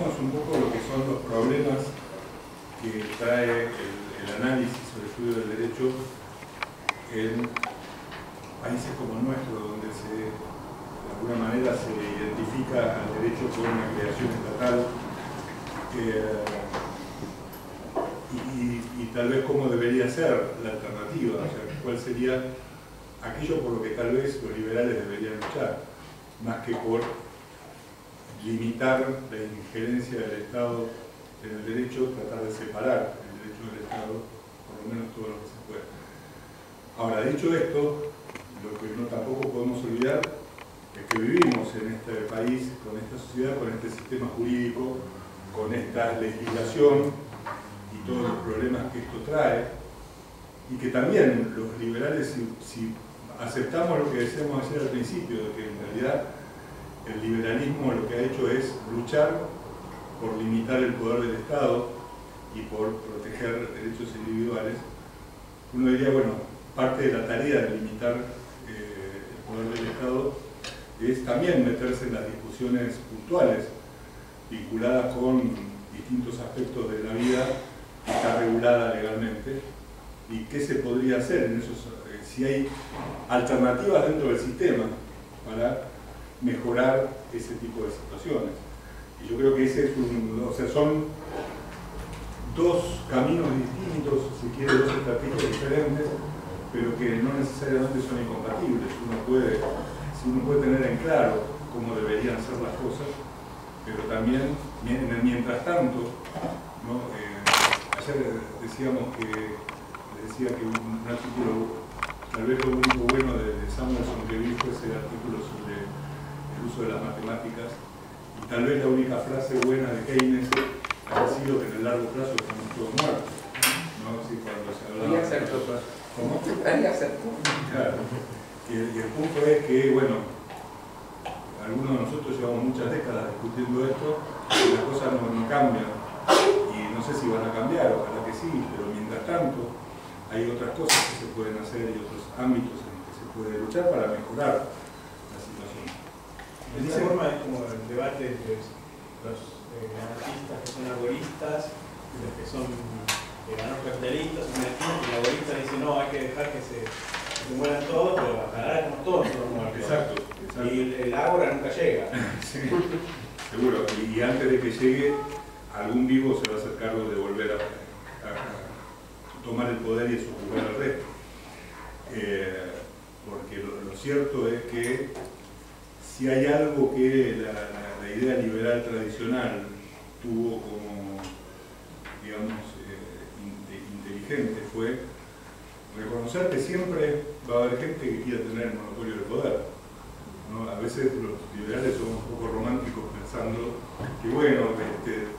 discutimos un poco lo que son los problemas que trae el análisis o el estudio del derecho en países como el nuestro, donde de alguna manera se identifica al derecho con una creación estatal y tal vez cómo debería ser la alternativa, o sea, cuál sería aquello por lo que tal vez los liberales deberían luchar, más que por limitar la injerencia del Estado en el derecho, tratar de separar el derecho del Estado, por lo menos todo lo que se pueda. Ahora, dicho esto, lo que no tampoco podemos olvidar es que vivimos en este país, con esta sociedad, con este sistema jurídico, con esta legislación y todos los problemas que esto trae, y que también los liberales, si aceptamos lo que decíamos ayer al principio, de que en realidad el liberalismo lo que ha hecho es luchar por limitar el poder del Estado y por proteger derechos individuales, uno diría, bueno, parte de la tarea de limitar el poder del Estado es también meterse en las discusiones puntuales vinculadas con distintos aspectos de la vida que está regulada legalmente y qué se podría hacer en esos, si hay alternativas dentro del sistema para mejorar ese tipo de situaciones. Y yo creo que ese es o sea, son dos caminos distintos, si quiere, dos estrategias diferentes, pero que no necesariamente son incompatibles. Uno puede tener en claro cómo deberían ser las cosas, pero también, mientras tanto, ¿no? Ayer decíamos decía que un artículo, tal vez lo único bueno de Samuelson que vi fue ese artículo sobre el uso de las matemáticas, y tal vez la única frase buena de Keynes ha sido que en el largo plazo estamos todos muertos, ¿no? Sí, cuando se hablaba de cosas. ¿Cómo? Claro. Y el punto es que, bueno, algunos de nosotros llevamos muchas décadas discutiendo esto y las cosas no cambian, y no sé si van a cambiar, ojalá que sí, pero mientras tanto hay otras cosas que se pueden hacer y otros ámbitos en los que se puede luchar para mejorar la situación. De esa forma es como el debate entre los anarquistas que son arboristas y los que son anarcocapitalistas o anarquistas, y el arborista dice no, hay que dejar que se mueran todos, pero ojalá como todos muertos. Exacto. Y el ágora nunca llega. Sí, seguro. Y antes de que llegue, algún vivo se va a hacer cargo de volver a tomar el poder y a sujugar al resto. Porque lo cierto es que si hay algo que la idea liberal tradicional tuvo como, digamos, inteligente, fue reconocer que siempre va a haber gente que quiera tener el monopolio del poder, ¿no? A veces los liberales son un poco románticos pensando que, bueno,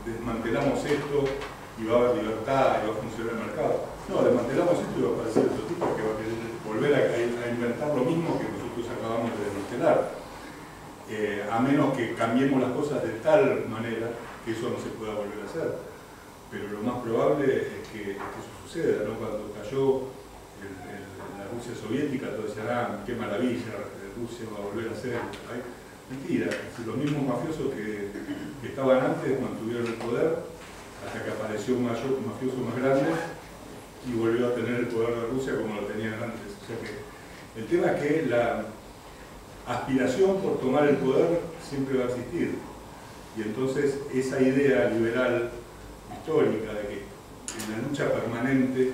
desmantelamos esto y va a haber libertad y va a funcionar el mercado. No, desmantelamos esto y va a aparecer otro tipo que va a querer volver a inventar lo mismo que nosotros acabamos de desmantelar. A menos que cambiemos las cosas de tal manera que eso no se pueda volver a hacer. Pero lo más probable es que eso suceda, ¿no? Cuando cayó la Rusia soviética, todos decían, qué maravilla, Rusia va a volver a ser. Ay, mentira, los mismos mafiosos que estaban antes mantuvieron el poder hasta que apareció un mafioso más grande y volvió a tener el poder de Rusia como lo tenían antes. O sea que el tema es que la aspiración por tomar el poder siempre va a existir, y entonces esa idea liberal histórica de que en la lucha permanente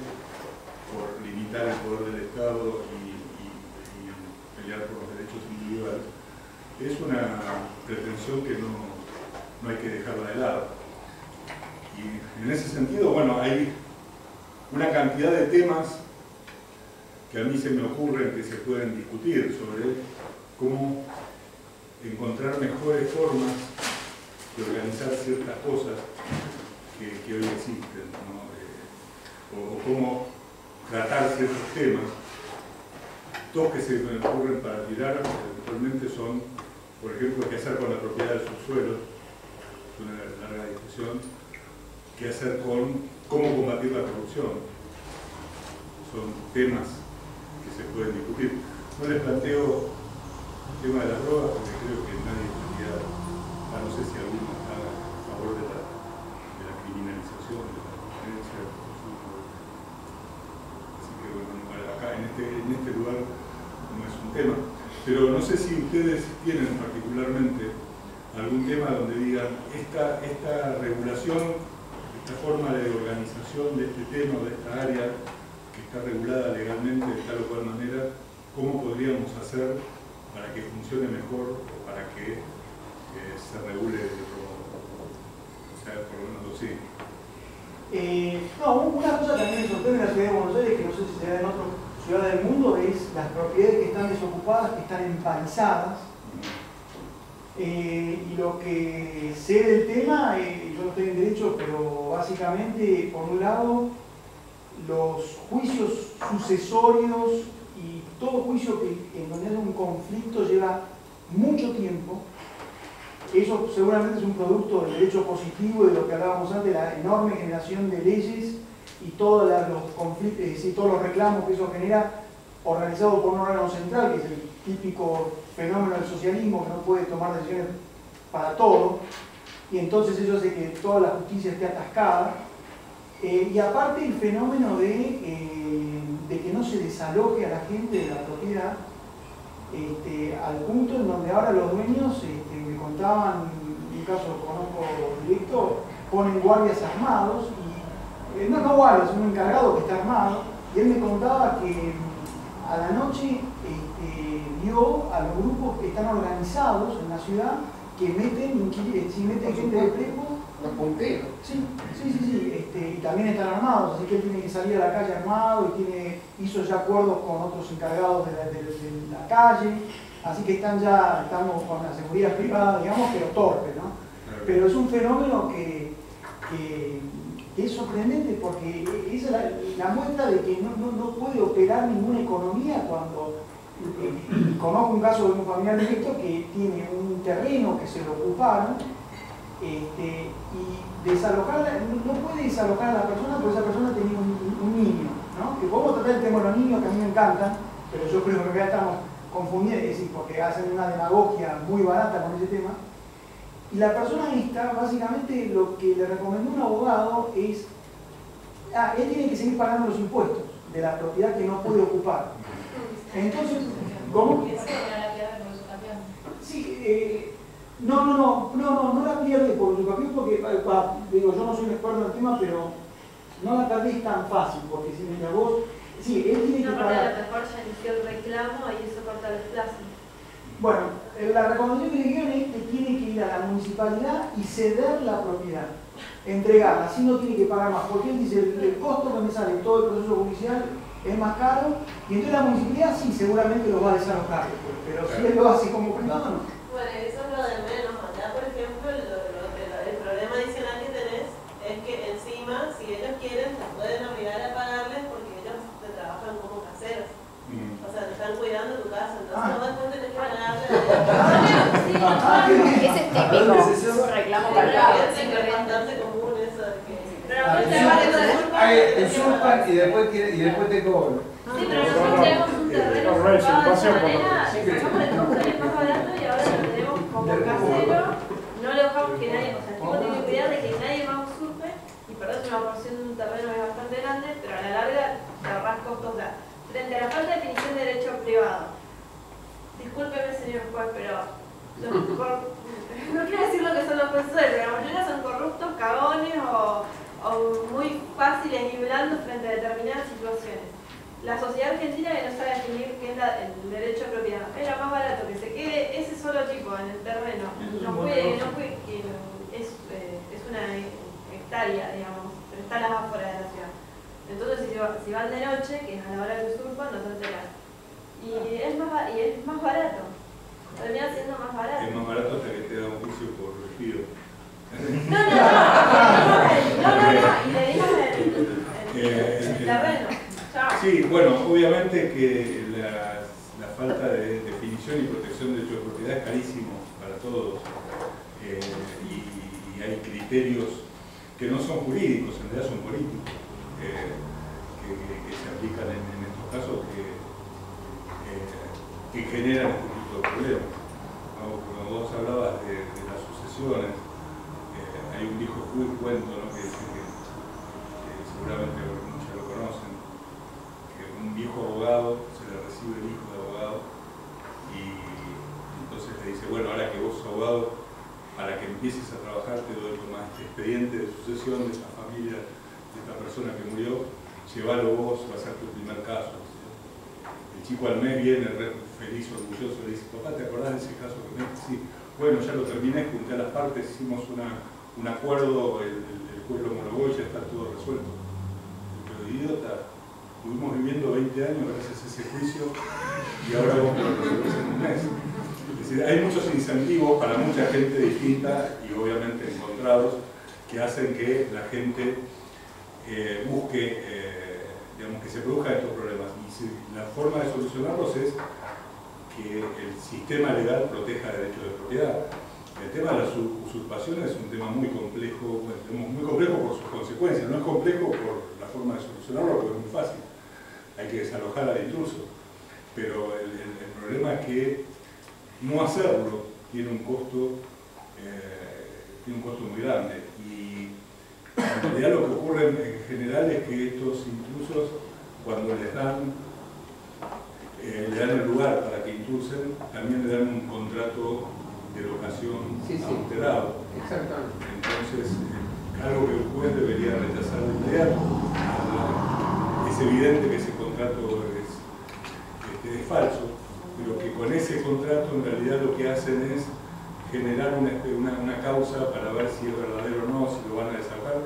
por limitar el poder del Estado y pelear por los derechos individuales es una pretensión que no hay que dejarla de lado. Y en ese sentido, bueno, hay una cantidad de temas que a mí se me ocurren que se pueden discutir sobre cómo encontrar mejores formas de organizar ciertas cosas que hoy existen, ¿no? O cómo tratar ciertos temas. Dos que se me ocurren para tirar eventualmente son, por ejemplo, qué hacer con la propiedad del subsuelo, es una larga discusión, qué hacer con cómo combatir la corrupción. Son temas que se pueden discutir. No les planteo el tema de las drogas porque creo que nadie podría, no sé si alguno está a favor de sé si ustedes tienen particularmente algún tema donde digan esta regulación, esta forma de organización de este tema, de esta área que está regulada legalmente de tal o cual manera, ¿cómo podríamos hacer para que funcione mejor o para que se regule de otro modo? O sea, por lo menos sí. No, una cosa que a mí me sorprende en la ciudad de Buenos Aires, que no sé si se da en otras ciudades del mundo, es las propiedades que están desocupadas, que están empalizadas. Y lo que sé del tema, yo no estoy en derecho, pero básicamente, por un lado, los juicios sucesorios y todo juicio en donde haya un conflicto lleva mucho tiempo. Eso seguramente es un producto del derecho positivo, de lo que hablábamos antes, la enorme generación de leyes y todos los conflictos, es decir, todos los reclamos que eso genera, organizado por un órgano central, que es el típico fenómeno del socialismo, que no puede tomar decisiones para todo, y entonces eso hace que toda la justicia esté atascada. Y aparte el fenómeno de que no se desaloje a la gente de la propiedad, al punto en donde ahora los dueños me contaban, en un caso conozco directo, ponen guardias armados, y no guardias, un encargado que está armado, y él me contaba que a la noche vio a los grupos que están organizados en la ciudad que meten gente de prepo. Los punteros. Sí, y también están armados, así que él tiene que salir a la calle armado y hizo ya acuerdos con otros encargados de la calle, así que estamos con la seguridad privada, digamos, pero torpe, ¿no? Pero es un fenómeno que es sorprendente porque es la muestra de que no puede operar ninguna economía cuando conozco un caso de un familiar directo que tiene un terreno que se lo ocuparon. Y desalojar, no puede desalojar a la persona porque esa persona tenía un niño, ¿no? Que podemos tratar el tema de los niños, que a mí me encantan, pero yo creo que acá estamos confundidos, es decir, porque hacen una demagogia muy barata con ese tema. Y la persona esta, básicamente, lo que le recomendó un abogado es, él tiene que seguir pagando los impuestos de la propiedad que no puede ocupar. Entonces, ¿cómo? Sí, no la pierde por usucapión porque, digo, yo no soy un experto en el tema, pero no la perdés tan fácil, porque si mira vos, sí, él tiene que pagar. A lo mejor ya inició el reclamo y eso corta los plazos. Bueno, la recomendación que le dieron es que tiene que ir a la municipalidad y ceder la propiedad, entregarla, así no tiene que pagar más, porque él dice, el costo que me sale en todo el proceso judicial es más caro, y entonces la municipalidad sí, seguramente lo va a desalojar, pero si él lo hace como privado, no. Bueno, eso es lo de menos. Acá, por ejemplo, el problema adicional que tenés es que encima, si ellos quieren, te pueden obligar a pagarles porque ellos te trabajan como caseros. O sea, te están cuidando tu casa, entonces no después tenés que pagarle. Ese es típico, un reclamo cargado. Es bastante común eso de que... Pero te usurpan y después te cobran. Sí, pero nosotros tenemos un terreno ocupado de esa manera, sacamos el costo que es más barato y ahora lo tenemos como casero, no le dejamos que nadie, o sea, el tipo tiene que cuidar de que nadie más usurpe, y perdés una porción de un terreno que es bastante grande, pero a la larga te ahorras costos. O sea, frente a la falta de definición de derecho privado, discúlpeme señor juez, pero no quiero decir lo que son los profesores, pero la mayoría son corruptos, cagones o muy fáciles y blandos frente a determinadas situaciones. La sociedad argentina que no sabe definir qué es el derecho a propiedad, era más barato que se quede ese solo tipo en el terreno, es una hectárea, digamos, pero está a las afueras de la ciudad. Entonces si van de noche, que es a la hora que usurpan, no se enteran. Y es más barato, termina siendo más barato. Es más barato hasta que te da un juicio por despido. No, y le dimos el terreno. Sí, bueno, obviamente que la falta de definición y protección de derechos de propiedad es carísimo para todos, y hay criterios que no son jurídicos, en realidad son políticos, que se aplican en estos casos que generan este tipo de problemas. Como vos hablabas de las sucesiones, hay un viejo cuento, ¿no?, que dice que seguramente muchos lo conocen, que un viejo abogado se le recibe el hijo de abogado y entonces le dice, bueno, ahora que vos sos abogado, para que empieces a trabajar te doy como este expediente de sucesión de esta familia, de esta persona que murió, llévalo vos, va a ser tu primer caso. El chico al mes viene feliz, orgulloso, le dice, papá, ¿te acordás de ese caso que me dijiste? Sí, bueno, ya lo terminé, junté a las partes, hicimos un acuerdo, el juez lo homologó y ya está todo resuelto. Pero idiota, estuvimos viviendo 20 años gracias a ese juicio y ahora vos lo resolvés en un mes. Es decir, hay muchos incentivos para mucha gente distinta y obviamente encontrados que hacen que la gente busque, digamos, que se produzcan estos problemas. Y la forma de solucionarlos es que el sistema legal proteja derechos de propiedad. El tema de las usurpaciones es un tema muy complejo por sus consecuencias, no es complejo por la forma de solucionarlo porque es muy fácil. Hay que desalojar al intruso. Pero el problema es que no hacerlo tiene un costo muy grande. Y en realidad lo que ocurre en general es que estos intrusos, cuando le dan el lugar para que intrusen, también le dan un contrato de locación adulterado. Exactamente. Entonces, algo que el juez debería rechazar de inmediato. Es evidente que ese contrato es falso, pero que con ese contrato en realidad lo que hacen es generar una causa para ver si es verdadero o no, si lo van a desalojar,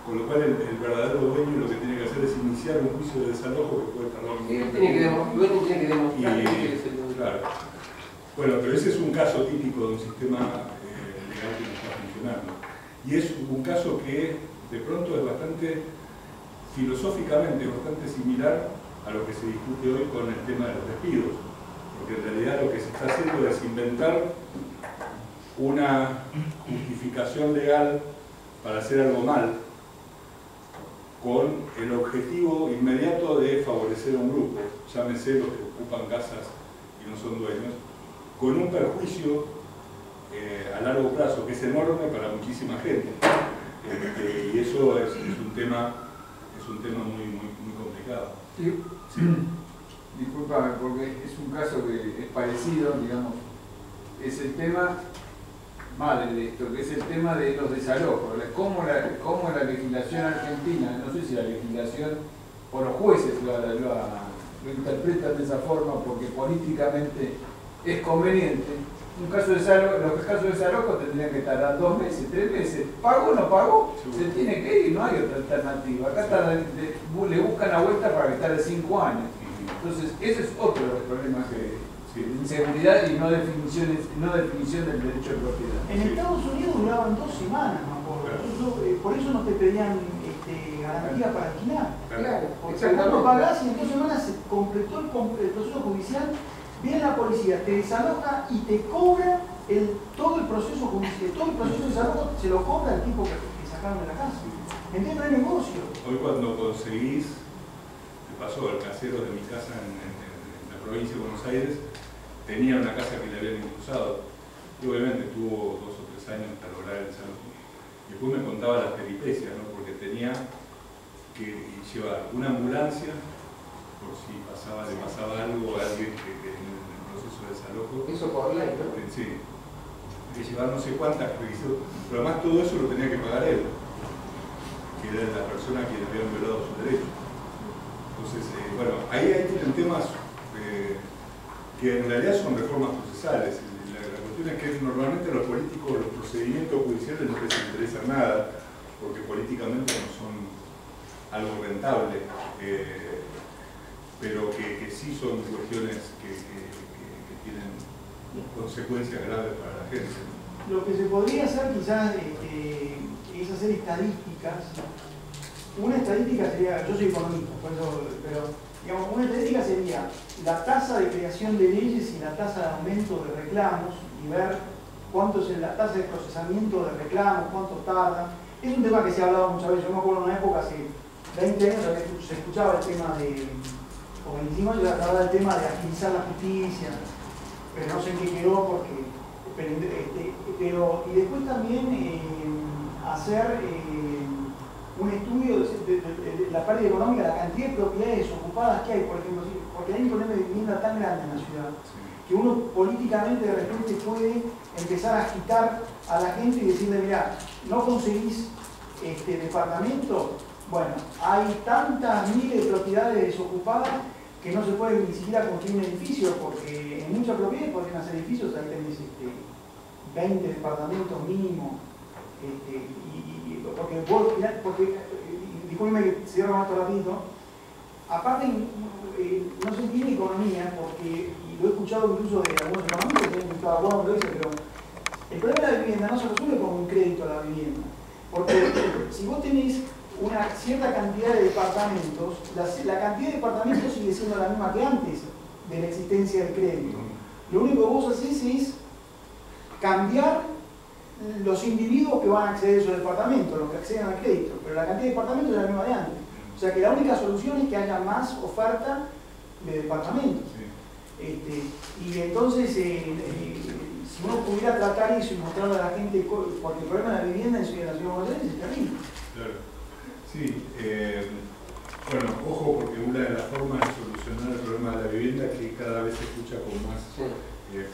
con lo cual el verdadero dueño lo que tiene que hacer es iniciar un juicio de desalojo que puede tardar un tiene que demostrar que es el dueño. Claro. Bueno, pero ese es un caso típico de un sistema legal que no está funcionando. Y es un caso que de pronto es bastante, filosóficamente, bastante similar a lo que se discute hoy con el tema de los despidos. Porque en realidad lo que se está haciendo es inventar una justificación legal para hacer algo mal, con el objetivo inmediato de favorecer a un grupo, llámese los que ocupan casas y no son dueños, con un perjuicio a largo plazo que es enorme para muchísima gente. Y eso es un tema muy complicado. Sí. Disculpame, porque es un caso que es parecido, digamos, es el tema madre de esto, que es el tema de los desalojos, cómo la legislación argentina, no sé si la legislación o los jueces lo interpretan de esa forma porque políticamente es conveniente. Los casos de desalojo tendrían que tardar 2 meses, 3 meses. ¿Pago o no pago? Se tiene que ir, no hay otra alternativa. Acá le buscan la vuelta para que tarde 5 años. Entonces, ese es otro de los problemas que inseguridad y no definición del derecho de propiedad. En Estados Unidos duraban 2 semanas, me acuerdo. Por eso no te pedían garantía para alquilar. Claro, porque vos no pagás y en 2 semanas se completó el proceso judicial, viene la policía, te desaloja y te cobra todo el proceso judicial, todo el proceso de desalojo se lo cobra el tipo que sacaron de la casa. ¿Entiendes? No hay negocio. Hoy cuando conseguís, me pasó, el casero de mi casa en la provincia de Buenos Aires tenía una casa que le habían impulsado y obviamente tuvo 2 o 3 años para lograr el desalojo. Y después me contaba las peripecias, ¿no? Porque tenía que llevar una ambulancia por si le pasaba algo a alguien que en el proceso de desalojo. Eso por ley, ¿no? Sí. Que llevar no sé cuántas revisiones, pero además todo eso lo tenía que pagar él, que era la persona a quien habían violado su derecho. Entonces, bueno, ahí tienen temas que en realidad son reformas procesales. La cuestión es que normalmente a los políticos los procedimientos judiciales no les interesan nada, porque políticamente no son algo rentable, pero que sí son cuestiones que tienen consecuencias graves para la gente. Lo que se podría hacer quizás es hacer estadísticas. Una estadística sería, yo soy economista, pero digamos, una estadística sería la tasa de creación de leyes y la tasa de aumento de reclamos y ver cuánto es la tasa de procesamiento de reclamos, cuánto tarda. Es un tema que se ha hablado muchas veces. Yo me acuerdo en una época, hace 20 años, se escuchaba el tema o 25 años, se hablaba del tema de agilizar la justicia, pero no sé en qué quedó y después también hacer un estudio de la pérdida económica, la cantidad de propiedades ocupadas que hay, por ejemplo, porque hay un problema de vivienda tan grande en la ciudad, que uno políticamente de repente puede empezar a agitar a la gente y decirle, mira, no conseguís departamento, bueno, hay tantas miles de propiedades desocupadas que no se puede ni siquiera construir un edificio, porque en muchas propiedades podrían hacer edificios, ahí tenés 20 departamentos mínimo, porque discúlpeme que cierro más ratito, aparte no se entiende economía, porque, y lo he escuchado incluso de algunos economistas que han estado de acuerdo con lo que dice, pero el problema de la vivienda no se resuelve con un crédito a la vivienda, porque si vos tenés una cierta cantidad de departamentos, la cantidad de departamentos sigue siendo la misma que antes de la existencia del crédito. Lo único que vos hacés es cambiar los individuos que van a acceder a esos departamentos, los que acceden al crédito, pero la cantidad de departamentos es la misma de antes. O sea que la única solución es que haya más oferta de departamentos. Y entonces, si uno pudiera tratar eso y mostrarle a la gente, porque el problema de la vivienda en la ciudad de Buenos Aires es terrible. Claro. Sí, bueno, ojo, porque una de las formas de solucionar el problema de la vivienda que cada vez se escucha con más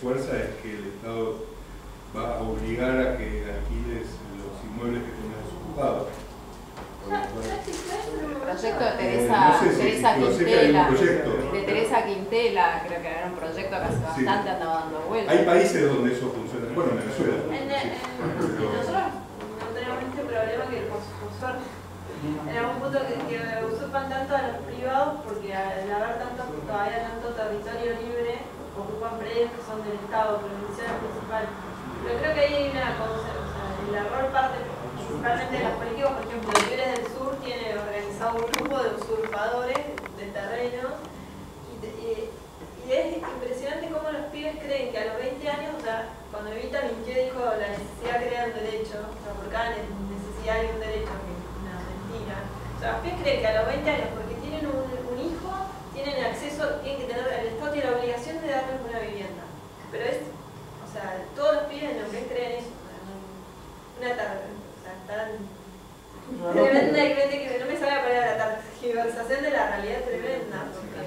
fuerza es que el Estado va a obligar a que alquiles los inmuebles que tengas desocupados. El proyecto de no sé si Teresa Quintela, de Teresa Quintela, creo que era un proyecto que hace bastante andaba dando vueltas. Hay países donde eso funciona, bueno, en Venezuela. Nosotros no tenemos este problema que por suerte en algún punto que usurpan tanto a los privados porque al haber todavía tanto territorio libre ocupan predios que son del Estado, provincial principal. Pero creo que ahí hay una cosa, o sea, el error parte principalmente de los políticos. Por ejemplo, el Libres del Sur tiene organizado un grupo de usurpadores de terrenos y es impresionante cómo los pibes creen que a los 20 años, o sea, cuando Evita mintió dijo la necesidad crea un derecho, o sea, por cada necesidad hay un derecho, que es una mentira. O sea, los pibes creen que a los 20 años, porque tienen un hijo, tienen acceso, tienen que tener, el Estado tiene la obligación de darles una vivienda. Pero es, o sea, todos los pibes en lo que creen eso, una tan tremenda que no me sale la palabra, tergiversación de la realidad tremenda, porque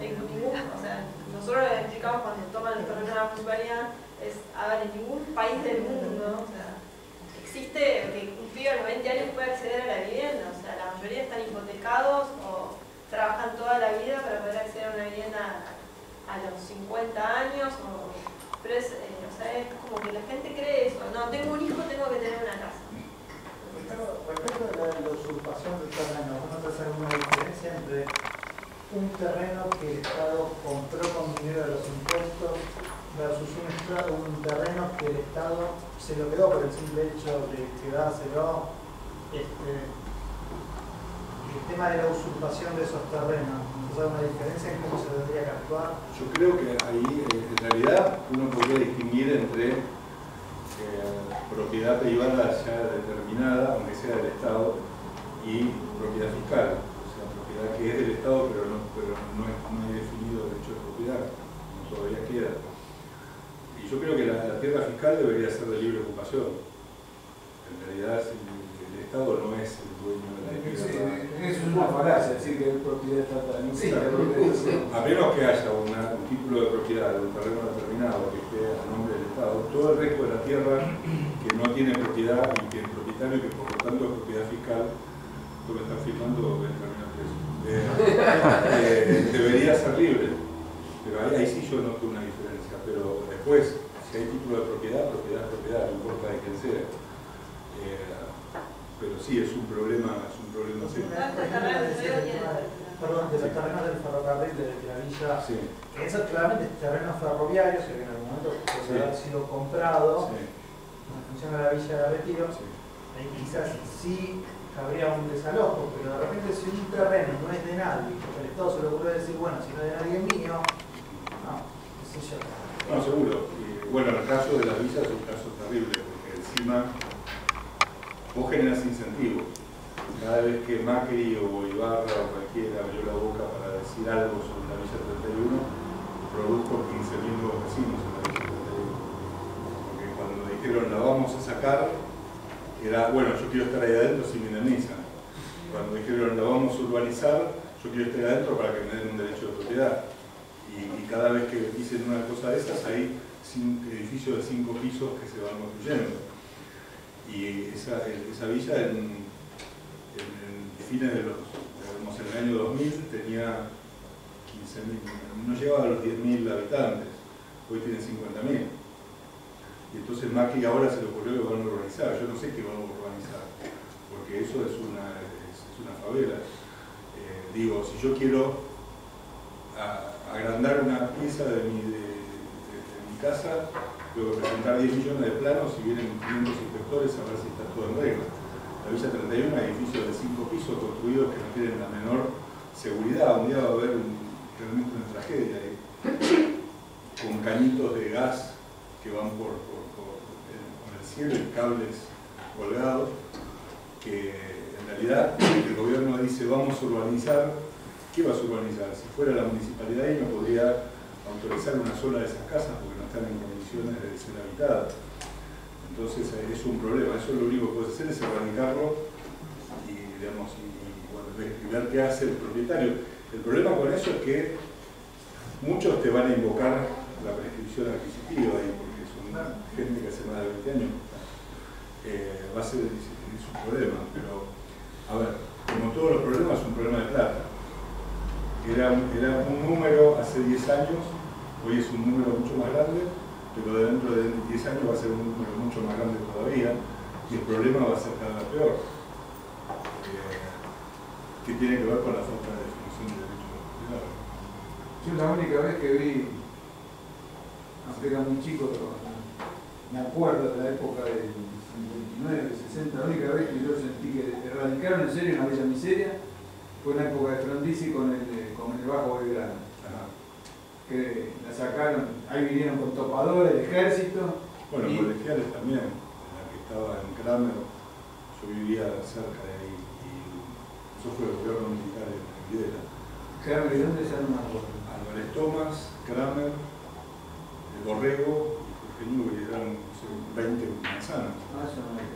en ningún, o sea, nosotros lo explicamos cuando toman los terrenos de la municipalidad, es, a ver, en ningún país del mundo, o sea, existe que un pibe a los 20 años puede acceder a la vivienda, o sea, la mayoría están hipotecados o trabajan toda la vida para poder acceder a una vivienda a los 50 años, pero es, o sea, es como que la gente cree eso, no, tengo un hijo, tengo que tener una casa. Respecto a la usurpación del terreno, ¿vos notas alguna diferencia entre un terreno que el Estado compró con dinero de los impuestos versus un terreno que el Estado se lo quedó por el simple hecho de quedárselo? El tema de la usurpación de esos terrenos, ¿notas alguna diferencia en cómo se tendría que actuar? Yo creo que ahí, en realidad, uno podría distinguir entre propiedad privada ya determinada, aunque sea del Estado, y propiedad fiscal, o sea, propiedad que es del Estado, pero no hay definido el derecho de propiedad, no todavía queda. Y yo creo que la tierra fiscal debería ser de libre ocupación. En realidad, el Estado no es el dueño de la tierra. Eso es una falacia, decir que es propiedad estatal. A menos que haya un título de propiedad de un terreno determinado que esté a nombre del Estado, todo el resto de la tierra que no tiene propiedad y que el propietario, que por lo tanto es propiedad fiscal, tú me estás firmando debería ser libre. Pero ahí sí yo noto una diferencia. Pero después, si hay título de propiedad, propiedad es propiedad, no importa de quién sea. Pero sí, es un problema serio. Perdón, de los terrenos del ferrocarril de la villa, Sí. que esos claramente terrenos ferroviarios que en algún momento puede haber sido comprado en función de la villa de Retiro, ahí quizás sí habría un desalojo, pero de repente si un terreno no es de nadie, el Estado se le ocurre decir, bueno, si no es de nadie es mío, no, qué sé yo. No, seguro. Y bueno, el caso de las villas es un caso terrible, porque encima vos generas incentivos. Cada vez que Macri o Ibarra o cualquiera abrió la boca para decir algo sobre la Villa 31, produjo 15.000 nuevos vecinos en la Villa 31. Porque cuando dijeron la vamos a sacar, era, bueno, yo quiero estar ahí adentro si me indemnizan. cuando dijeron la vamos a urbanizar, yo quiero estar adentro para que me den un derecho de propiedad. Y cada vez que dicen una cosa de esas, hay edificios de 5 pisos que se van construyendo. Y esa villa en fines de digamos, en el año 2000 tenía 15.000, no llegaba a los 10.000 habitantes, hoy tiene 50.000. Y entonces Macri ahora se le ocurrió que van a urbanizar. Yo no sé qué van a urbanizar, porque eso es una favela. Digo, si yo quiero agrandar una pieza de mi casa, tengo que presentar 10 millones de planos y vienen 500 inspectores a ver si está todo en regla. La Villa 31 hay edificios de 5 pisos construidos que no tienen la menor seguridad. Un día va a haber realmente una tragedia ahí, con cañitos de gas que van por el cielo y cables colgados, que en realidad el gobierno dice vamos a urbanizar. ¿Qué vas a urbanizar? Si fuera la municipalidad ahí no podría autorizar una sola de esas casas porque no están en condiciones de ser habitadas. Entonces es un problema. Eso es lo único que puedes hacer, es erradicarlo y, digamos, y ver qué hace el propietario. El problema con eso es que muchos te van a invocar la prescripción adquisitiva ahí, porque son gente que hace más de 20 años. Va a ser es un problema, pero a ver, como todos los problemas, es un problema de plata. Era un número hace 10 años, hoy es un número mucho más grande, pero dentro de 10 años va a ser un número mucho más grande todavía, y el problema va a ser cada vez peor, que tiene que ver con la falta de definición de derechos de propiedad. Yo la única vez que vi, aunque era muy chico, me acuerdo de la época del 59, 60, la única vez que yo sentí que erradicaron en serio una bella miseria fue en la época de Frondizi con el Bajo Belgrano. Que la sacaron, ahí vinieron con topadores, el ejército. Bueno, colegiales también, la que estaba en Kramer, yo vivía cerca de ahí, y eso fue el gobierno militar en Videla. Kramer, ¿y dónde se llama? Álvarez Tomás, Kramer, el Borrego y Jorge Newbery, eran 20 manzanas,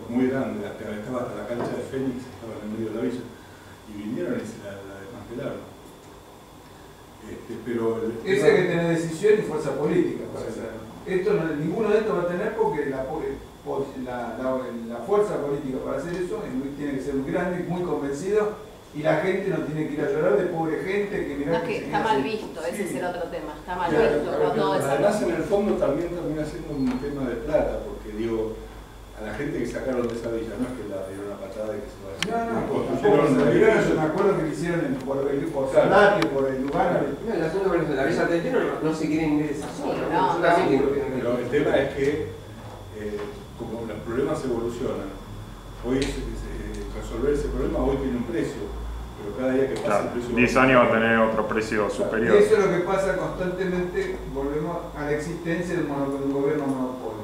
muy grandes, estaba hasta la cancha de Fénix, estaba en el medio de la villa, y vinieron y se la desmantelaron. Pero ese hay que tener decisión y fuerza política para hacerlo. Ninguno de estos va a tener porque la fuerza política para hacer eso tiene que ser muy grande, muy convencido, y la gente no tiene que ir a llorar de pobre gente que No, que está mal visto, ese es el otro tema, está mal claro, visto cuando además en el fondo también termina siendo un tema de plata, porque digo, a la gente que sacaron de esa villa no es que la dieron una patada y que se va a decir. Yo me acuerdo que lo hicieron por salario, por el lugar. El asunto con la Villa 31 no se quieren ir de esa zona. Pero el tema es que como los problemas evolucionan, hoy resolver ese problema hoy tiene un precio, pero cada día que pasa el precio 10 años va a tener otro precio superior. Y eso es lo que pasa constantemente, volvemos a la existencia de un gobierno monopólico.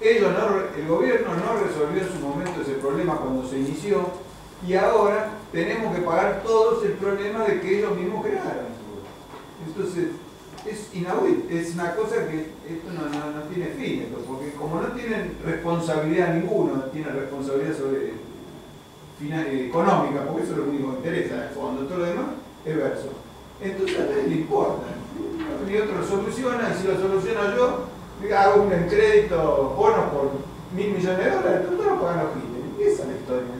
El gobierno no resolvió en su momento ese problema cuando se inició, y ahora tenemos que pagar todos el problema de que ellos mismos crearon. Entonces, es inaudito, es una cosa que esto no tiene fin, porque como no tienen responsabilidad ninguno, tienen responsabilidad sobre económica, porque eso es lo único que interesa en el fondo, todo lo demás es verso. Entonces a nadie le importa, ni otro lo soluciona, y si lo soluciono yo, hago un crédito, bonos por $1.000 millones, todos lo pagan los giles. Esa es la historia.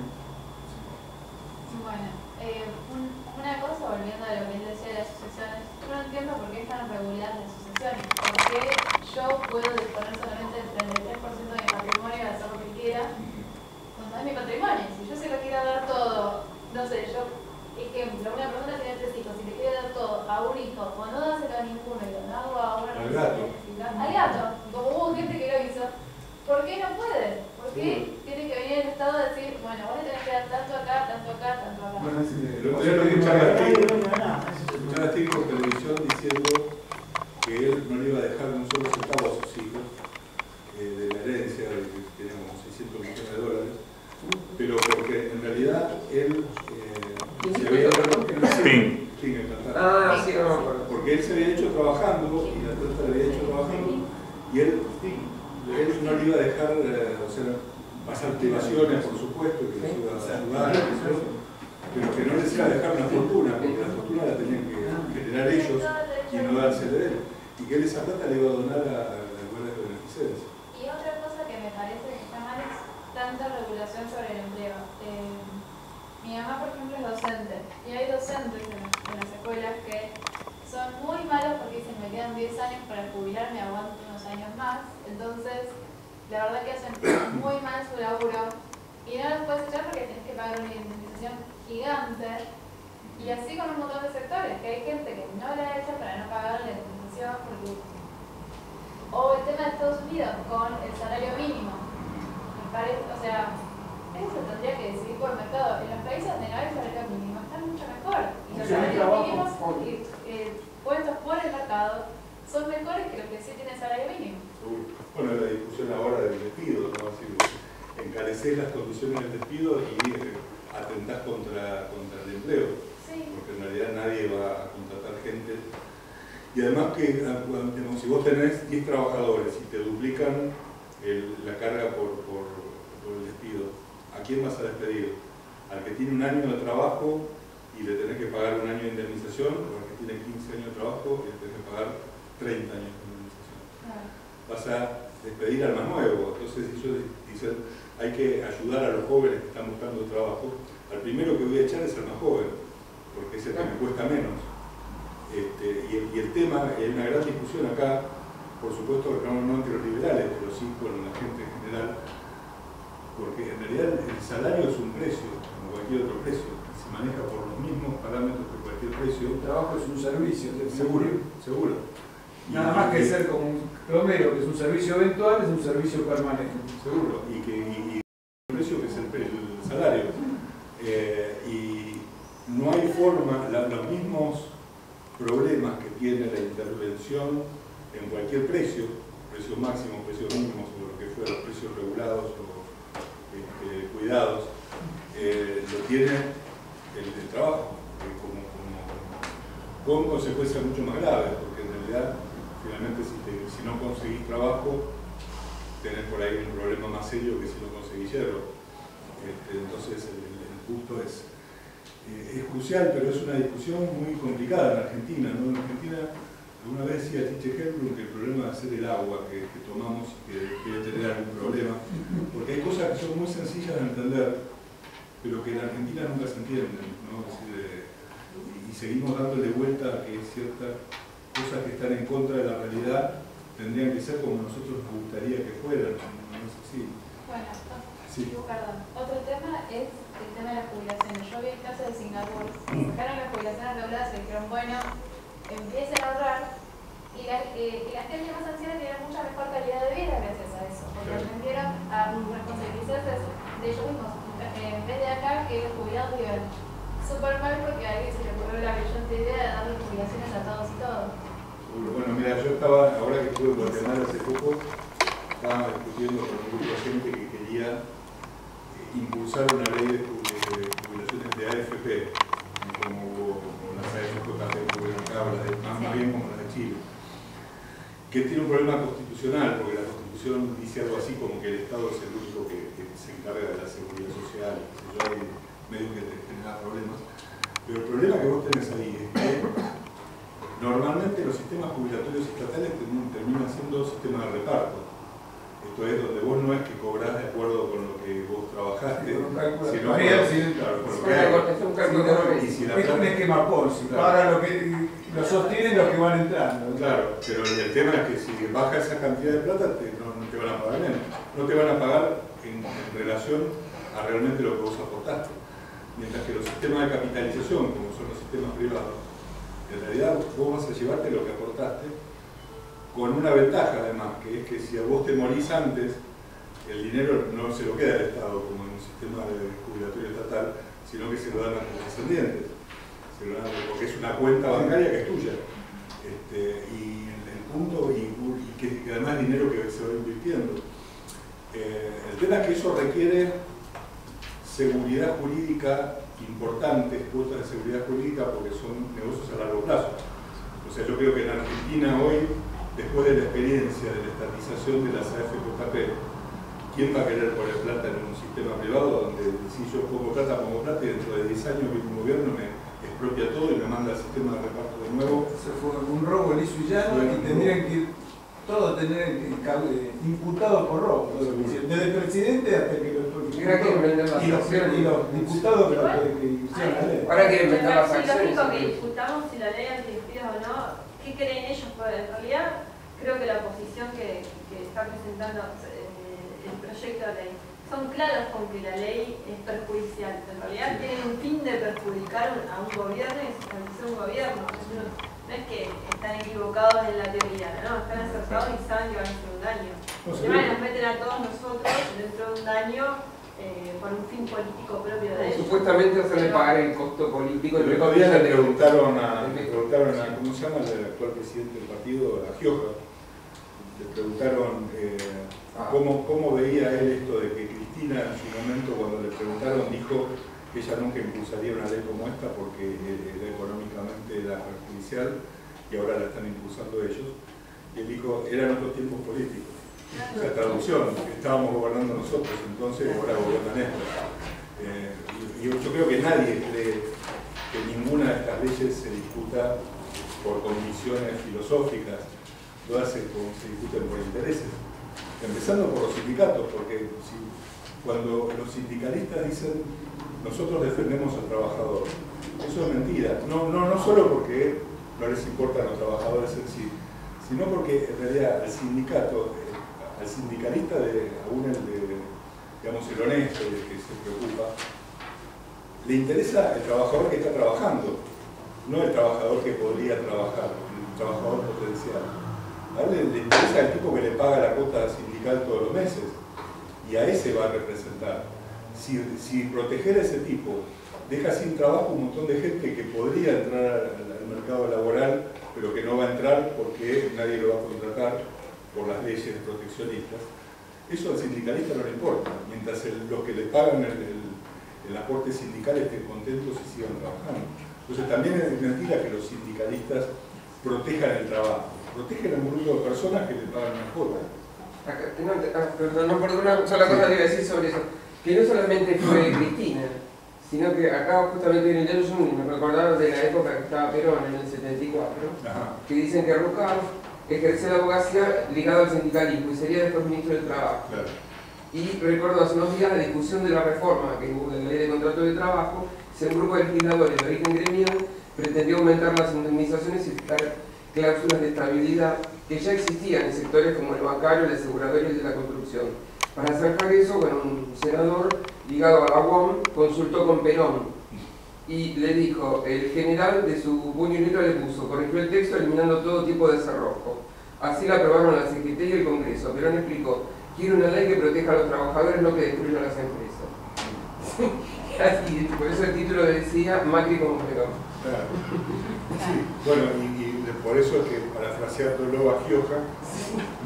Bueno, una cosa, volviendo a lo que él decía de las asociaciones, yo no entiendo por qué están reguladas las asociaciones. ¿Por qué yo puedo disponer solamente del 33% de mi patrimonio y hacer lo que quiera con todo mi patrimonio? Si yo se lo quiero dar todo, no sé, ejemplo, una persona tiene 3 hijos, si le quiere dar todo a un hijo, o no dárselo a ninguno y lo hago a una persona al gato, como hubo gente que lo hizo, ¿por qué no puede? ¿Por qué tiene que venir el Estado a decir, bueno, vos le tenés que dar tanto acá, tanto acá, tanto acá? Bueno, yo lo escuchaba a Steve por televisión diciendo que él no le iba a dejar un solo centavo a sus hijos de la herencia, que tenía como $600 millones, pero porque en realidad él se había porque él se había hecho trabajando y la torta le había hecho trabajando y él no le iba a dejar pasar privaciones, por supuesto, que les iba a ayudar, pero que no les iba a dejar una fortuna, porque la fortuna la tenían que generar ellos y no dársela a él. Y que él esa plata le iba a donar a la escuela de beneficencia. Y otra cosa que me parece que está mal es tanta regulación sobre el empleo. Mi mamá, por ejemplo, es docente, y hay docentes en las escuelas que son muy malos porque dicen me quedan 10 años para jubilarme, aguanto unos años más. Entonces, la verdad que hacen muy mal su laburo y no los puedes echar porque tienes que pagar una indemnización gigante. Y así con un montón de sectores, que hay gente que no la echa para no pagar la indemnización porque... O el tema de Estados Unidos con el salario mínimo. Me parece, o sea, eso se tendría que decidir por el mercado. En los países donde no hay salario mínimo están mucho mejor. Y los salarios mínimos puestos por el mercado son mejores que los que sí tienen salario mínimo. Bueno, la discusión ahora del despido, ¿no? Así, encarecer las condiciones del despido y atentás contra el empleo. Sí. Porque en realidad nadie va a contratar gente. Y además que, digamos, si vos tenés 10 trabajadores y te duplican la carga por el despido, ¿a quién vas a despedir? ¿Al que tiene un año de trabajo y le tenés que pagar un año de indemnización? ¿O al que tiene 15 años de trabajo y le tenés que pagar 30 años de indemnización? Vas a despedir al más nuevo. Entonces ellos dicen, hay que ayudar a los jóvenes que están buscando trabajo. Al primero que voy a echar es al más joven, porque es el que me cuesta menos. Y el tema, hay una gran discusión acá, por supuesto no entre los liberales, pero sí con la gente en general, porque en realidad el salario es un precio, como cualquier otro precio, se maneja por los mismos parámetros que cualquier precio. El trabajo es un servicio, seguro. Nada más que ser como un plomero, que es un servicio eventual, es un servicio permanente. Seguro, y el precio que es el salario. Y no hay forma, los mismos problemas que tiene la intervención en cualquier precio máximo, precios mínimos, o lo que fuera, los precios regulados o cuidados, lo tiene el trabajo, con consecuencias mucho más graves, porque en realidad, finalmente, si no conseguís trabajo, tenés por ahí un problema más serio que si no conseguís hierro. Entonces, el punto es crucial, pero es una discusión muy complicada en Argentina, ¿no? En Argentina, alguna vez decía Tiche Helblum que el problema va a ser el agua que tomamos y que debe tener algún problema, porque hay cosas que son muy sencillas de entender, pero que en Argentina nunca se entienden, ¿no? Es decir, y seguimos dándole vuelta a que ciertas cosas que están en contra de la realidad tendrían que ser como nosotros nos gustaría que fueran, ¿no es así? Bueno, sí. Perdón. Otro tema es el tema de las jubilaciones. Yo vi el caso de Singapur, sacaron las jubilaciones reguladas y dijeron, bueno, empiecen a ahorrar, y la gente más anciana tiene mucha mejor calidad de vida gracias a eso, porque aprendieron a responsabilizarse de ellos mismos, en vez de acá que los jubilados viven súper mal porque a alguien se le ocurrió la brillante idea de darle jubilaciones a todos y todo. Bueno, mira, yo estaba, ahora que estuve en Guatemala hace poco, estaba discutiendo con un grupo de gente que quería impulsar una ley de jubilaciones de AFP, como hubo las AFP también tuvieron acá, más bien como las de Chile, que tiene un problema constitucional, porque la Constitución dice algo así como que el Estado es el único que se encarga de la seguridad social, y hay medios que te generan problemas. Pero el problema que vos tenés ahí es que normalmente los sistemas jubilatorios estatales terminan siendo sistemas de reparto. Esto es donde vos no es que cobrás de acuerdo con lo que vos trabajaste, sino es un esquema Ponzi, para lo que lo sostienen los que van entrando. Claro, pero el tema es que si baja esa cantidad de plata no te van a pagar menos, no te van a pagar en relación a realmente lo que vos aportaste. Mientras que los sistemas de capitalización, como son los sistemas privados, en realidad vos vas a llevarte lo que aportaste, con una ventaja además, que es que si a vos te morís antes, el dinero no se lo queda al Estado como en un sistema de jubilatorio estatal, sino que se lo dan a tus descendientes, porque es una cuenta bancaria que es tuya. Y el punto, y que además es dinero que se va invirtiendo. El tema es que eso requiere seguridad jurídica importantes, cuotas de seguridad jurídica, porque son negocios a largo plazo. O sea, yo creo que en Argentina hoy, después de la experiencia de la estatización de las AFP, ¿quién va a querer poner plata en un sistema privado donde si yo pongo plata y dentro de 10 años viene un gobierno, me expropia todo y me manda al sistema de reparto de nuevo. Eso fue un robo liso y llano y tendrían que todos tener imputados por robo. Desde el presidente hasta que los diputados que hicieron la ley. Ahora quieren inventar las Es acciones. lógico que discutamos si la ley antidespidos o no. ¿Qué creen ellos? Porque en realidad creo que la posición que está presentando el proyecto de ley son claros con que la ley es perjudicial. En realidad tienen un fin de perjudicar a un gobierno y desestabilizar un gobierno. No es que están equivocados en la teoría, no, están acertados y saben que van a hacer un daño. Además nos meten a todos nosotros dentro de un daño por un fin político propio de ellos. Supuestamente hacerle pagar el costo político. El otro día le preguntaron a, ¿cómo se llama el actual presidente del partido? A Gioja. Le preguntaron cómo veía él esto de que Cristina en su momento, cuando le preguntaron, dijo que ella nunca impulsaría una ley como esta porque económicamente era perjudicial y ahora la están impulsando ellos. Y él dijo, eran otros tiempos políticos. O sea, traducción, estábamos gobernando nosotros, entonces ahora gobiernan estos. Y yo creo que nadie cree que ninguna de estas leyes se discuta por convicciones filosóficas, todas se discuten por intereses. Empezando por los sindicatos, porque cuando los sindicalistas dicen nosotros defendemos al trabajador, eso es mentira. No solo porque no les importan los trabajadores en sí, sino porque en realidad al sindicato, al sindicalista, aún digamos, el honesto, el que se preocupa, le interesa el trabajador que está trabajando, no el trabajador que podría trabajar, el trabajador potencial. A él le interesa el tipo que le paga la cuota sindical todos los meses y a ese va a representar. Si proteger a ese tipo deja sin trabajo un montón de gente que podría entrar al mercado laboral, pero que no va a entrar porque nadie lo va a contratar por las leyes proteccionistas, eso al sindicalista no le importa, mientras los que le pagan el aporte sindical estén contentos y sigan trabajando. Entonces también es mentira que los sindicalistas protejan el trabajo, protegen a un grupo de personas que le pagan mejor. Perdón, no, por una sola cosa te iba a decir sobre eso, que no solamente fue Cristina, sino que acá justamente en el diario me recordaron de la época que estaba Perón en el 74, que dicen que Rucal ejerció la abogacía ligada al sindicalismo y sería después ministro del Trabajo. Claro. Y recuerdo hace unos días la discusión de la reforma que hubo de la ley de contrato de trabajo, si un grupo de legisladores de origen gremial pretendió aumentar las indemnizaciones y fijar cláusulas de estabilidad que ya existían en sectores como el bancario, el asegurador y el de la construcción. Para zanjar eso, bueno, un senador ligado a la UOM consultó con Perón y le dijo, el general de su puño y letra le puso, corrigió el texto eliminando todo tipo de cerrojo. Así la aprobaron la CGT y el Congreso. Perón explicó, quiero una ley que proteja a los trabajadores, no que destruya a las empresas. Así, por eso el título decía Macri como Perón. Claro. Sí. Bueno, y por eso es que, parafraseándolo a Gioja,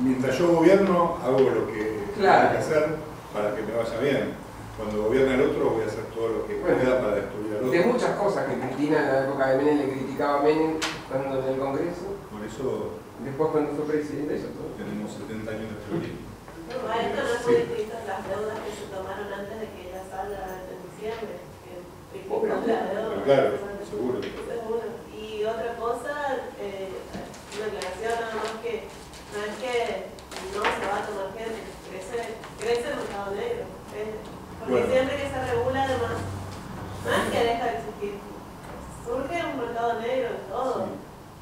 mientras yo gobierno, hago lo que tengo que hacer para que me vaya bien. Cuando gobierna el otro, voy a hacer todo lo que pueda para destruir al otro. De muchas cosas que Cristina en la época de Menem le criticaba a Menem estando en el Congreso. Por eso, después cuando fue presidente, eso todo. Tenemos 70 años de peronismo. No, a esto no fue distintas las deudas que se tomaron antes de que ella salga en diciembre. Claro, seguro. Y otra cosa, una aclaración nada más que no es que no se va a tomar gente, crece el mercado negro. Porque siempre que se regula además, no es que deja de existir, surge un mercado negro en todo.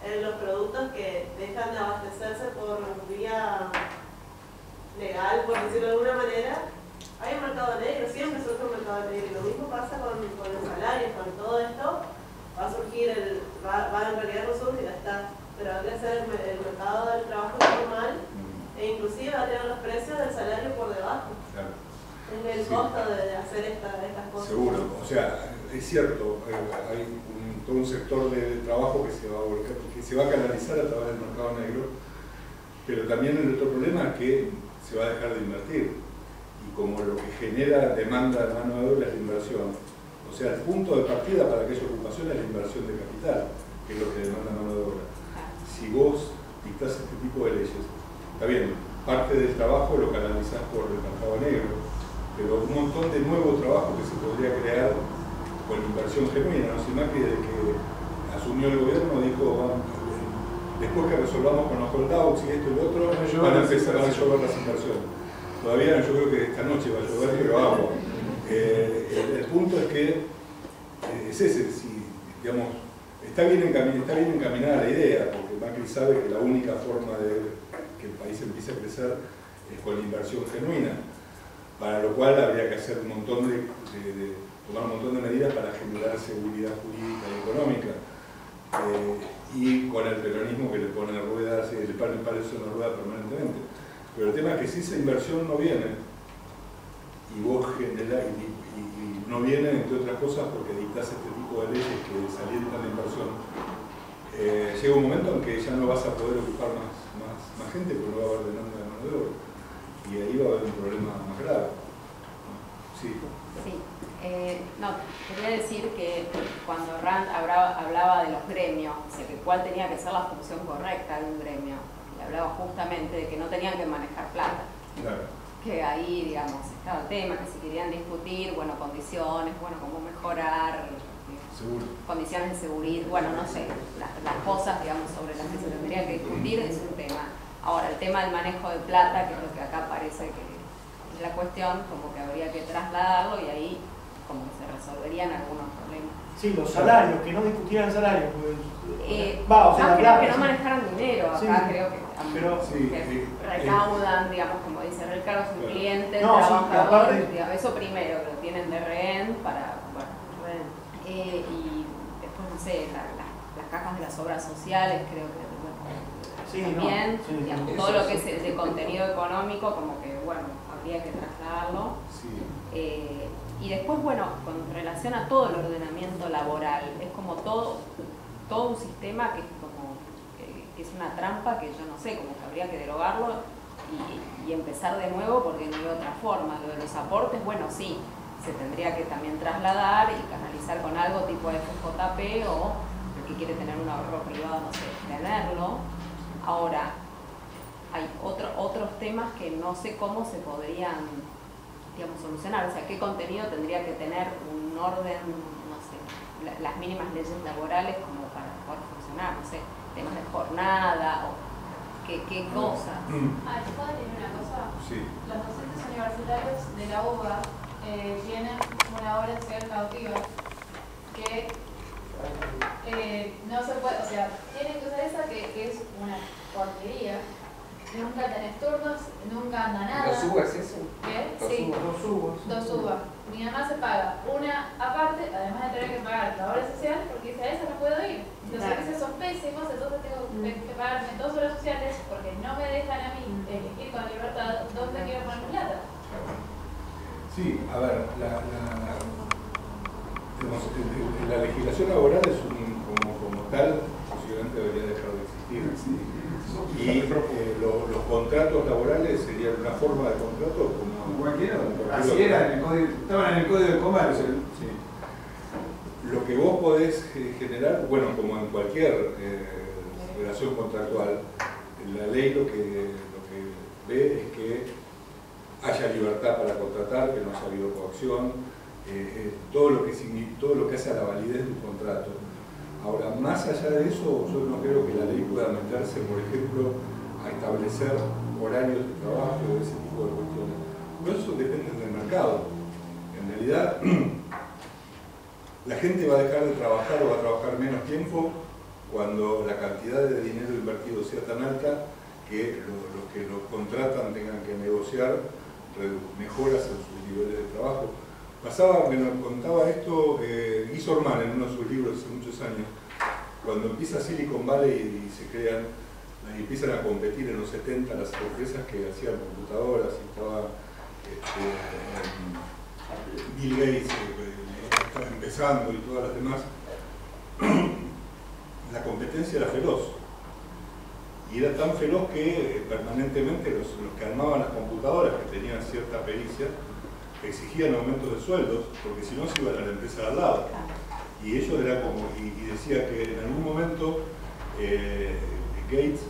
En los productos que dejan de abastecerse por vía legal, por decirlo de alguna manera, hay un mercado negro, siempre surge un mercado negro. Y lo mismo pasa con los salarios, con todo esto. Va a surgir, en realidad no surge, ya está, pero va a crecer el mercado del trabajo normal e inclusive va a tener los precios del salario por debajo. Claro. Es el costo de hacer estas cosas. Seguro, o sea, es cierto, hay todo un sector de trabajo que se va a volcar, que se va a canalizar a través del mercado negro, pero también el otro problema es que se va a dejar de invertir. Y como lo que genera demanda de mano de obra es la inversión, o sea, el punto de partida para aquella ocupación es la inversión de capital, que es lo que demanda mano de obra. Si vos dictás este tipo de leyes, está bien, parte del trabajo lo canalizás por el mercado negro, pero un montón de nuevo trabajo que se podría crear con inversión genuina, ¿no? Si Macri desde que asumió el gobierno dijo, después que resolvamos con los holdouts y esto y lo otro, van a empezar a llover las inversiones. Todavía yo creo que esta noche va a llover, pero agua. El punto es que es ese, si, digamos, está bien encaminada la idea, porque Macri sabe que la única forma de que el país empiece a crecer es con la inversión genuina, para lo cual habría que hacer tomar un montón de medidas para generar seguridad jurídica y económica. Y con el peronismo que le pone ruedas, le pone palos en la rueda permanentemente. Pero el tema es que si esa inversión no viene, y vos generás, y no viene, entre otras cosas, porque dictás este tipo de leyes que desalientan la inversión, llega un momento en que ya no vas a poder ocupar más gente, porque no va a haber demanda de mano de obra. Y ahí va a haber un problema más grave. Sí. Sí. No, quería decir que cuando Rand hablaba de los gremios, o sea, que cuál tenía que ser la función correcta de un gremio, le hablaba justamente de que no tenían que manejar plata. Claro. Que ahí, digamos, estaba el tema, que si querían discutir, bueno, condiciones, bueno, cómo mejorar, condiciones de seguridad, bueno, no sé, las cosas, digamos, sobre las que se tendría que discutir es un tema. Ahora, el tema del manejo de plata, que es lo que acá parece que es la cuestión, como que habría que trasladarlo y ahí como que se resolverían algunos problemas. Sí, los salarios, que no discutieran salarios. Creo que no manejaran dinero, acá sí, creo que recaudan, digamos, como dice Ricardo, sus clientes, trabajadores, digamos, eso primero, que lo tienen de rehén para, bueno, rehén. Y después, no sé, las cajas de las obras sociales, creo que también, digamos, todo lo que es de contenido económico, como que, bueno, habría que trasladarlo. Y después, bueno, con relación a todo el ordenamiento laboral, es como todo un sistema que es como que es una trampa que yo no sé, como que habría que derogarlo y empezar de nuevo porque no hay otra forma. Lo de los aportes, bueno, sí, se tendría que también trasladar y canalizar con algo tipo FJP o el que quiere tener un ahorro privado, no sé, tenerlo. Ahora, hay otros temas que no sé cómo se podrían, digamos, solucionar, o sea, qué contenido tendría que tener un orden, no sé, las mínimas leyes laborales como para poder funcionar, no sé, temas de jornada o qué cosas. ¿Puedo decir una cosa? Sí. Los docentes universitarios de la UBA tienen una obra social cautiva que no se puede, o sea, tienen que usar esa que es una porquería. Nunca tenés turnos, nunca anda nada. ¿Dos uvas es eso? ¿Qué? Sí. Dos uvas. Mi mamá se paga una aparte, además de tener que pagar la obra social, porque dice, a esa no puedo ir. Los servicios son pésimos, entonces tengo que pagarme 2 obras sociales porque no me dejan a mí elegir con libertad dónde quiero poner mi plata. Sí, a ver, la legislación laboral es como tal, posiblemente debería dejar de existir. Y los contratos laborales serían una forma de contrato como cualquiera. Así era, estaban en el Código de Comercio. Sí. Lo que vos podés generar, bueno, como en cualquier relación contractual, la ley lo que ve es que haya libertad para contratar, que no haya habido coacción, todo lo que hace a la validez de un contrato. Ahora, más allá de eso, yo no creo que la ley pueda meterse, por ejemplo, a establecer horarios de trabajo o ese tipo de cuestiones. Pero eso depende del mercado. En realidad, la gente va a dejar de trabajar o va a trabajar menos tiempo cuando la cantidad de dinero invertido sea tan alta que los que lo contratan tengan que negociar mejoras en sus niveles de trabajo. Me contaba esto Guy Sorman en uno de sus libros hace muchos años, cuando empieza Silicon Valley y se crean, y empiezan a competir en los 70 las empresas que hacían computadoras, y estaba Bill Gates estaba empezando y todas las demás, la competencia era feroz. Y era tan feroz que permanentemente los que armaban las computadoras, que tenían cierta pericia, exigían aumentos de sueldos, porque si no se iban a la empresa de al lado. Y ellos era como, y decía que en algún momento Gates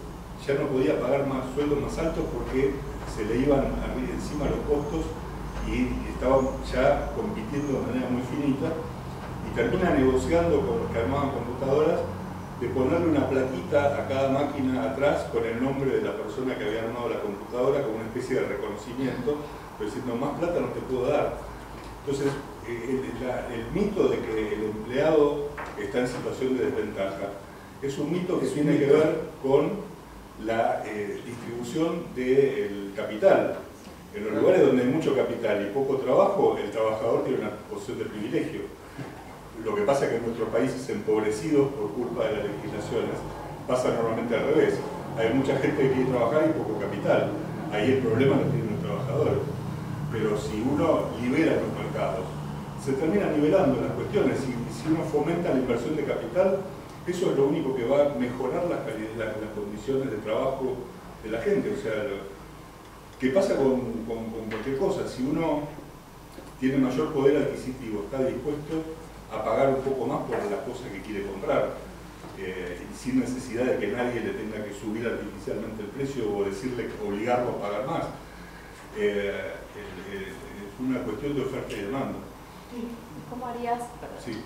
ya no podía pagar más sueldos más altos porque se le iban encima los costos y estaban ya compitiendo de manera muy finita, y termina negociando con los que armaban computadoras de ponerle una plaquita a cada máquina atrás con el nombre de la persona que había armado la computadora como una especie de reconocimiento, pero diciendo más plata no te puedo dar. Entonces, el mito de que el empleado está en situación de desventaja es un mito que tiene que ver con la distribución del capital. En los lugares donde hay mucho capital y poco trabajo, el trabajador tiene una posición de privilegio. Lo que pasa es que en nuestros países empobrecidos por culpa de las legislaciones pasa normalmente al revés. Hay mucha gente que quiere trabajar y poco capital. Ahí el problema lo tienen los trabajadores. Pero si uno libera los mercados, se termina nivelando las cuestiones. Y si uno fomenta la inversión de capital, eso es lo único que va a mejorar las condiciones de trabajo de la gente. O sea, ¿qué pasa con cualquier cosa? Si uno tiene mayor poder adquisitivo, está dispuesto a pagar un poco más por las cosas que quiere comprar, sin necesidad de que nadie le tenga que subir artificialmente el precio o decirle, obligarlo a pagar más. Es una cuestión de oferta y demanda. ¿Cómo harías, sí.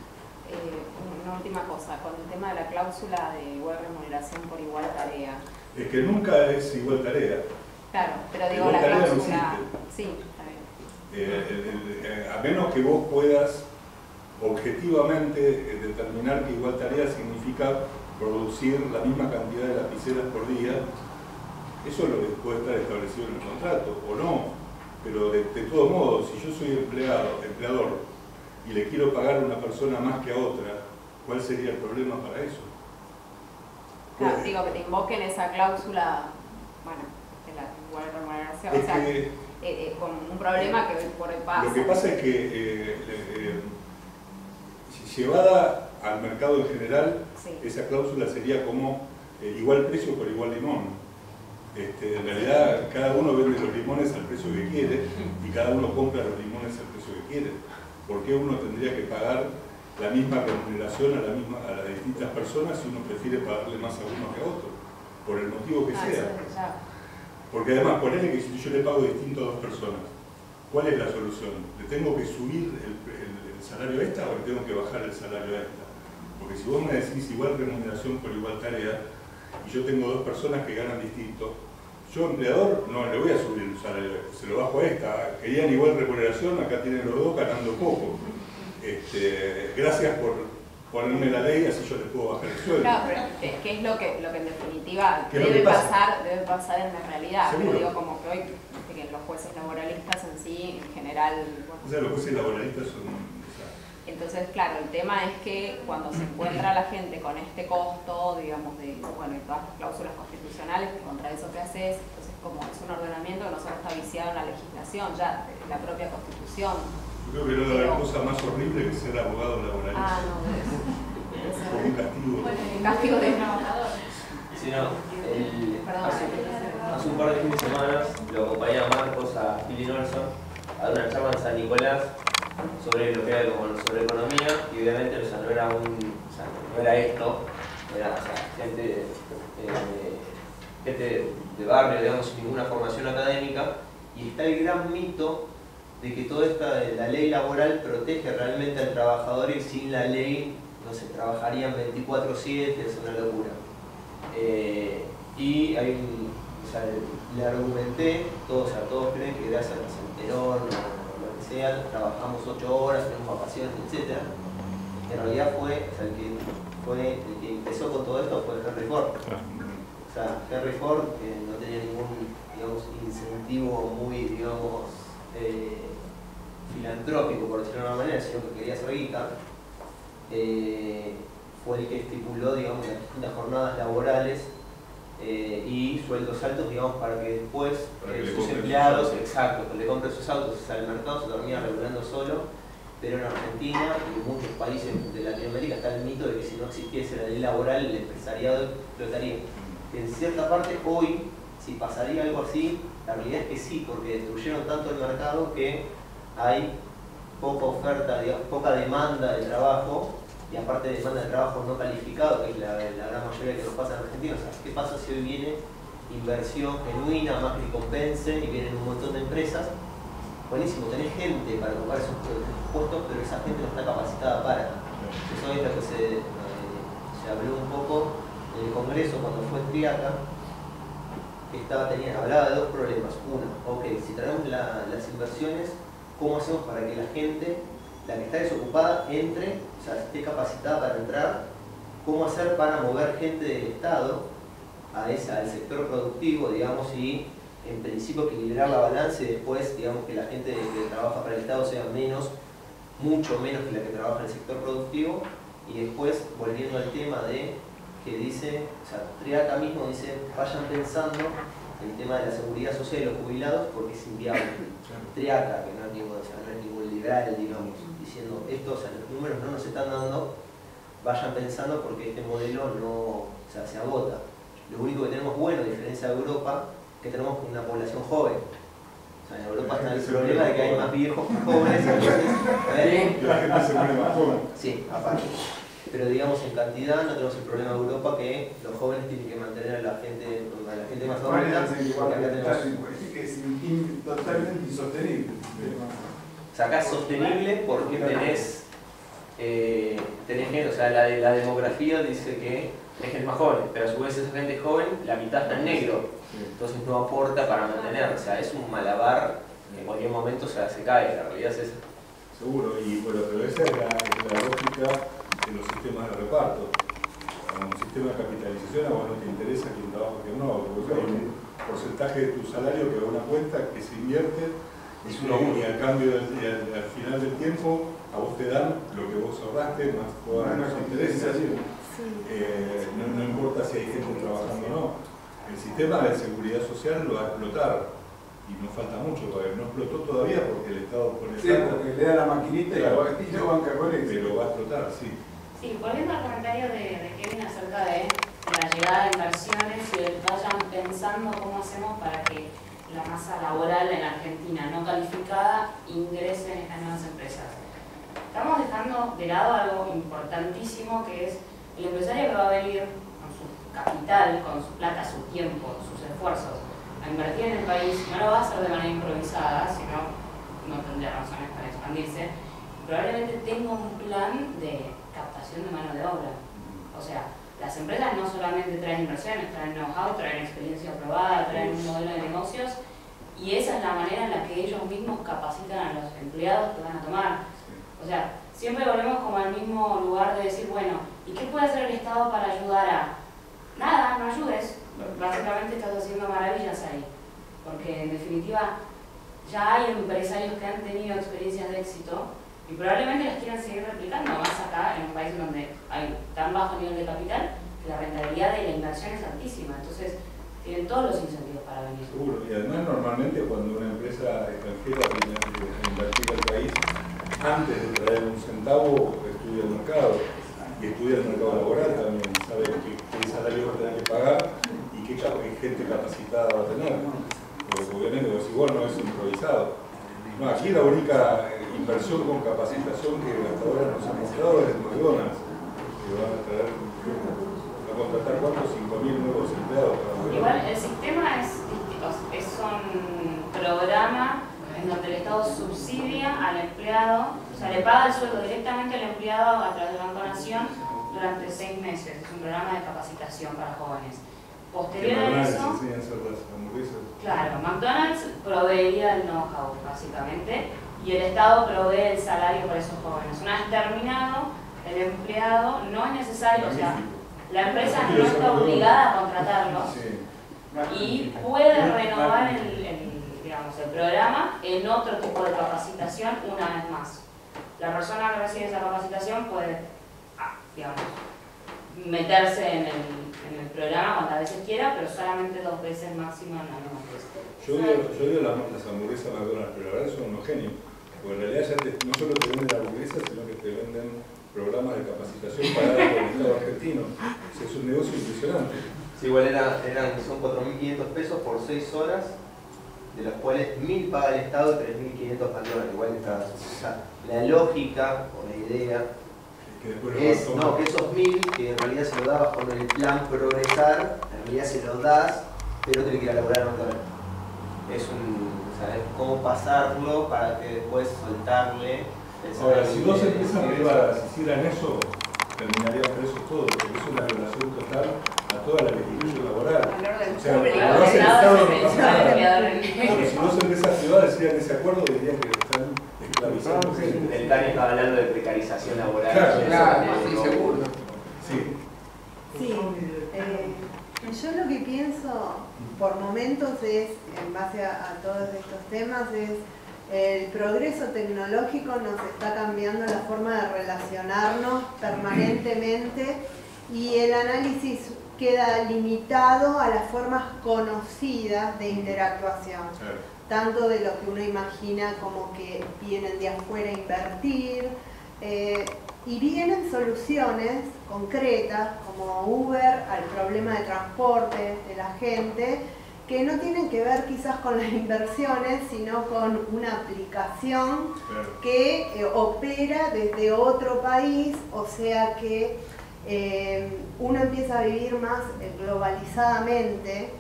Una última cosa, con el tema de la cláusula de igual remuneración por igual tarea? Es que nunca es igual tarea. Claro, pero digo, igual la tarea cláusula... No sí, está bien. A menos que vos puedas objetivamente determinar que igual tarea significa producir la misma cantidad de lapiceras por día, eso es lo que puede estar establecido en el contrato, o no. Pero de todos modos, si yo soy empleador, y le quiero pagar a una persona más que a otra, ¿cuál sería el problema para eso? Claro, digo, que te invoquen esa cláusula, bueno, de la igual remuneración, es o sea, con un problema que por hoy pasa. Lo que pasa es que si llevada al mercado en general, sí, esa cláusula sería como igual precio por igual limón. En realidad, cada uno vende los limones al precio que quiere y cada uno compra los limones al precio que quiere. ¿Por qué uno tendría que pagar la misma remuneración a las distintas personas si uno prefiere pagarle más a uno que a otro? Por el motivo que sea. Porque además, ponele que si yo le pago distinto a dos personas, ¿cuál es la solución? ¿Le tengo que subir el salario a esta o le tengo que bajar el salario a esta? Porque si vos me decís igual remuneración por igual tarea, y yo tengo dos personas que ganan distinto, yo, empleador, no le voy a subir el salario, se lo bajo a esta. Querían igual remuneración, acá tienen los dos ganando poco. Gracias por ponerme la ley, así yo les puedo bajar el sueldo. Claro, pero ¿qué es lo que en definitiva debe pasar en la realidad? Yo digo, como que hoy que los jueces laboralistas en sí, en general... Bueno, o sea, los jueces laboralistas son... Entonces, claro, el tema es que cuando se encuentra la gente con este costo, digamos, de todas las cláusulas constitucionales, que contra eso que haces, entonces como es un ordenamiento que no solo está viciado en la legislación, ya la propia Constitución. Yo creo que no debe haber cosa más horrible que ser abogado laboralista. Ah, no, debe ser un castigo. Bueno, el castigo de trabajador. Sí, no, hace un par de fines de semana lo acompañé a Marcos, a Philly Nelson, a una charla en San Nicolás sobre lo que era como sobre economía, y obviamente no era no era esto, era gente de barrio, digamos, sin ninguna formación académica, y está el gran mito de que toda la ley laboral protege realmente al trabajador y sin la ley, no sé, trabajarían 24/7, es una locura. Y hay le argumenté, todos creen que gracias a Centerón trabajamos 8 horas, tenemos vacaciones, etc. En realidad el que empezó con todo esto fue Henry Ford. O sea, Henry Ford, que no tenía ningún, digamos, incentivo muy, digamos, filantrópico, por decirlo de alguna manera, sino que quería hacer guita, fue el que estipuló, digamos, las distintas jornadas laborales y sueldos altos, digamos, para que después sus empleados, exacto, que le compren sus autos, o sea, el mercado se termina regulando solo, pero en Argentina y en muchos países de Latinoamérica está el mito de que si no existiese la ley laboral, el empresariado explotaría. En cierta parte, hoy, si pasaría algo así, la realidad es que sí, porque destruyeron tanto el mercado que hay poca oferta, digamos, poca demanda de trabajo, y aparte de demanda de trabajo no calificado, que es la gran mayoría que nos pasa en Argentina. O sea, ¿qué pasa si hoy viene inversión genuina, más que compense, y vienen un montón de empresas? Buenísimo, tenés gente para ocupar esos puestos, pero esa gente no está capacitada para. se habló un poco en el Congreso cuando fue Triaca, hablaba de dos problemas. Uno, ok, si traemos las inversiones, ¿cómo hacemos para que la gente, la que está desocupada, entre, o sea, esté capacitada para entrar? ¿Cómo hacer para mover gente del Estado al sector productivo, digamos, y en principio equilibrar la balanza y después, digamos, que la gente que trabaja para el Estado sea mucho menos que la que trabaja en el sector productivo? Y después, volviendo al tema de que dice, o sea, Triaca mismo dice, vayan pensando el tema de la seguridad social de los jubilados porque es inviable. Triaca, que no es ningún liberal, digamos, diciendo esto, o sea, los números no nos están dando, vayan pensando porque este modelo se agota. Lo único que tenemos bueno, a diferencia de Europa, es que tenemos una población joven. O sea, en Europa está el problema de que hay más viejos que jóvenes. La gente se pone más joven. Sí, aparte. Pero digamos en cantidad no tenemos el problema de Europa que los jóvenes tienen que mantener a la gente más adulta. Que es totalmente insostenible. O sea, acá es sostenible porque tenés gente, o sea, la demografía dice que es gente más joven, pero a su vez esa gente joven, la mitad está en negro, entonces no aporta para mantener, o sea, es un malabar que en cualquier momento se cae, la realidad es esa. Seguro, pero esa es la lógica de los sistemas de reparto. Un sistema de capitalización, a vos no te interesa quién trabaja, quién no, porque hay un porcentaje de tu salario que va a una cuenta que se invierte y al cambio al final del tiempo a vos te dan lo que vos ahorraste más todos los intereses. No importa si hay gente trabajando o no. El sistema de seguridad social lo va a explotar y no falta mucho, porque no explotó todavía porque el Estado pone porque le da la maquinita y lo banca con eso. Pero va a explotar, sí. Sí, volviendo al comentario de Kevin acerca de la llegada de inversiones y de que vayan pensando cómo hacemos para que la masa laboral en Argentina no calificada ingrese en estas nuevas empresas. Estamos dejando de lado algo importantísimo que es el empresario que va a venir con su capital, con su plata, su tiempo, sus esfuerzos a invertir en el país, no lo va a hacer de manera improvisada, sino no tendría razones para expandirse. Probablemente tenga un plan de captación de mano de obra. O sea, las empresas no solamente traen inversiones, traen know-how, traen experiencia probada, traen un modelo de negocios y esa es la manera en la que ellos mismos capacitan a los empleados que van a tomar. O sea, siempre volvemos como al mismo lugar de decir, bueno, ¿y qué puede hacer el Estado para ayudar a...? Nada, no ayudes. Básicamente estás haciendo maravillas ahí. Porque en definitiva ya hay empresarios que han tenido experiencias de éxito y probablemente las quieran seguir replicando, más acá en un país donde hay tan bajo nivel de capital que la rentabilidad de la inversión es altísima. Entonces tienen todos los incentivos para venir. Seguro, y además normalmente cuando una empresa extranjera viene a invertir al país, antes de traer un centavo estudia el mercado y estudia el mercado laboral también, sabe qué salario va a tener que pagar y qué gente capacitada va a tener, porque obviamente igual no es improvisado. No, aquí la única inversión con capacitación que hasta ahora nos ha mostrado es McDonald's, que va a contratar ¿cuántos? 5.000 nuevos empleados. Igual el sistema es un programa en donde el Estado subsidia al empleado, o sea, le paga el sueldo directamente al empleado a través del Banco Nación durante 6 meses. Es un programa de capacitación para jóvenes. Posterior a eso, claro, McDonald's proveería el know-how básicamente y el Estado provee el salario para esos jóvenes. Una vez terminado, el empleado no es necesario, o sea, la empresa no está obligada a contratarlo y puede renovar el programa en otro tipo de capacitación una vez más. La persona que recibe esa capacitación puede, meterse en el programa cuantas veces quiera, pero solamente 2 veces máximo en la misma empresa. Yo digo las hamburguesas McDonald's, pero la verdad son unos genios, porque en realidad ya no solo te venden la hamburguesa, sino que te venden programas de capacitación para el Estado argentino. O sea, es un negocio impresionante. Sí, igual son 4.500 pesos por 6 horas, de los cuales 1.000 paga el Estado y 3.500 McDonald's. Igual está, o sea, la lógica o la idea que esos 1.000 que en realidad se lo dabas con el plan progresar, en realidad se lo das, pero tenés que ir a laburar a McDonald's. Es cómo pasarlo para que después soltarle el salario. Ahora, si 2 empresas privadas hicieran eso, terminarían presos todos, porque es una violación total a toda la legislación laboral. O sea, cuando hace el Estado no pasa nada. Pero si vos empresas privadas decían ese acuerdo, dirían que están esclavizando. El Dani estaba hablando de precarización laboral. Claro, sí, seguro. Sí. Sí. Yo lo que pienso por momentos es, en base a todos estos temas, es el progreso tecnológico nos está cambiando la forma de relacionarnos permanentemente y el análisis queda limitado a las formas conocidas de interactuación. Tanto de lo que uno imagina como que vienen de afuera a invertir, y vienen soluciones concretas como Uber al problema de transporte de la gente, que no tienen que ver quizás con las inversiones, sino con una aplicación que opera desde otro país, o sea que uno empieza a vivir más globalizadamente.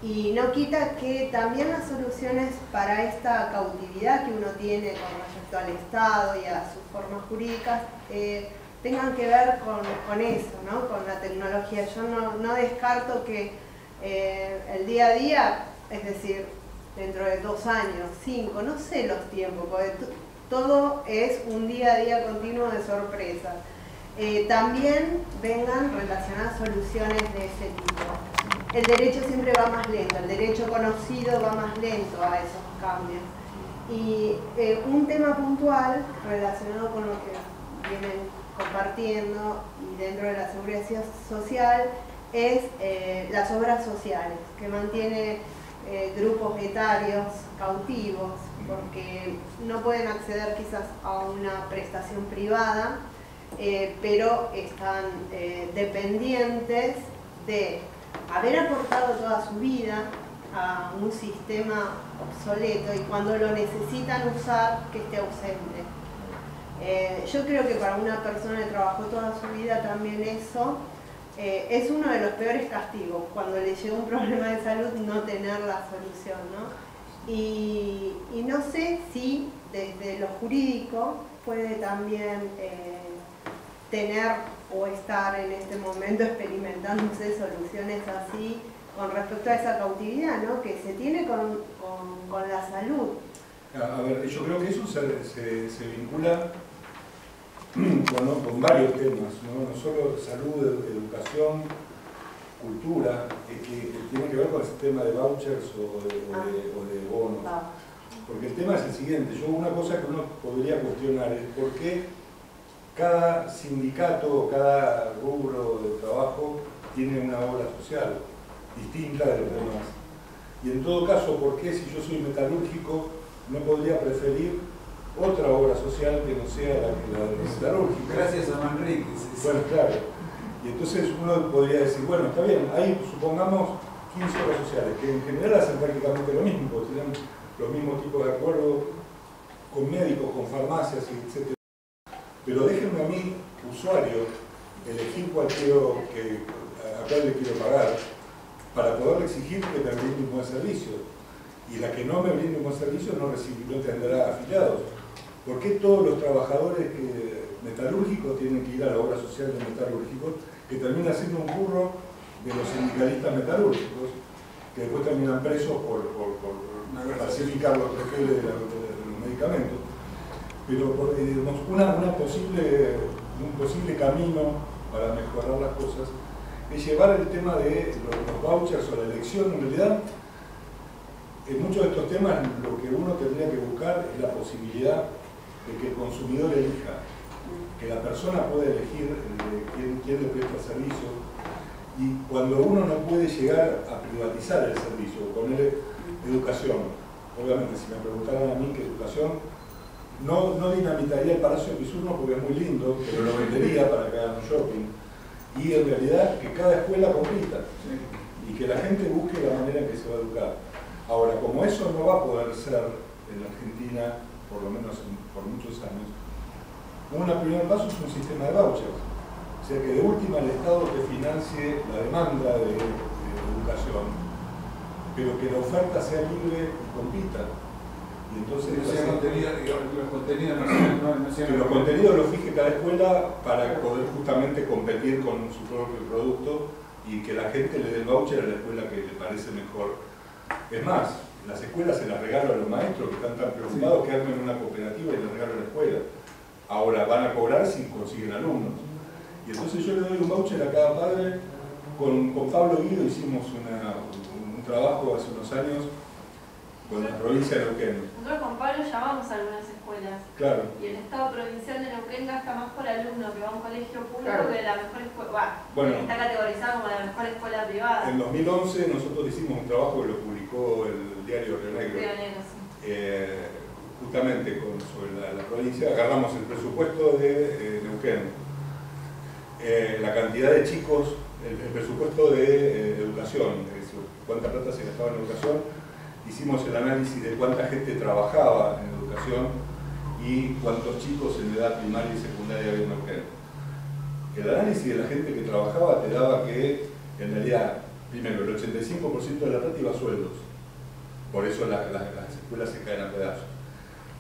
Y no quita que también las soluciones para esta cautividad que uno tiene con respecto al Estado y a sus formas jurídicas tengan que ver con eso, ¿no? Con la tecnología. Yo no descarto que el día a día, es decir, dentro de 2 años, 5, no sé los tiempos, porque todo es un día a día continuo de sorpresas. También vengan relacionadas soluciones de ese tipo. El derecho siempre va más lento, el derecho conocido va más lento a esos cambios. Y un tema puntual relacionado con lo que vienen compartiendo y dentro de la seguridad social es las obras sociales, que mantiene grupos etarios cautivos porque no pueden acceder quizás a una prestación privada, pero están dependientes de haber aportado toda su vida a un sistema obsoleto y cuando lo necesitan usar, que esté ausente. Yo creo que para una persona que trabajó toda su vida también eso es uno de los peores castigos, cuando le llega un problema de salud no tener la solución, ¿no? Y no sé si desde lo jurídico puede también tener o estar en este momento experimentándose soluciones así con respecto a esa cautividad, ¿no? Que se tiene con la salud. A ver, yo creo que eso se vincula con varios temas, ¿no? No solo salud, educación, cultura, que tiene que ver con el sistema de vouchers o de bonos. Porque el tema es el siguiente, una cosa que uno podría cuestionar es por qué cada sindicato o cada rubro de trabajo tiene una obra social distinta de los demás. Y en todo caso, ¿por qué si yo soy metalúrgico no podría preferir otra obra social que no sea la de los metalúrgicos? Gracias a Manrique. Bueno, claro. Y entonces uno podría decir, bueno, está bien, hay, supongamos, 15 obras sociales, que en general hacen prácticamente lo mismo, porque tienen los mismos tipos de acuerdos con médicos, con farmacias, etc. Pero déjenme a mí, usuario, elegir a cuál le quiero pagar para poder exigir que me brinde un buen servicio. Y la que no me brinde un buen servicio no tendrá afiliados. ¿Por qué todos los trabajadores metalúrgicos tienen que ir a la obra social de metalúrgicos, que termina siendo un curro de los sindicalistas metalúrgicos, que después terminan presos por falsificar los perfiles de los medicamentos? Pero un posible camino para mejorar las cosas es llevar el tema de los vouchers o la elección. En realidad, en muchos de estos temas lo que uno tendría que buscar es la posibilidad de que el consumidor elija, que la persona pueda elegir quién le presta el servicio, y cuando uno no puede llegar a privatizar el servicio, poner educación. Obviamente, si me preguntaran a mí qué educación, no dinamitaría el Palacio Pisurno porque es muy lindo, pero lo vendería para que hagan un shopping. Y en realidad que cada escuela compita y que la gente busque la manera en que se va a educar. Ahora, como eso no va a poder ser en la Argentina, por lo menos por muchos años, un primer paso es un sistema de vouchers. O sea, que de última el Estado te financie la demanda de educación, pero que la oferta sea libre y compita. Y entonces los contenidos que los contenidos los fije cada escuela para poder justamente competir con su propio producto y que la gente le dé el voucher a la escuela que le parece mejor. Es más, las escuelas se las regalo a los maestros que están tan preocupados que armen una cooperativa y les regalo a la escuela. Ahora van a cobrar si consiguen alumnos. Y entonces yo le doy un voucher a cada padre. Con Pablo Guido hicimos un trabajo hace unos años con la provincia de Neuquén. Nosotros con Pablo llamamos a algunas escuelas. Claro. Y el Estado provincial de Neuquén gasta más por alumno que va a un colegio público Claro. que la mejor escuela. Bueno, está categorizada como la mejor escuela privada. En 2011 nosotros hicimos un trabajo que lo publicó el diario Río Negro. Río Negro, sí. Justamente sobre la provincia, agarramos el presupuesto de Neuquén, la cantidad de chicos, el presupuesto de educación, es decir, cuánta plata se gastaba en educación. Hicimos el análisis de cuánta gente trabajaba en educación y cuántos chicos en edad primaria y secundaria había en Neuquén. El análisis de la gente que trabajaba te daba que, en realidad, primero, el 85% de la plata iba a sueldos. Por eso las escuelas se caen a pedazos.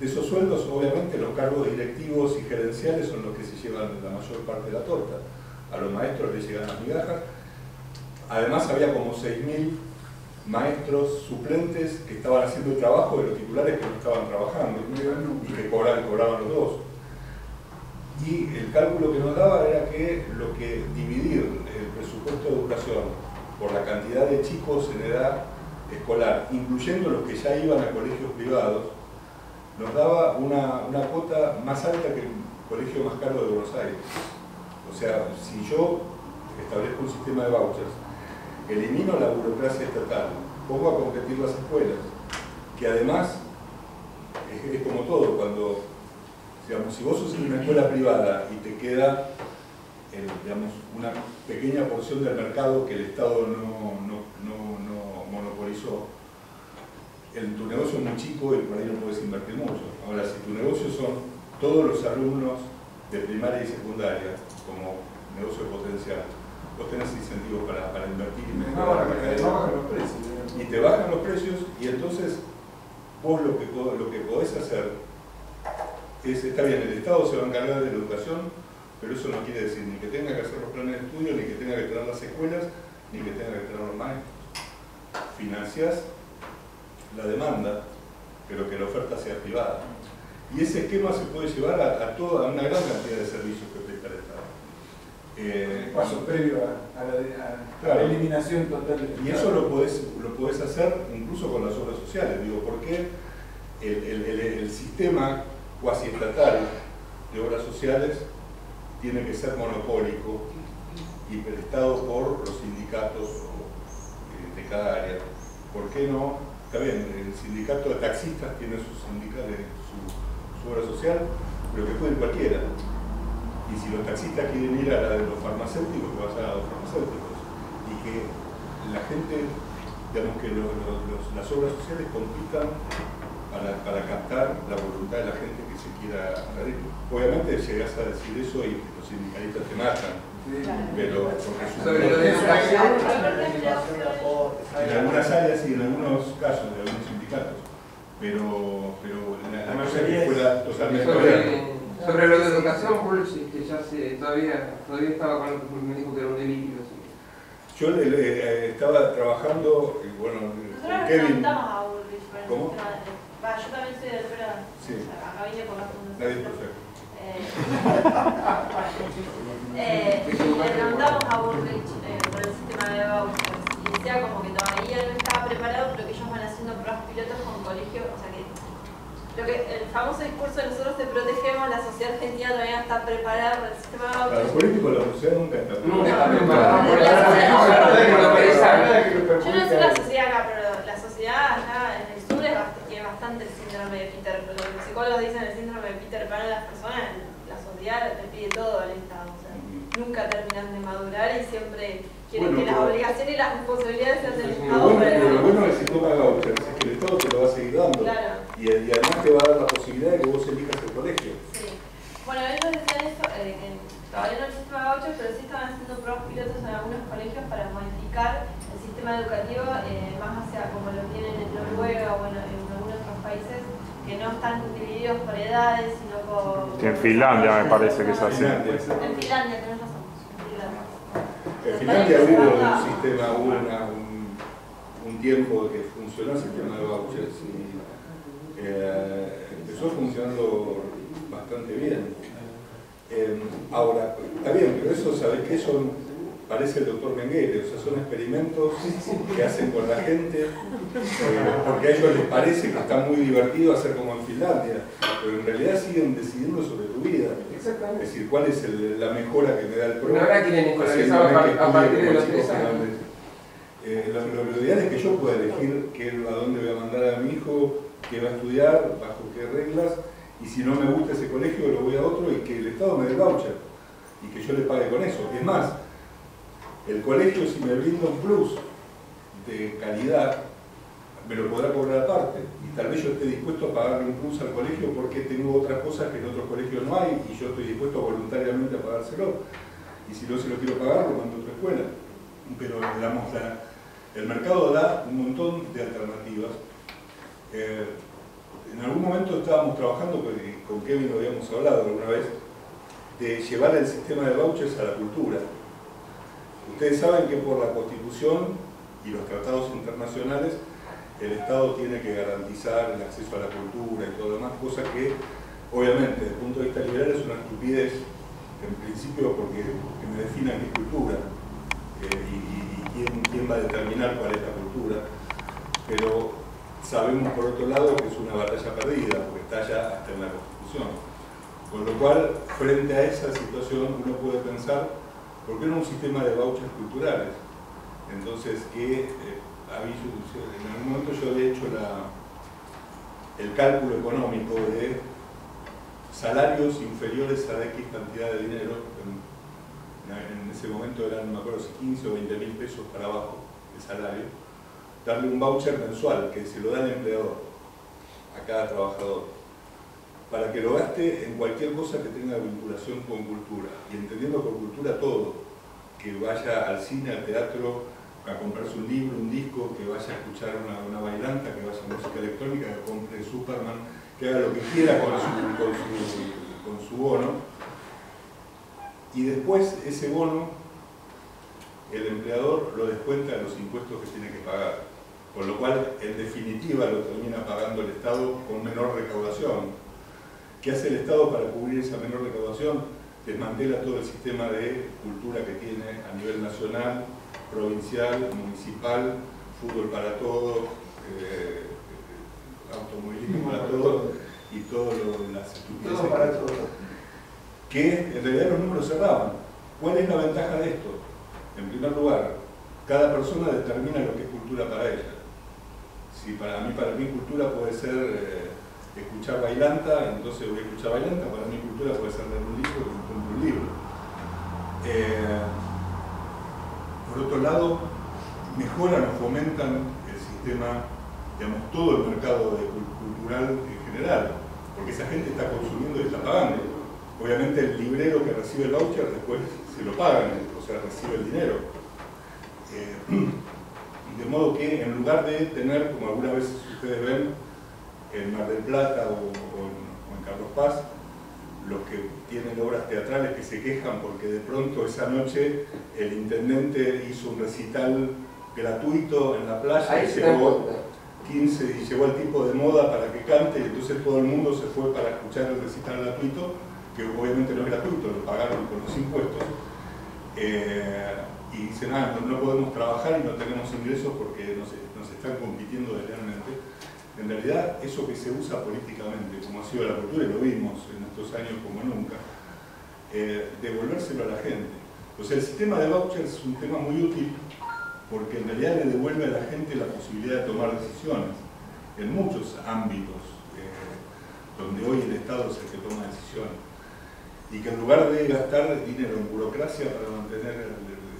De esos sueldos, obviamente, los cargos directivos y gerenciales son los que se llevan la mayor parte de la torta. A los maestros les llegan las migajas. Además, había como 6.000 maestros suplentes que estaban haciendo el trabajo de los titulares que no estaban trabajando y que cobraban los dos. Y el cálculo que nos daba era que lo que dividir el presupuesto de educación por la cantidad de chicos en edad escolar, incluyendo los que ya iban a colegios privados, nos daba una cuota más alta que el colegio más caro de Buenos Aires. O sea, si yo establezco un sistema de vouchers, elimino la burocracia estatal, pongo a competir las escuelas, que además es como todo, cuando, digamos, si vos sos en una escuela privada y te queda digamos, una pequeña porción del mercado que el Estado no monopolizó, tu negocio es muy chico y por ahí no puedes invertir mucho. Ahora, si tu negocio son todos los alumnos de primaria y secundaria, como negocio potencial, vos tenés incentivos para invertir y mejorar la calidad. Y te bajan los precios y entonces vos lo que podés hacer es, está bien, el Estado se va a encargar de la educación, pero eso no quiere decir ni que tenga que hacer los planes de estudio, ni que tenga que tener las escuelas, ni que tenga que tener los maestros. Financiás la demanda, pero que la oferta sea privada. Y ese esquema se puede llevar a una gran cantidad de servicios que presta el Estado. Paso previo a la eliminación total del y eso lo podés hacer incluso con las obras sociales. Digo, porque el sistema cuasi estatal de obras sociales tiene que ser monopólico y prestado por los sindicatos de cada área. ¿Por qué no? Está bien, el sindicato de taxistas tiene su obra social, pero que puede ir cualquiera. Y si los taxistas quieren ir a la de los farmacéuticos, que vayan a los farmacéuticos. Y que la gente, digamos que las obras sociales compitan para captar la voluntad de la gente que se quiera adherir. Obviamente llegás a decir eso y los sindicalistas te matan. Pero sobre lo de educación, en algunas áreas y en algunos casos de algunos sindicatos, pero la mayoría fuera totalmente sobre lo de educación, que ya todavía estaba con, me dijo que era un delito. Yo estaba trabajando, bueno, con Kevin. ¿Cómo? Yo también soy de Pera. Sí. Acá vine por la fundación. Nadie es perfecto. Le preguntamos a Bullrich por el sistema de vouchers y decía como que todavía no estaba preparado, pero que ellos van haciendo pruebas pilotos con colegios, o sea que el famoso discurso de nosotros te protegemos, la sociedad argentina todavía no está preparada para el sistema de vouchers. Los políticos, la sociedad nunca está preparada. Yo no sé la sociedad acá, pero la sociedad allá en el sur tiene bastante el síndrome de Peter Pan. Los psicólogos dicen el síndrome de Peter Pan a las personas, la sociedad le pide todo al Estado. O sea, nunca terminan de madurar y siempre quieren que las obligaciones y las responsabilidades sean del Estado. Lo bueno del sistema de vouchers es que el Estado te lo va a seguir dando. Claro. Y además te va a dar la posibilidad de que vos elijas el colegio. Sí. Bueno, ellos decían eso, que todavía no el sistema de vouchers, pero sí estaban haciendo pruebas pilotos en algunos colegios para modificar el sistema educativo más hacia como lo tienen en Noruega o en algunos otros países, que que no están divididos por edades, sino por... Que en Finlandia me parece que es así. En Finlandia, tenés razón. En Finlandia hubo un sistema, un tiempo que funcionó el sistema de vouchers y empezó funcionando bastante bien. Ahora, está bien, pero eso, ¿sabés qué? Parece el doctor Mengele, o sea, son experimentos que hacen con la gente, porque a ellos les parece que está muy divertido hacer como en Finlandia, pero en realidad siguen decidiendo sobre tu vida. Es decir, cuál es la mejora que me da el PRO. Ahora quieren escolarizar a partir de los 3 años. Lo ideal es que yo pueda elegir a dónde voy a mandar a mi hijo, qué va a estudiar, bajo qué reglas, y si no me gusta ese colegio lo voy a otro y que el Estado me dé el voucher y que yo le pague con eso. Es más, el colegio, si me brinda un plus de calidad, me lo podrá cobrar aparte. Y tal vez yo esté dispuesto a pagarle un plus al colegio porque tengo otras cosas que en otros colegios no hay y yo estoy dispuesto voluntariamente a pagárselo. Y si no se lo quiero pagar, lo mando a otra escuela. Pero digamos, el mercado da un montón de alternativas. En algún momento estábamos trabajando, con Kevin lo habíamos hablado alguna vez, de llevar el sistema de vouchers a la cultura. Ustedes saben que por la Constitución y los tratados internacionales el Estado tiene que garantizar el acceso a la cultura y todo lo demás, cosa que obviamente desde el punto de vista liberal es una estupidez en principio porque que me definan qué es cultura y quién va a determinar cuál es la cultura, pero sabemos por otro lado que es una batalla perdida porque está ya hasta en la Constitución, con lo cual frente a esa situación uno puede pensar ¿por qué no un sistema de vouchers culturales? Entonces, en algún momento yo había hecho el cálculo económico de salarios inferiores a X cantidad de dinero, en ese momento eran, no me acuerdo si 15 o 20 mil pesos para abajo de salario, darle un voucher mensual que se lo da el empleador a cada trabajador, para que lo gaste en cualquier cosa que tenga vinculación con cultura, y entendiendo por cultura todo, que vaya al cine, al teatro, a comprarse un libro, un disco, que vaya a escuchar una bailanta, que vaya a música electrónica, que compre Superman, que haga lo que quiera con su bono, y después ese bono el empleador lo descuenta de los impuestos que tiene que pagar, con lo cual en definitiva lo termina pagando el Estado con menor recaudación. ¿Qué hace el Estado para cubrir esa menor recaudación? Desmantela todo el sistema de cultura que tiene a nivel nacional, provincial, municipal, fútbol para todos, automovilismo para todos y todas las estupideces. Todo para todos. Que en realidad los números cerraban. ¿Cuál es la ventaja de esto? En primer lugar, cada persona determina lo que es cultura para ella. Si para mí cultura puede ser escuchar bailanta, entonces voy a escuchar bailanta. Para mí cultura puede ser leer un libro, que me compro un libro. Por otro lado, mejoran o fomentan el sistema, digamos, todo el mercado cultural en general, porque esa gente está consumiendo y está pagando. Obviamente el librero que recibe el voucher después se lo pagan, o sea, recibe el dinero. De modo que en lugar de tener, como algunas veces ustedes ven, en Mar del Plata o en Carlos Paz, los que tienen obras teatrales que se quejan porque de pronto esa noche el intendente hizo un recital gratuito en la playa y llevó 15 y llevó al tipo de moda para que cante, y entonces todo el mundo se fue para escuchar el recital gratuito, que obviamente no es gratuito, lo pagaron con los impuestos, y dicen, no podemos trabajar y no tenemos ingresos porque nos están compitiendo deslealmente. En realidad, eso que se usa políticamente, como ha sido la cultura, y lo vimos en estos años como nunca, devolvérselo a la gente. O sea, el sistema de vouchers es un tema muy útil porque en realidad le devuelve a la gente la posibilidad de tomar decisiones en muchos ámbitos donde hoy el Estado es el que toma decisiones. Y que en lugar de gastar dinero en burocracia para mantener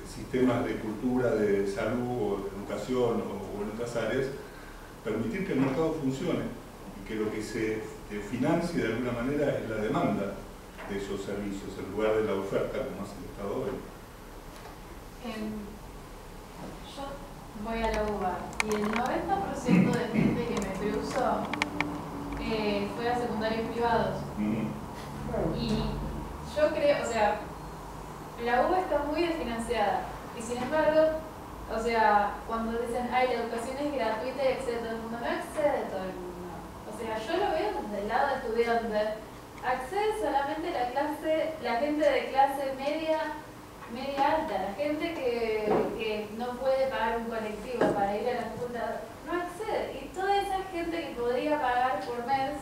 sistemas de cultura, de salud o de educación o en otras áreas, permitir que el mercado funcione y que lo que se financie de alguna manera es la demanda de esos servicios en lugar de la oferta como hace el Estado hoy. Yo voy a la UBA y el 90% de gente que me cruzó fue a secundarios privados. Y yo creo, o sea, la UBA está muy desfinanciada. Y sin embargo, o sea, cuando dicen, ay, la educación es gratuita y accede todo el mundo, no accede todo el mundo. O sea, yo lo veo desde el lado estudiante. Accede solamente la gente de clase media alta, la gente que no puede pagar un colectivo para ir a la facultad, no accede. Y toda esa gente que podría pagar por mes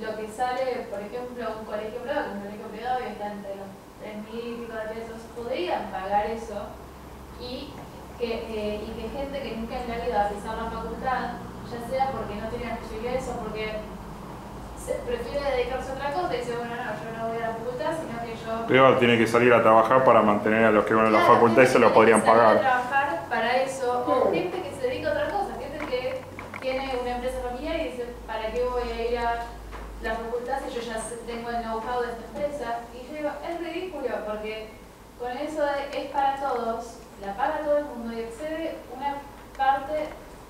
lo que sale, por ejemplo, un colegio privado, que un colegio privado hoy está entre los 3.000 y pico de pesos, podrían pagar eso y que gente que nunca en la vida va a pisar la facultad, ya sea porque no tiene las posibilidades o porque prefiere dedicarse a otra cosa y dice, bueno, no, yo no voy a la facultad, sino que yo... Pero tiene que salir a trabajar para mantener a los que van a la facultad y se lo podrían pagar. Tiene que salir a trabajar para eso, o gente que se dedica a otra cosa, gente que tiene una empresa familiar y dice, ¿para qué voy a ir a la facultad si yo ya tengo el know-how de esta empresa? Y yo digo, es ridículo, porque con eso es para todos, la paga todo el mundo y excede una parte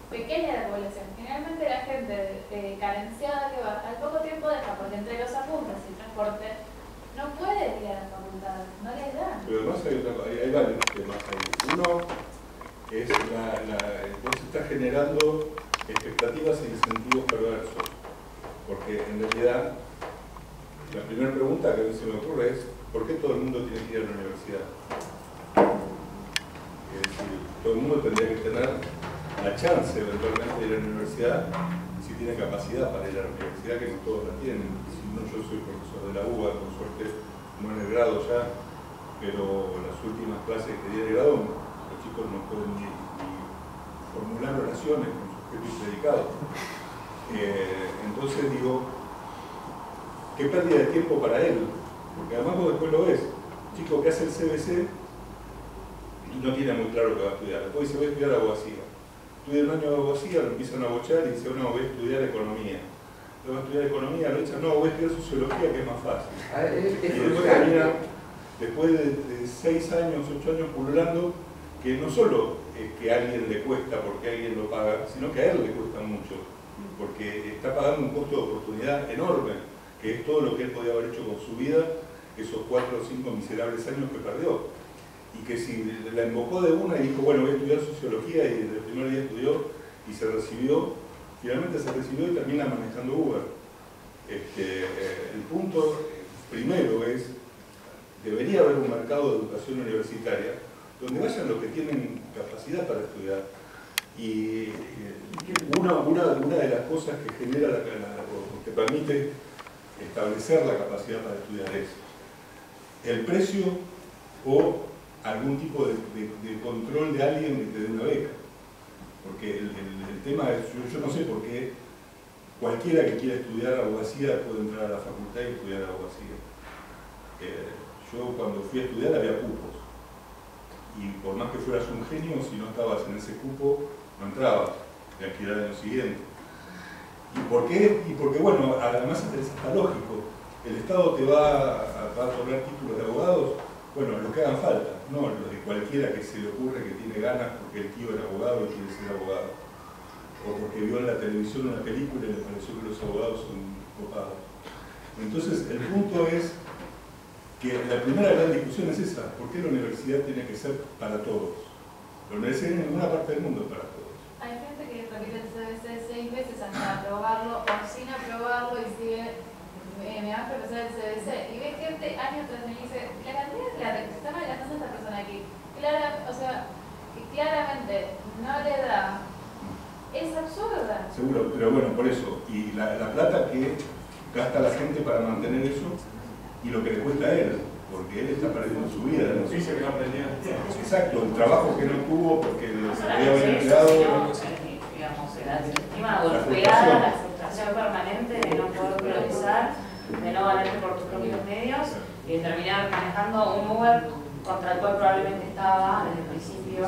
pequeña de la población. Generalmente la gente carenciada que va, al poco tiempo deja, porque entre los apuntes y el transporte no puede ir a la facultad, no les da. Pero además hay varios temas ahí. Uno es vos estás generando expectativas e incentivos perversos, porque en realidad la primera pregunta que a mí se me ocurre es ¿por qué todo el mundo tiene que ir a la universidad? Es decir, todo el mundo tendría que tener la chance eventualmente de ir a la universidad si tiene capacidad para ir a la universidad, que no todos la tienen. Si no, yo soy profesor de la UBA, por suerte no en el grado ya, pero las últimas clases que di de grado los chicos no pueden ni formular oraciones con sujetos predicados. Entonces digo, qué pérdida de tiempo para él, porque además vos después lo ves, un chico que hace el CBC y no tiene muy claro que va a estudiar, después dice voy a estudiar abogacía, estudia un año de abogacía, lo empiezan a bochar y dice no, voy a estudiar economía, luego a estudiar economía, lo echan, no, voy a estudiar sociología que es más fácil, y después termina, después de 6 años, 8 años pululando, que no solo es que a alguien le cuesta porque alguien lo paga, sino que a él le cuesta mucho, porque está pagando un costo de oportunidad enorme, que es todo lo que él podía haber hecho con su vida, esos 4 o 5 miserables años que perdió. Y que si la invocó de una y dijo, bueno, voy a estudiar sociología, y desde el primer día estudió y se recibió, finalmente se recibió y termina manejando Uber. El punto primero es, debería haber un mercado de educación universitaria donde vayan los que tienen capacidad para estudiar. Y una de las cosas que genera o que permite establecer la capacidad para estudiar es el precio o algún tipo de control de alguien que te dé una beca. Porque el tema es, yo no sé por qué cualquiera que quiera estudiar abogacía puede entrar a la facultad y estudiar abogacía. Yo cuando fui a estudiar había cupos. Y por más que fueras un genio, si no estabas en ese cupo, no entrabas, tenías que ir al año siguiente. ¿Y por qué? Y porque, bueno, además es hasta lógico. El Estado te va a otorgar títulos de abogados, bueno, los que hagan falta, no los de cualquiera que se le ocurre que tiene ganas porque el tío era abogado y quiere ser abogado. O porque vio en la televisión una película y le pareció que los abogados son copados. Entonces, el punto es que la primera gran discusión es esa, ¿por qué la universidad tiene que ser para todos? La universidad en ninguna parte del mundo es para todos. Hay gente que repite el CBC 6 veces hasta aprobarlo o sin aprobarlo y sigue, me va a profesar el CBC y ve gente año tras año y dice, la cantidad de plata que se está malgastando esta persona aquí, o sea, que claramente no le da, es absurda. Seguro, pero bueno, por eso, y la plata que gasta la gente para mantener eso, y lo que le cuesta a él, porque él está perdiendo su vida. ¿No? Dice que no aprendió. Exacto, el trabajo que no tuvo porque se había beneficiado. Digamos, la autoestima golpeada, la frustración permanente de no poder progresar, de no valerte por tus propios medios y de terminar manejando un Uber contra el cual probablemente estaba desde el principio.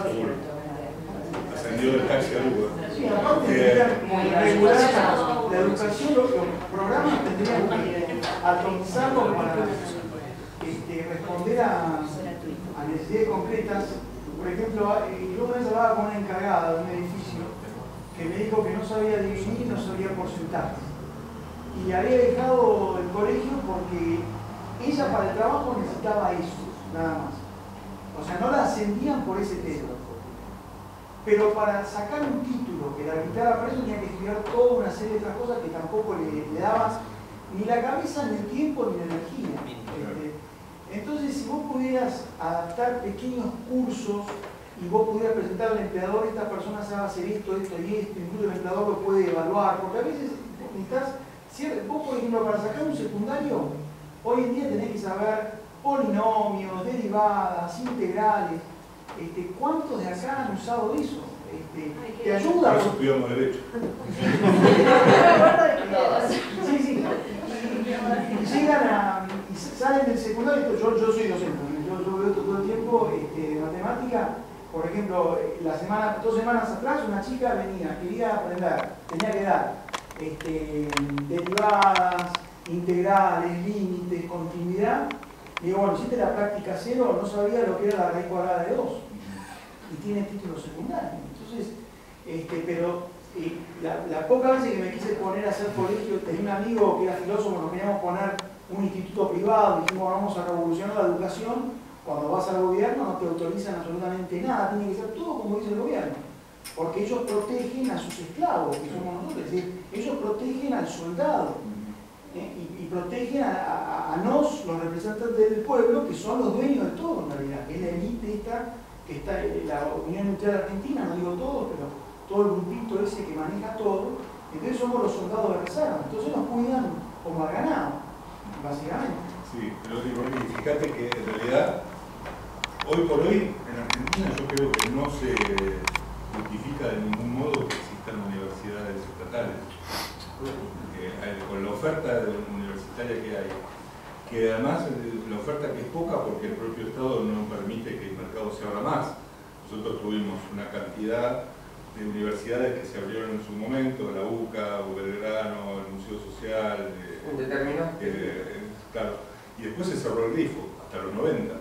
Ascendió del taxi al Uber. La educación, los programas tendrían que atomizarlo para responder a necesidades concretas. Por ejemplo, yo una vez hablaba con una encargada de un edificio que me dijo que no sabía dividir, no sabía porcentajes. y había dejado el colegio porque ella para el trabajo necesitaba eso, nada más. O sea, no la ascendían por ese tema. Pero para sacar un título que la habilitara para eso tenía que estudiar toda una serie de otras cosas que tampoco le daban ni la cabeza, ni el tiempo, ni la energía. Entonces, si vos pudieras adaptar pequeños cursos y vos pudieras presentar al empleador, esta persona sabe hacer esto, esto y esto, incluso el empleador lo puede evaluar, porque a veces necesitas, vos por ejemplo, para sacar un secundario, hoy en día tenés que saber polinomios, derivadas, integrales. ¿Cuántos de acá han usado eso? ¿Te ayuda? Por eso estudiamos Derecho. Sí, sí. Y llegan y salen del secundario. Yo soy docente, yo veo todo el tiempo matemática. Por ejemplo, 2 semanas atrás una chica venía, quería aprender, tenía que dar derivadas, integrales, límites, continuidad. Digo, bueno, hiciste la práctica 0, no sabía lo que era la raíz cuadrada de 2. Y tiene título secundario. Entonces, pero la poca vez que me quise poner a hacer colegio, tenía un amigo que era filósofo, nos queríamos poner un instituto privado, dijimos vamos a revolucionar la educación. Cuando vas al gobierno no te autorizan absolutamente nada, tiene que ser todo como dice el gobierno. Porque ellos protegen a sus esclavos, que somos nosotros, es decir, ellos protegen al soldado. Y protegen a nos, los representantes del pueblo, que son los dueños de todo en realidad, que es la élite esta, que está en la Unión Industrial Argentina, no digo todos, pero todo el grupito ese que maneja todo. Entonces somos los soldados de reserva, entonces nos cuidan como al ganado, básicamente. Sí, pero fíjate que en realidad, hoy por hoy, en Argentina yo creo que no se justifica de ningún modo que existan universidades estatales. Con la oferta universitaria que hay, que además la oferta que es poca porque el propio Estado no permite que el mercado se abra más. Nosotros tuvimos una cantidad de universidades que se abrieron en su momento, la UCA, Belgrano, el Museo Social, claro, y después se cerró el grifo, hasta los 90.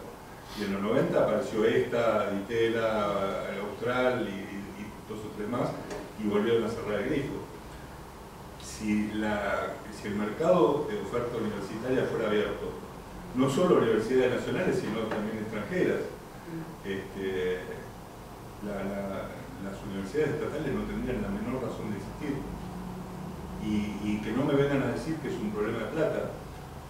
Y en los 90 apareció esta, Ditela, Austral y 2 o 3 más, y volvieron a cerrar el grifo. Si el mercado de oferta universitaria fuera abierto, no solo a universidades nacionales, sino también extranjeras, las universidades estatales no tendrían la menor razón de existir. Y que no me vengan a decir que es un problema de plata.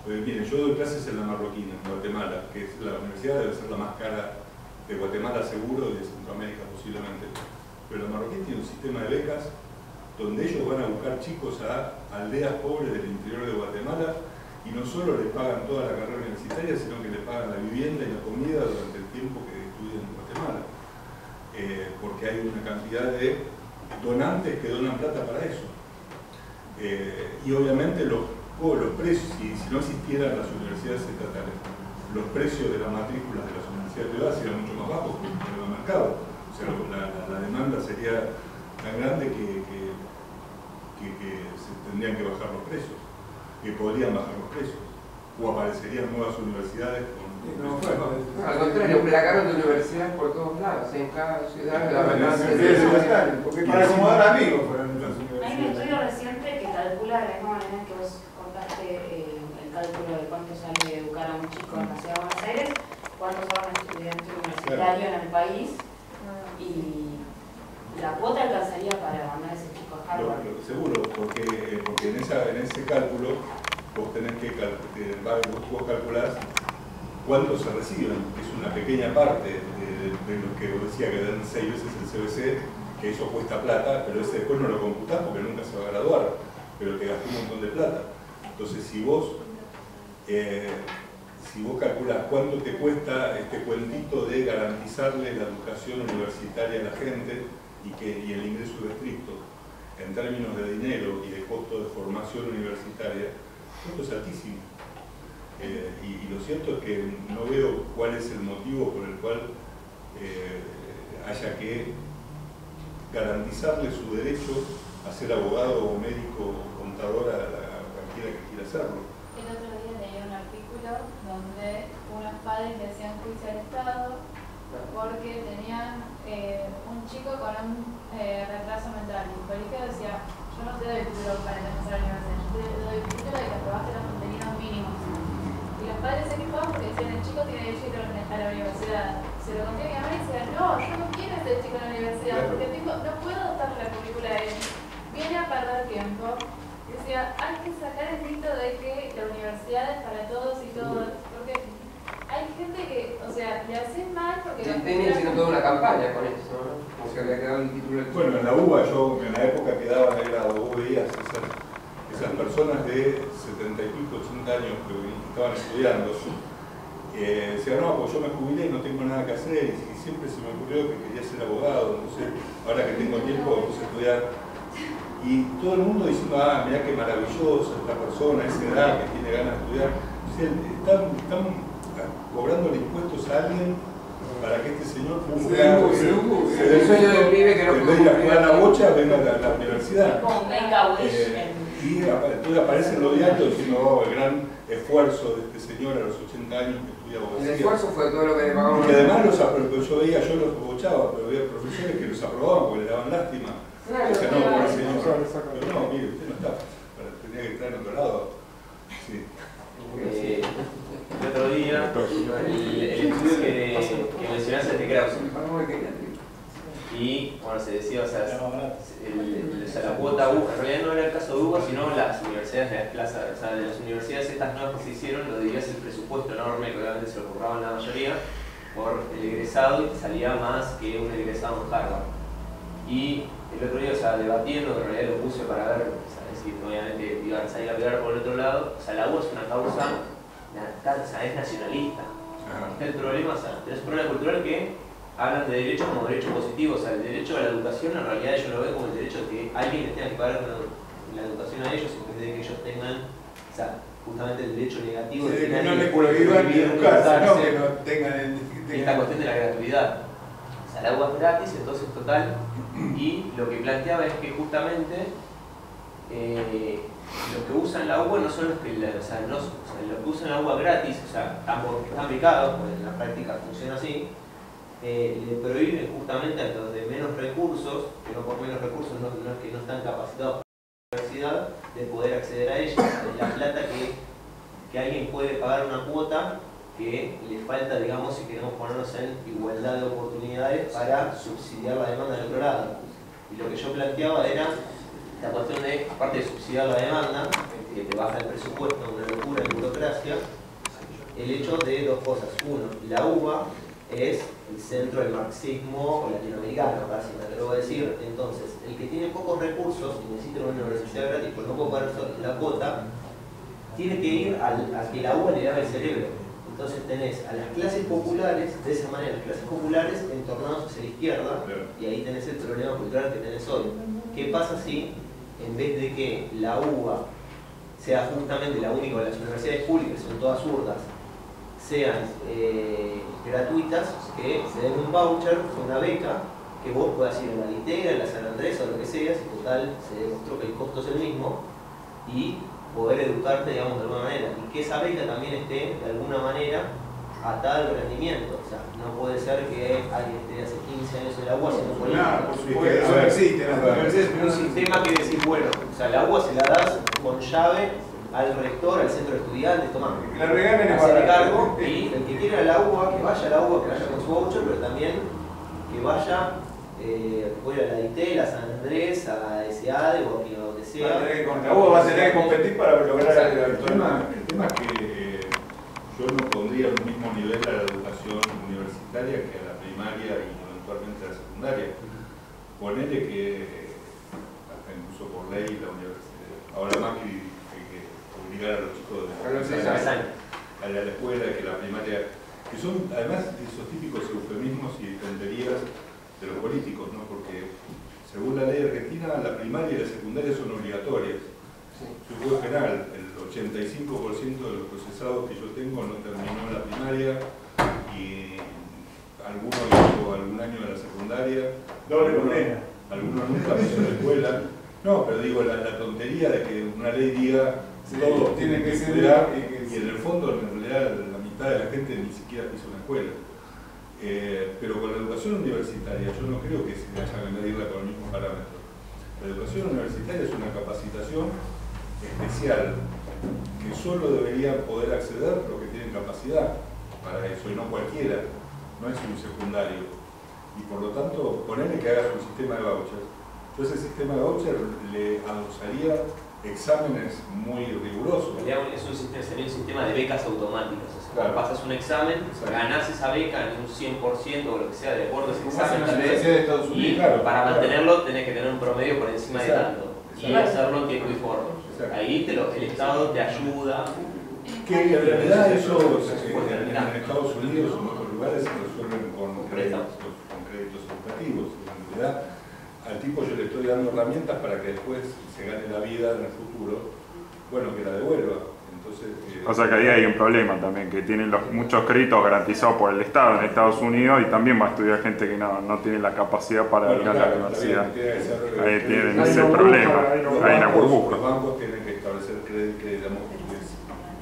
Pues miren, yo doy clases en la Marroquina, en Guatemala, que es la universidad debe ser la más cara de Guatemala seguro y de Centroamérica posiblemente. Pero la Marroquín tiene un sistema de becas donde ellos van a buscar chicos a aldeas pobres del interior de Guatemala y no solo les pagan toda la carrera universitaria, sino que les pagan la vivienda y la comida durante el tiempo que estudian en Guatemala. Porque hay una cantidad de donantes que donan plata para eso. Y obviamente los precios, si no existieran las universidades estatales, los precios de las matrículas de las universidades privadas serían mucho más bajos que el mercado. O sea, la demanda sería tan grande que se tendrían que bajar los precios, que podrían bajar los precios, o aparecerían nuevas universidades con... al contrario, placaron de universidades por todos lados, en cada ciudad la verdad porque para acomodar amigos fueron las universidades. Hay un estudio reciente que calcula de la misma manera que vos contaste el cálculo de cuánto sale educar a un chico en la ciudad de Buenos Aires, cuánto sale un estudiante universitario en el país, y la cuota alcanzaría para mandar a ese chico a Harvard. Seguro, porque en ese cálculo vos tenés vos calculás cuánto se reciben, que es una pequeña parte de lo que vos decía que dan 6 veces el CBC, que eso cuesta plata, pero ese después no lo computás porque nunca se va a graduar, pero te gastó un montón de plata. Entonces si vos calculás cuánto te cuesta este cuentito de garantizarle la educación universitaria a la gente y el ingreso restricto, en términos de dinero y de costo de formación universitaria, esto es altísimo. Y lo cierto es que no veo cuál es el motivo por el cual haya que garantizarle su derecho a ser abogado o médico o contador a cualquiera que quiera hacerlo. El otro día leí un artículo donde unos padres le hacían juicio al Estado porque tenían un chico con un retraso mental. Y el colegio decía, yo no te doy el título para empezar a la universidad, yo te doy el título de que aprobaste los contenidos mínimos. Y los padres se quejaban porque decían, el chico tiene derecho a ir a la universidad. Se lo conté a mi mamá y decía, no, yo no quiero ser chico en la universidad, porque no puedo adoptar la currícula de él. Viene a perder tiempo. Y decía, hay que sacar el mito de que la universidad es para todos y todos, porque hay gente que, o sea, le haces mal porque... Tenían haciendo toda una campaña con eso, ¿no? Como se había quedado el título del... Bueno, en la UBA, yo en la época que daba el grado, vos veías esas personas de 70 y pico, 80 años que estaban estudiando, decían, no, pues yo me jubilé, no tengo nada que hacer, y siempre se me ocurrió que quería ser abogado, entonces ahora que tengo tiempo me puse a estudiar. Y todo el mundo diciendo, ah, mirá qué maravillosa esta persona, esa edad que tiene ganas de estudiar. O sea, están cobrando impuestos a alguien para que este señor el sueño del pibe que no en vez de ir a jugar a la bocha, venga a la universidad. Y entonces aparece en los diarios diciendo, oh, el gran esfuerzo de este señor a los 80 años que estudia abogacía. El esfuerzo fue todo lo que le pagamos. Y que además yo veía, yo los bochaba, pero había profesores que los aprobaban porque le daban lástima. Claro, no, por el señor. Pero no, mire, usted no está. Tenía que estar en otro lado. Sí. El otro día, el estudio que mencionaste de Krause. Y bueno, se decía, o sea, la cuota UBA, en realidad no era el caso de UBA, sino las universidades de las plazas, o sea, de las universidades estas nuevas que se hicieron, lo dirías el presupuesto enorme, que obviamente se lo curraban la mayoría, por el egresado, y que salía más que un egresado en Harvard. Y el otro día, o sea, debatiendo, en realidad lo puse para ver, o sea, si obviamente iban a salir a pegar por el otro lado, o sea, la UBA es una causa, o sea, es nacionalista. Está el problema, o sea, es un problema cultural que hablan de derecho como derecho positivo, o sea, el derecho a la educación en realidad ellos lo ven como el derecho de que alguien les tenga que pagar la educación a ellos, en vez de que ellos tengan, o sea, justamente el derecho negativo de que no les prohíban educarse, no que no tengan esta cuestión de la gratuidad. O sea, el agua es gratis, entonces total, y lo que planteaba es que justamente los que usan la agua no son los que, los que usan el agua gratis, o sea, están becados, porque en la práctica funciona así, le prohíben justamente a los de menos recursos, que no por menos recursos no es que no están capacitados por la universidad, de poder acceder a ella. La plata que alguien puede pagar una cuota que le falta, digamos, si queremos ponernos en igualdad de oportunidades para subsidiar la demanda del otro lado. Y lo que yo planteaba era la cuestión de, aparte de subsidiar la demanda, que te baja el presupuesto, una locura en burocracia, el hecho de dos cosas. Uno, la UBA es el centro del marxismo latinoamericano, casi me atrevo a decir. Entonces, el que tiene pocos recursos y necesita una universidad gratis por no poder pagar la cuota, tiene que ir a que la UBA le haga el cerebro. Entonces tenés a las clases populares, de esa manera, las clases populares entornadas hacia la izquierda, y ahí tenés el problema cultural que tenés hoy. ¿Qué pasa si, en vez de que la UBA sea justamente la única de las universidades públicas, son todas zurdas, sean gratuitas, que se den un voucher, una beca, que vos puedas ir a la Litera, en la San Andrés o lo que sea, si total se demostró que el costo es el mismo, y poder educarte, digamos, de alguna manera, y que esa beca también esté de alguna manera atada al rendimiento. O sea, no puede ser que alguien esté hace 15 años en la UBA haciendo política. Por supuesto, eso existe, un sistema que decís, bueno, o sea, la UBA se la das con llave al rector, al centro de estudiantes, toma, la regalen hacer cargo, y el que quiera a la UBA, que vaya a la UBA, que vaya con su voucher, pero también que vaya puede ir a la IT, a San Andrés, a SEADE o a donde sea. La UBA va a tener que competir para lograr el tema es que yo no pondría al mismo nivel a la educación universitaria que a la primaria y eventualmente a la secundaria. Ponele que, hasta incluso por ley, la universidad, ahora más que obligar a los chicos a la escuela, que la primaria, que son además esos típicos eufemismos y tonterías de los políticos, ¿no? Porque según la ley argentina, la primaria y la secundaria son obligatorias. Yo puedo general, el 85% de los procesados que yo tengo no terminó la primaria y alguno hizo algún año de la secundaria. Doble condena. Algunos nunca hizo la escuela. No, pero digo, la tontería de que una ley diga todos tienen que estudiar y en el fondo, en realidad, la mitad de la gente ni siquiera pisó una escuela. Pero con la educación universitaria yo no creo que se haya que medirla con el mismo parámetro. La educación universitaria es una capacitación especial que solo deberían poder acceder los que tienen capacidad para eso, y no cualquiera, no es un secundario. Y por lo tanto, ponerle que hagas un sistema de vouchers. Entonces el sistema de vouchers le adosaría exámenes muy rigurosos. Sería un sistema de becas automáticas. O sea, claro. Pasas un examen, ganás esa beca en un 100% o lo que sea, de acuerdo a ese examen tal vez, y claro, para mantenerlo tenés que tener un promedio por encima de tanto. Y hacerlo en tiempo y forma. Ahí el Estado te ayuda. Que en realidad eso en Estados Unidos o en otros lugares se resuelven con créditos educativos. En realidad, al tipo yo le estoy dando herramientas para que después se gane la vida en el futuro, bueno, que la devuelva. Entonces, o sea que ahí hay un problema también, que tienen muchos créditos garantizados por el Estado en Estados Unidos y también va a estudiar gente que no tiene la capacidad para ir a la universidad. Ahí tienen ese problema, hay una burbuja. Los bancos tienen que establecer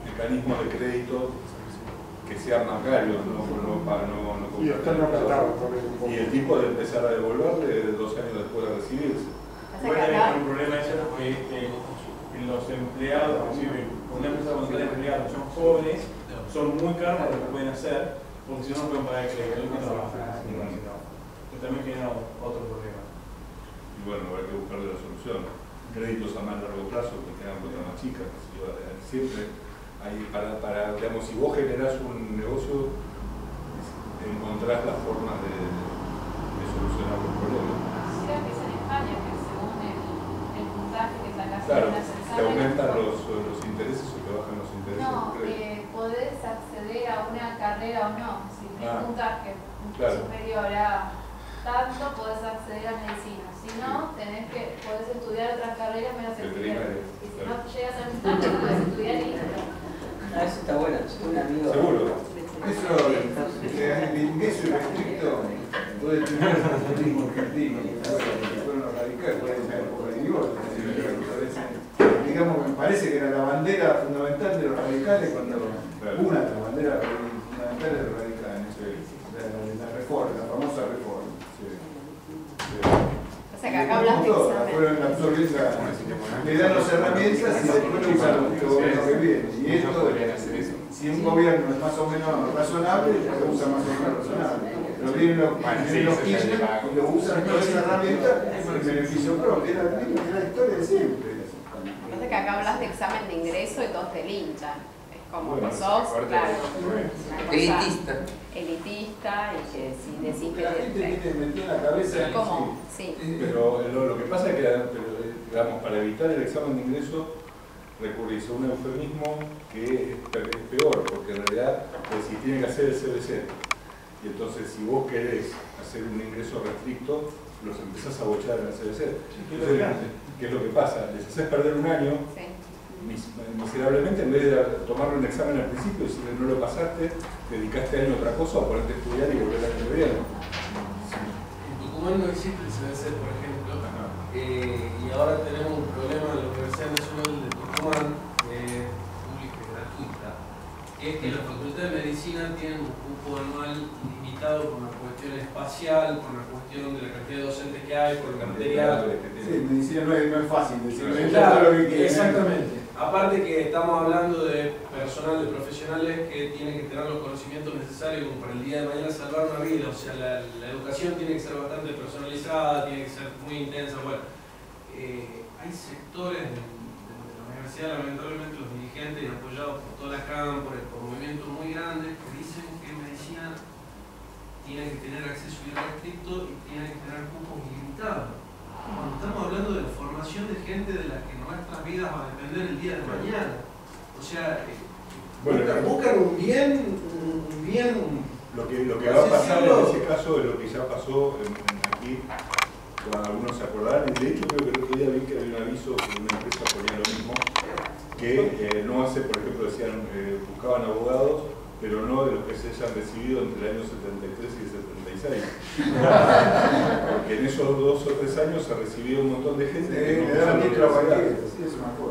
mecanismos de crédito que sean bancarios, y el tipo de empezar a devolverle 2 años después de recibirse. Bueno, hay un problema ese porque los empleados, inclusive una empresa con 3 empleados son jóvenes, son muy caros lo que pueden hacer, porque si no pueden pagar el crédito, no trabajan. Que también genera otro problema. Y bueno, habrá que buscarle la solución. Créditos a más largo plazo que tengan cuotas más chicas. Siempre hay digamos, si vos generás un negocio, encontrás la forma de solucionar los problemas. Creo que es en España que según el puntaje que sacas claro, en las exámenes, te aumentan los intereses o te bajan los intereses. No, podés acceder a una carrera o no. Si tenés puntaje superior a tanto, podés acceder a medicina. Si no, podés estudiar otras carreras menos estudiar. Y si no llegas a puntaje, no podés estudiar y Ah, eso está bueno, un amigo. Seguro. Eso, el ingreso irrestricto puede tener el populismo argentino, fueron los radicales, puede ser por el divorcio. Digamos, me parece que era la bandera fundamental de los radicales cuando una de las banderas fundamentales de los radicales, la reforma, la famosa reforma. O sea que acá hablas de examen. Fueron absorbiendo, le dan las herramientas y después lo usan el gobierno que viene. Y esto, si un gobierno es más o menos razonable, lo usa más o menos razonable. Pero vienen los Kirchner y lo usan toda esa herramienta en beneficio propio. Era la historia de siempre. Entonces que acá hablas de examen de ingreso y todos te linchan. Como que sos, claro, elitista y que si decís que te metió en la cabeza. ¿Cómo? Sí. Pero lo que pasa es que, digamos, para evitar el examen de ingreso recurrís a un eufemismo que es peor, porque en realidad si tiene que hacer el CBC. Y entonces si vos querés hacer un ingreso restricto, los empezás a bochar en el CBC. Entonces, ¿qué es lo que pasa? Les haces perder un año. Sí. Miserablemente, en vez de tomarle un examen al principio y si no lo pasaste, dedicaste año a otra cosa o ponerte a estudiar y volver al año que viene. En Tucumán no existe el CBC, por ejemplo, y ahora tenemos un problema en la Universidad Nacional de Tucumán, pública y gratuita, que es que la Facultad de Medicina tiene un cupo anual limitado por una cuestión espacial, por una cuestión de la cantidad de docentes que hay, por el material. Sí, medicina no es fácil decirlo. Claro, exactamente. Aparte que estamos hablando de personal, de profesionales que tienen que tener los conocimientos necesarios como para el día de mañana salvar una vida. O sea, la educación tiene que ser bastante personalizada, tiene que ser muy intensa. Bueno, hay sectores de la universidad, lamentablemente los dirigentes y apoyados por toda la cámpora, por movimientos muy grandes, que dicen que medicina tiene que tener acceso irrestricto y tiene que tener cupos ilimitados. Cuando estamos hablando de la formación de gente de la que nuestras vidas van a depender el día de mañana. O sea, buscan un bien. Lo que va a pasar en ese caso es lo que ya pasó aquí, cuando algunos se acordarán, y de hecho creo que el otro día vi que había un aviso que una empresa ponía lo mismo, que no hace, por ejemplo, decían, buscaban abogados, pero no de los que se hayan recibido entre el año 73 y el 76. Porque en esos 2 o 3 años se recibió un montón de gente que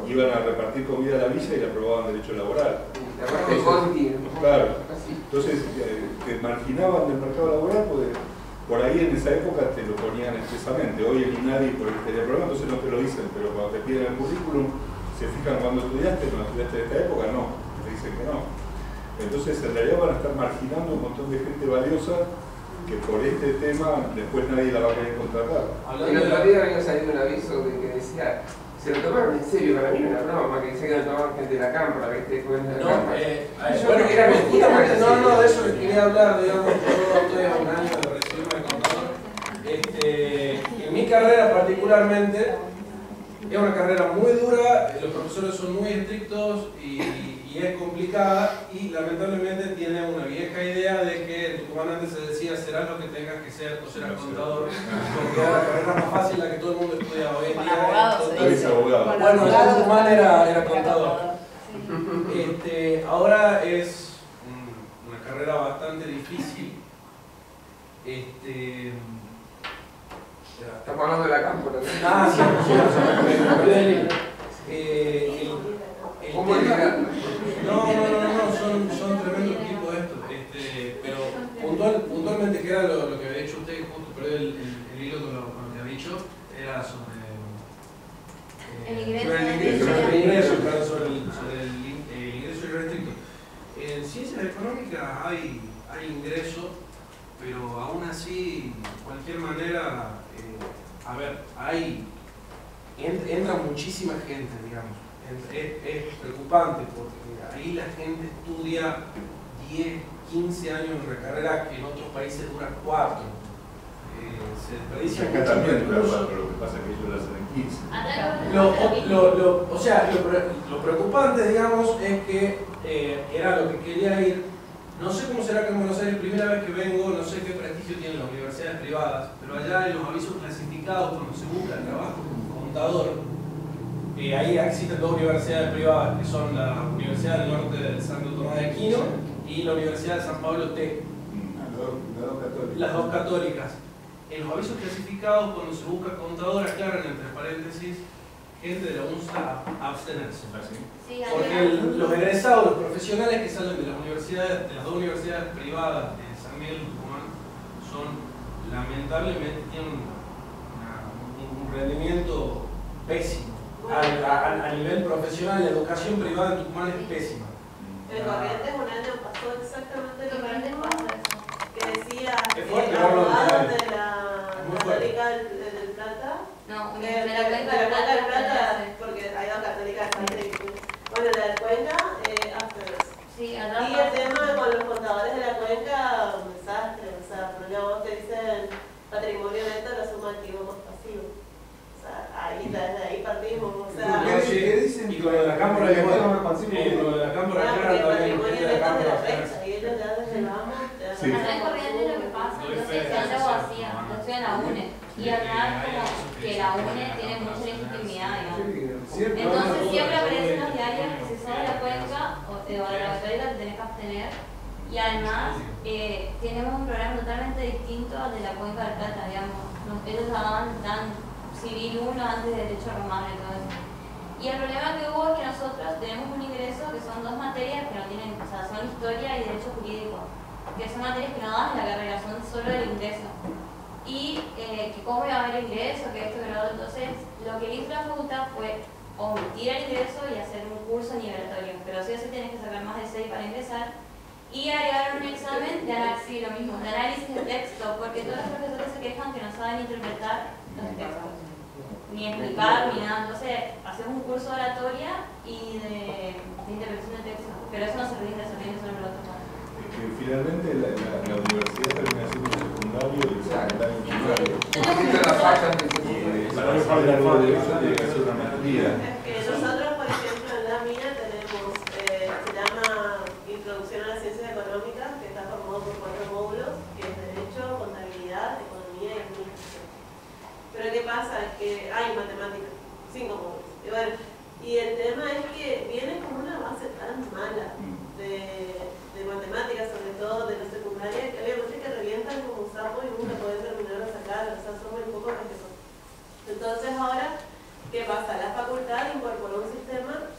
iban a repartir comida a la villa y le aprobaban derecho laboral. Claro. Entonces, te marginaban del mercado laboral porque por ahí en esa época te lo ponían expresamente. Hoy el INADI por el problema, entonces no te lo dicen, pero cuando te piden el currículum, se fijan cuando estudiaste en esta época, no, te dicen que no. Entonces en realidad van a estar marginando un montón de gente valiosa que por este tema después nadie la va a querer contratar. El otro día había salido un aviso de que decía, se lo tomaron en serio, para mí una broma, que decía que lo tomaban gente de la cámara, ¿viste? Bueno, de eso les quería hablar, digamos, yo estoy a un año de recibirme de contador. En mi carrera particularmente, es una carrera muy dura, los profesores son muy estrictos y es complicada, y lamentablemente tiene una vieja idea de que en Tucumán antes se decía serás lo que tengas que ser o serás contador, porque era la carrera más fácil la que todo el mundo estudia hoy en día. Bueno, en Tucumán era contador. Ahora es una carrera bastante difícil. Estamos hablando de la cámpora. ¿Cómo no, son tremendos tipos estos. Pero puntualmente, que era lo que había dicho usted, justo perdí el hilo con lo que había dicho, era sobre el ingreso y restricto. En ciencias económicas hay ingreso, pero aún así, de cualquier manera, entra muchísima gente, digamos. Es preocupante porque ahí la gente estudia 10, 15 años en una carrera que en otros países dura 4. Se desperdicia acá también dura 4, lo que pasa es que ellos lo hacen en 15. Lo preocupante, digamos, es que era lo que quería ir. No sé cómo será que en Buenos Aires, primera vez que vengo, no sé qué prestigio tienen las universidades privadas, pero allá en los avisos clasificados, cuando se busca el trabajo como contador, ahí existen 2 universidades privadas, que son la Universidad del Norte de Santo Tomás de Aquino y la Universidad de San Pablo T. Las dos católicas. En los avisos clasificados, cuando se busca contador, aclaran entre paréntesis gente de la UNSA a abstenerse. Porque los egresados, los profesionales que salen de las universidades, de las 2 universidades privadas de San Miguel y Tucumán, lamentablemente tienen un rendimiento pésimo. A nivel profesional, la educación privada en Tucumán es pésima. En Corrientes un año pasó exactamente lo mismo, que decía que abogados de la Católica del Plata, de la Cuenca del Plata, porque hay 2 católicas de Santa Cruz. Bueno, la del Cuenca, abstenerse. Y el tema con los contadores de la Cuenca, un desastre, o sea, problemas que dicen patrimonio neto, la suma activo más pasivo. Desde ahí partimos, o sea... ¿Qué dicen? Y con lo de la cámpora de la cámpora y ellos ya desde vamos... Acá en Corrientes lo que pasa es que se hace vacía, no estoy en la UNE. Y acá como que la UNE tiene mucha legitimidad, digamos. Entonces siempre aparecen los diarios que si son de la Cuenca o de la Católica te tenés que abstener. Y además tenemos un programa totalmente distinto al de la Cuenca del Plata, digamos. Ellos dan Civil 1 antes de Derecho Romano y todo eso. Y el problema que hubo es que nosotros tenemos un ingreso que son 2 materias que no tienen, o sea, son Historia y Derecho Jurídico, que son materias que no dan en la carrera, son solo el ingreso. Y que cómo iba a haber ingreso, que esto, que lo otro. Entonces, lo que hizo la facultad fue omitir el ingreso y hacer un curso nivelatorio, pero sí o sí tienes que sacar más de 6 para ingresar. Y agregar un examen de análisis, lo mismo, de análisis de texto, porque todos los profesores se quejan que no saben interpretar los textos, ni explicar, ni nada. Entonces, hacemos un curso de oratoria y de interpretación de texto, pero eso no se rinde, se rinde solo en el otro. Finalmente la universidad termina siendo secundario y el secundario primario. Para no hablar de derecho tiene que hacer una maestría. Nosotros, por ejemplo, en la mina tenemos, se llama Introducción a las Ciencias Económicas, que está formado por 4 módulos, que es Derecho, Contabilidad, Economía y Administración. Pero ¿qué pasa? Es que hay matemáticas, 5 módulos. Y el tema es que viene con una base tan mala de matemáticas, sobre todo de la secundaria, que obviamente que revientan como un sapo y nunca pueden terminar de sacar, o sea, son muy poco respetuosos. Entonces ahora, ¿qué pasa? La facultad incorporó un sistema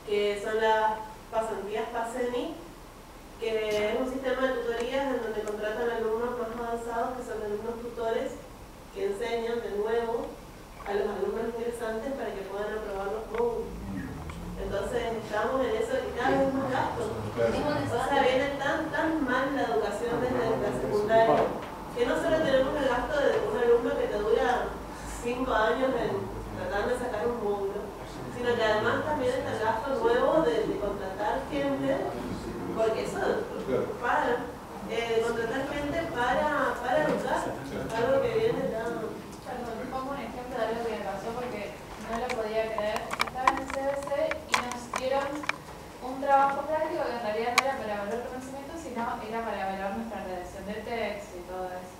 que son las pasantías PASENI, que es un sistema de tutorías en donde contratan alumnos más avanzados, que son alumnos enseñan de nuevo a los alumnos ingresantes para que puedan aprobar los módulos. Entonces estamos en eso y cada vez más gastos. O sea, viene tan mal la educación desde la secundaria que no solo tenemos el gasto de un alumno que te dura 5 años tratando de sacar un módulo, sino que además también está el gasto nuevo de contratar gente, porque eso para contratar gente para educar, algo que viene ya. Pongo un ejemplo de algo que me pasó porque no lo podía creer. Estaba en el CBC y nos dieron un trabajo práctico que en realidad no era para evaluar conocimiento, sino era para evaluar nuestra redacción de texto y todo eso.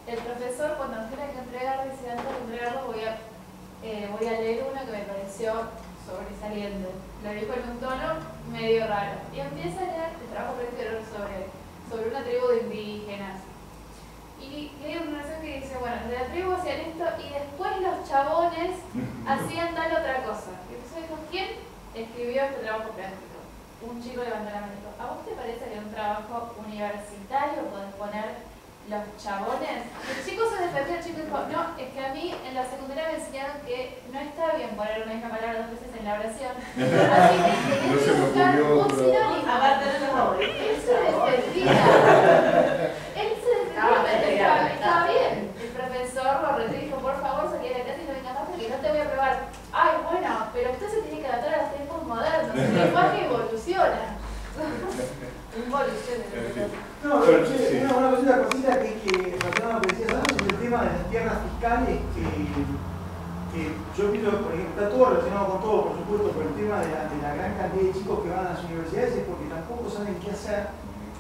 El profesor, cuando nos tiene que entregar, dice: antes de entregarlo voy a leer uno que me pareció sobresaliente. Lo dijo en un tono medio raro. Y empieza a leer el trabajo práctico sobre una tribu de indígenas. Y hay una oración que dice: bueno, de la tribu hacían esto y después los chabones hacían tal otra cosa. Y entonces dijo: ¿quién escribió este trabajo práctico? Un chico levantó la mano y dijo: ¿a vos te parece que en un trabajo universitario podés poner los chabones? Y el chico se defendió, el chico dijo: no, es que a mí en la secundaria me enseñaron que no está bien poner una misma palabra 2 veces en la oración. Así que tenés que buscar un sinónimo. Aparte de los favoritos. Él se defendía. Estaba bien. El profesor lo retó y dijo: por favor, salí de la clase y no venga más porque no te voy a probar. Ay, bueno, pero usted se tiene que adaptar a los tiempos modernos. El lenguaje evoluciona. No, una cosita que relacionado a lo que decías antes, es el tema de las tierras fiscales, que yo pienso, por ejemplo, está todo relacionado con todo, por supuesto, pero el tema de la gran cantidad de chicos que van a las universidades es porque tampoco saben qué hacer,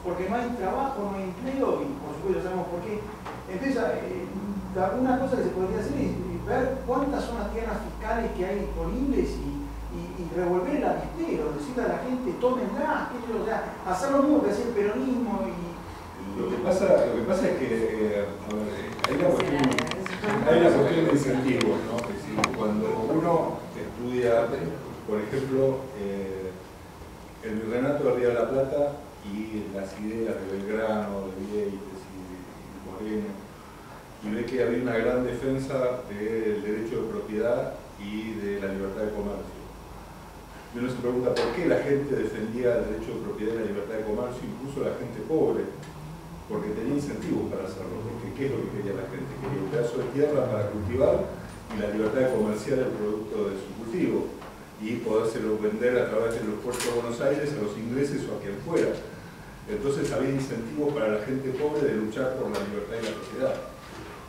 porque no hay trabajo, no hay empleo, y por supuesto sabemos por qué. Entonces, una cosa que se podría hacer es ver cuántas son las tierras fiscales que hay disponibles y revolver el avispero, decirle a la gente: tómenla, o sea, hacer lo mismo que hacía el peronismo. Lo que pasa es que hay una cuestión de incentivos, ¿no? Es decir, cuando uno estudia, por ejemplo, el Virreinato de Río de la Plata y las ideas de Belgrano, de Vieites y Moreno, y ve que había una gran defensa del derecho de propiedad y de la libertad de comercio. Y uno se pregunta por qué la gente defendía el derecho de propiedad y la libertad de comercio, incluso la gente pobre, porque tenía incentivos para hacerlo, porque ¿qué es lo que quería la gente? Quería un pedazo de tierra para cultivar y la libertad de comerciar el producto de su cultivo y podérselo vender a través de los puertos de Buenos Aires a los ingleses o a quien fuera. Entonces había incentivos para la gente pobre de luchar por la libertad y la propiedad.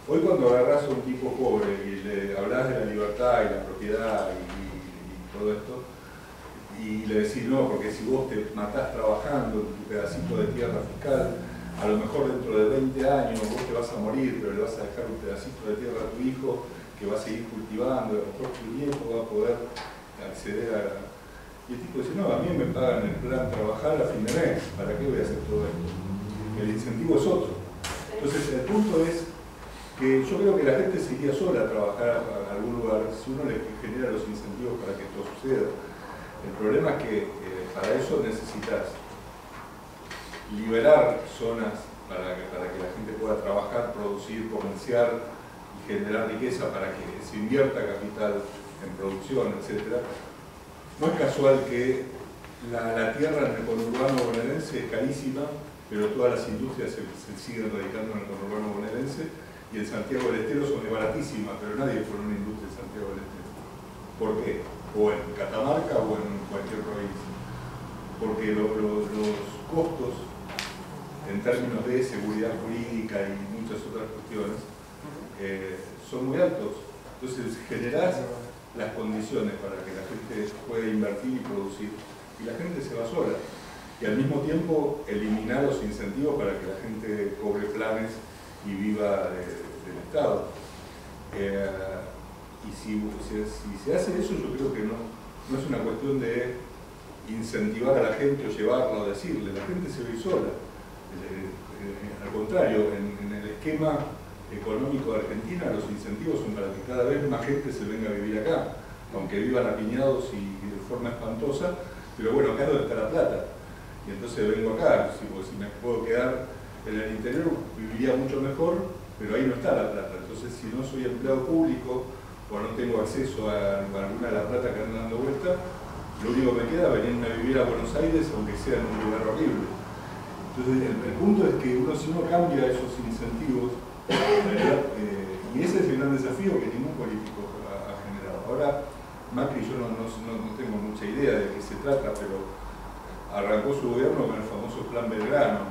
Hoy cuando agarrás a un tipo pobre y le hablas de la libertad y la propiedad y todo esto, y le decís: no, porque si vos te matás trabajando en tu pedacito de tierra fiscal, a lo mejor dentro de 20 años vos te vas a morir, pero le vas a dejar un pedacito de tierra a tu hijo que va a seguir cultivando, y a lo mejor tu nieto va a poder acceder a... Y el tipo dice: no, a mí me pagan el plan trabajar a fin de mes, ¿para qué voy a hacer todo esto? El incentivo es otro. Entonces el punto es que yo creo que la gente se iría sola a trabajar a algún lugar si uno le genera los incentivos para que esto suceda. El problema es que para eso necesitas liberar zonas para que la gente pueda trabajar, producir, comerciar y generar riqueza para que se invierta capital en producción, etc. No es casual que la tierra en el conurbano bonaerense es carísima, pero todas las industrias se siguen radicando en el conurbano bonaerense, y en Santiago del Estero son baratísimas, pero nadie pone una industria en Santiago del Estero. ¿Por qué? O en Catamarca o en cualquier provincia. Porque los costos en términos de seguridad jurídica y muchas otras cuestiones son muy altos. Entonces generás las condiciones para que la gente pueda invertir y producir, y la gente se va sola. Y al mismo tiempo eliminar los incentivos para que la gente cobre planes y viva del Estado. Y si se hace eso, yo creo que no es una cuestión de incentivar a la gente o llevarla o decirle: la gente se ve sola. Al contrario, en el esquema económico de Argentina, los incentivos son para que cada vez más gente se venga a vivir acá, aunque vivan apiñados y de forma espantosa, pero bueno, acá es donde está la plata. Y entonces vengo acá, porque si me puedo quedar en el interior, viviría mucho mejor, pero ahí no está la plata. Entonces, si no soy empleado público o no tengo acceso a alguna de la plata que anda dando vuelta, lo único que me queda es venirme a vivir a Buenos Aires, aunque sea en un lugar horrible. Entonces, el punto es que si uno cambia esos incentivos, y ese es el gran desafío que ningún político ha generado. Ahora, Macri, yo no tengo mucha idea de qué se trata, pero arrancó su gobierno con el famoso Plan Belgrano,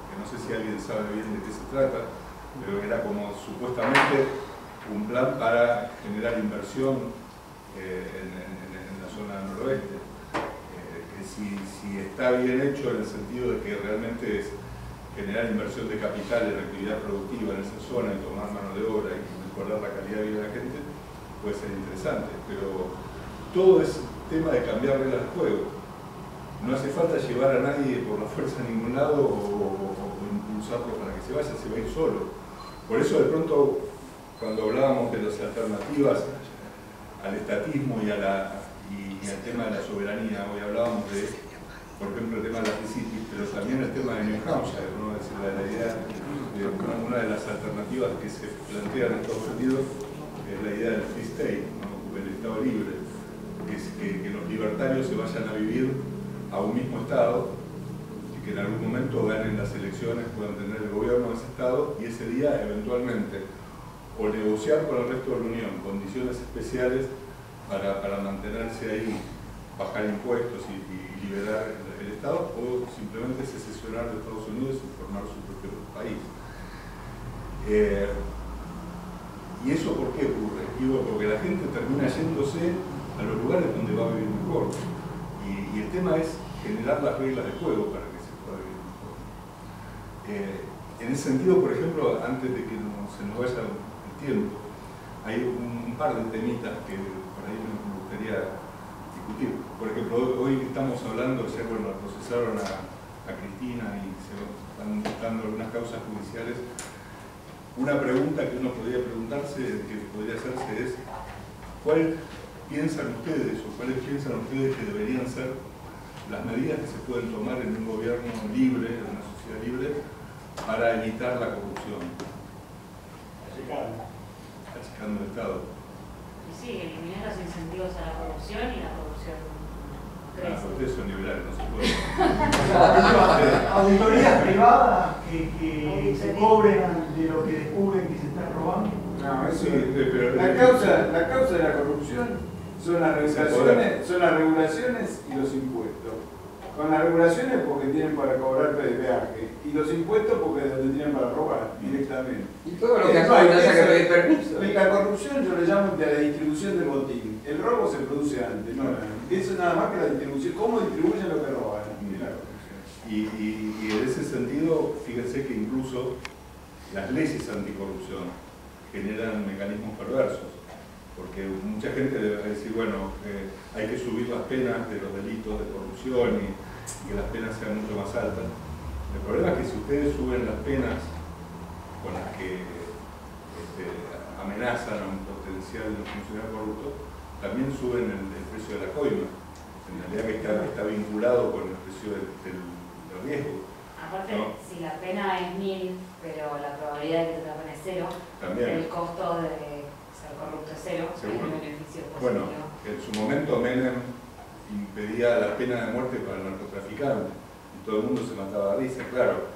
que no sé si alguien sabe bien de qué se trata, pero era como supuestamente un plan para generar inversión en la zona noroeste. Que si está bien hecho en el sentido de que realmente es generar inversión de capital en actividad productiva en esa zona y tomar mano de obra y mejorar la calidad de vida de la gente, puede ser interesante, pero todo es tema de cambiar reglas de juego. No hace falta llevar a nadie por la fuerza a ningún lado o impulsarlo para que se vaya, se va a ir solo. Por eso de pronto, cuando hablábamos de las alternativas al estatismo y al tema de la soberanía, hoy hablábamos de, por ejemplo, el tema de las cities, pero también el tema de New Hampshire, ¿no? Es decir, la idea de una de las alternativas que se plantean en Estados Unidos es la idea del free state, ¿no? El estado libre, que los libertarios se vayan a vivir a un mismo estado y que en algún momento ganen las elecciones, puedan tener el gobierno de ese estado y ese día eventualmente o negociar con el resto de la Unión condiciones especiales para mantenerse ahí, bajar impuestos y liberar el estado, o simplemente secesionar de Estados Unidos y formar su propio país. ¿Y eso por qué ocurre? Digo, porque la gente termina yéndose a los lugares donde va a vivir mejor. Y el tema es generar las reglas de juego para que se pueda vivir mejor. En ese sentido, por ejemplo, antes de que se nos vaya el tiempo, hay un par de temitas que por ahí me gustaría discutir. Por ejemplo, hoy estamos hablando, ya cuando procesaron a Cristina y se están dando algunas causas judiciales, una pregunta que uno podría preguntarse, que podría hacerse es, ¿cuáles piensan ustedes que deberían ser las medidas que se pueden tomar en un gobierno libre, en una sociedad libre, para evitar la corrupción? Achicando el Estado. Y sí, eliminar los incentivos a la corrupción y la corrupción crece. Ustedes son liberales, no se puede. Auditorías privadas que se cobren de lo que descubren que se está robando. No, eso pero la causa de la corrupción son las regulaciones y los impuestos. Con las regulaciones porque tienen para cobrar peaje y los impuestos porque donde tienen para robar directamente. Y todo lo que haya que pedir permiso. La corrupción yo le llamo de la distribución del botín. El robo se produce antes, ¿no? Eso es nada más que la distribución. ¿Cómo distribuyen lo que roban? Y en ese sentido, fíjense que incluso las leyes anticorrupción generan mecanismos perversos. Porque mucha gente debe decir, bueno, hay que subir las penas de los delitos de corrupción y que las penas sean mucho más altas. El problema es que si ustedes suben las penas con las que amenazan a un potencial funcionario corrupto, también suben el precio de la coima. En realidad que está vinculado con el precio del riesgo. Aparte, ¿no? Si la pena es 1000, pero la probabilidad de que te la pena es 0, también el costo de corrupto es 0, hay un beneficio positivo. Bueno, en su momento Menem impedía la pena de muerte para el narcotraficante y todo el mundo se mataba de risa, claro.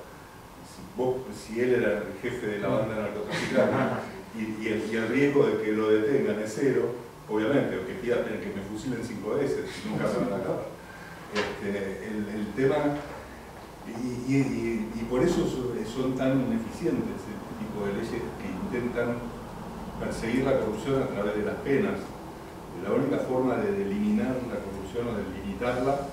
Si él era el jefe de la banda narcotraficante y el riesgo de que lo detengan es 0, obviamente, o que pidan que me fusilen 5 veces, nunca se van a acabar. El tema, y por eso son tan ineficientes este tipo de leyes que intentan perseguir la corrupción a través de las penas. La única forma de eliminar la corrupción o de limitarla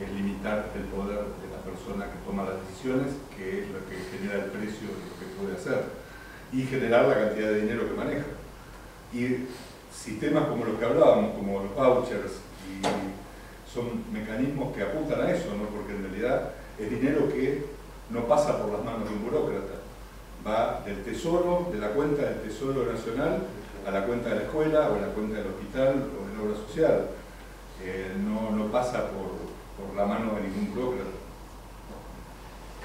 es limitar el poder de la persona que toma las decisiones, que es lo que genera el precio de lo que puede hacer, y generar la cantidad de dinero que maneja. Y sistemas como los que hablábamos, como los vouchers, son mecanismos que apuntan a eso, ¿no? Porque en realidad es dinero que no pasa por las manos de un burócrata. Va del tesoro, de la cuenta del Tesoro Nacional, a la cuenta de la escuela, o a la cuenta del hospital, o de la obra social. No pasa por la mano de ningún burócrata.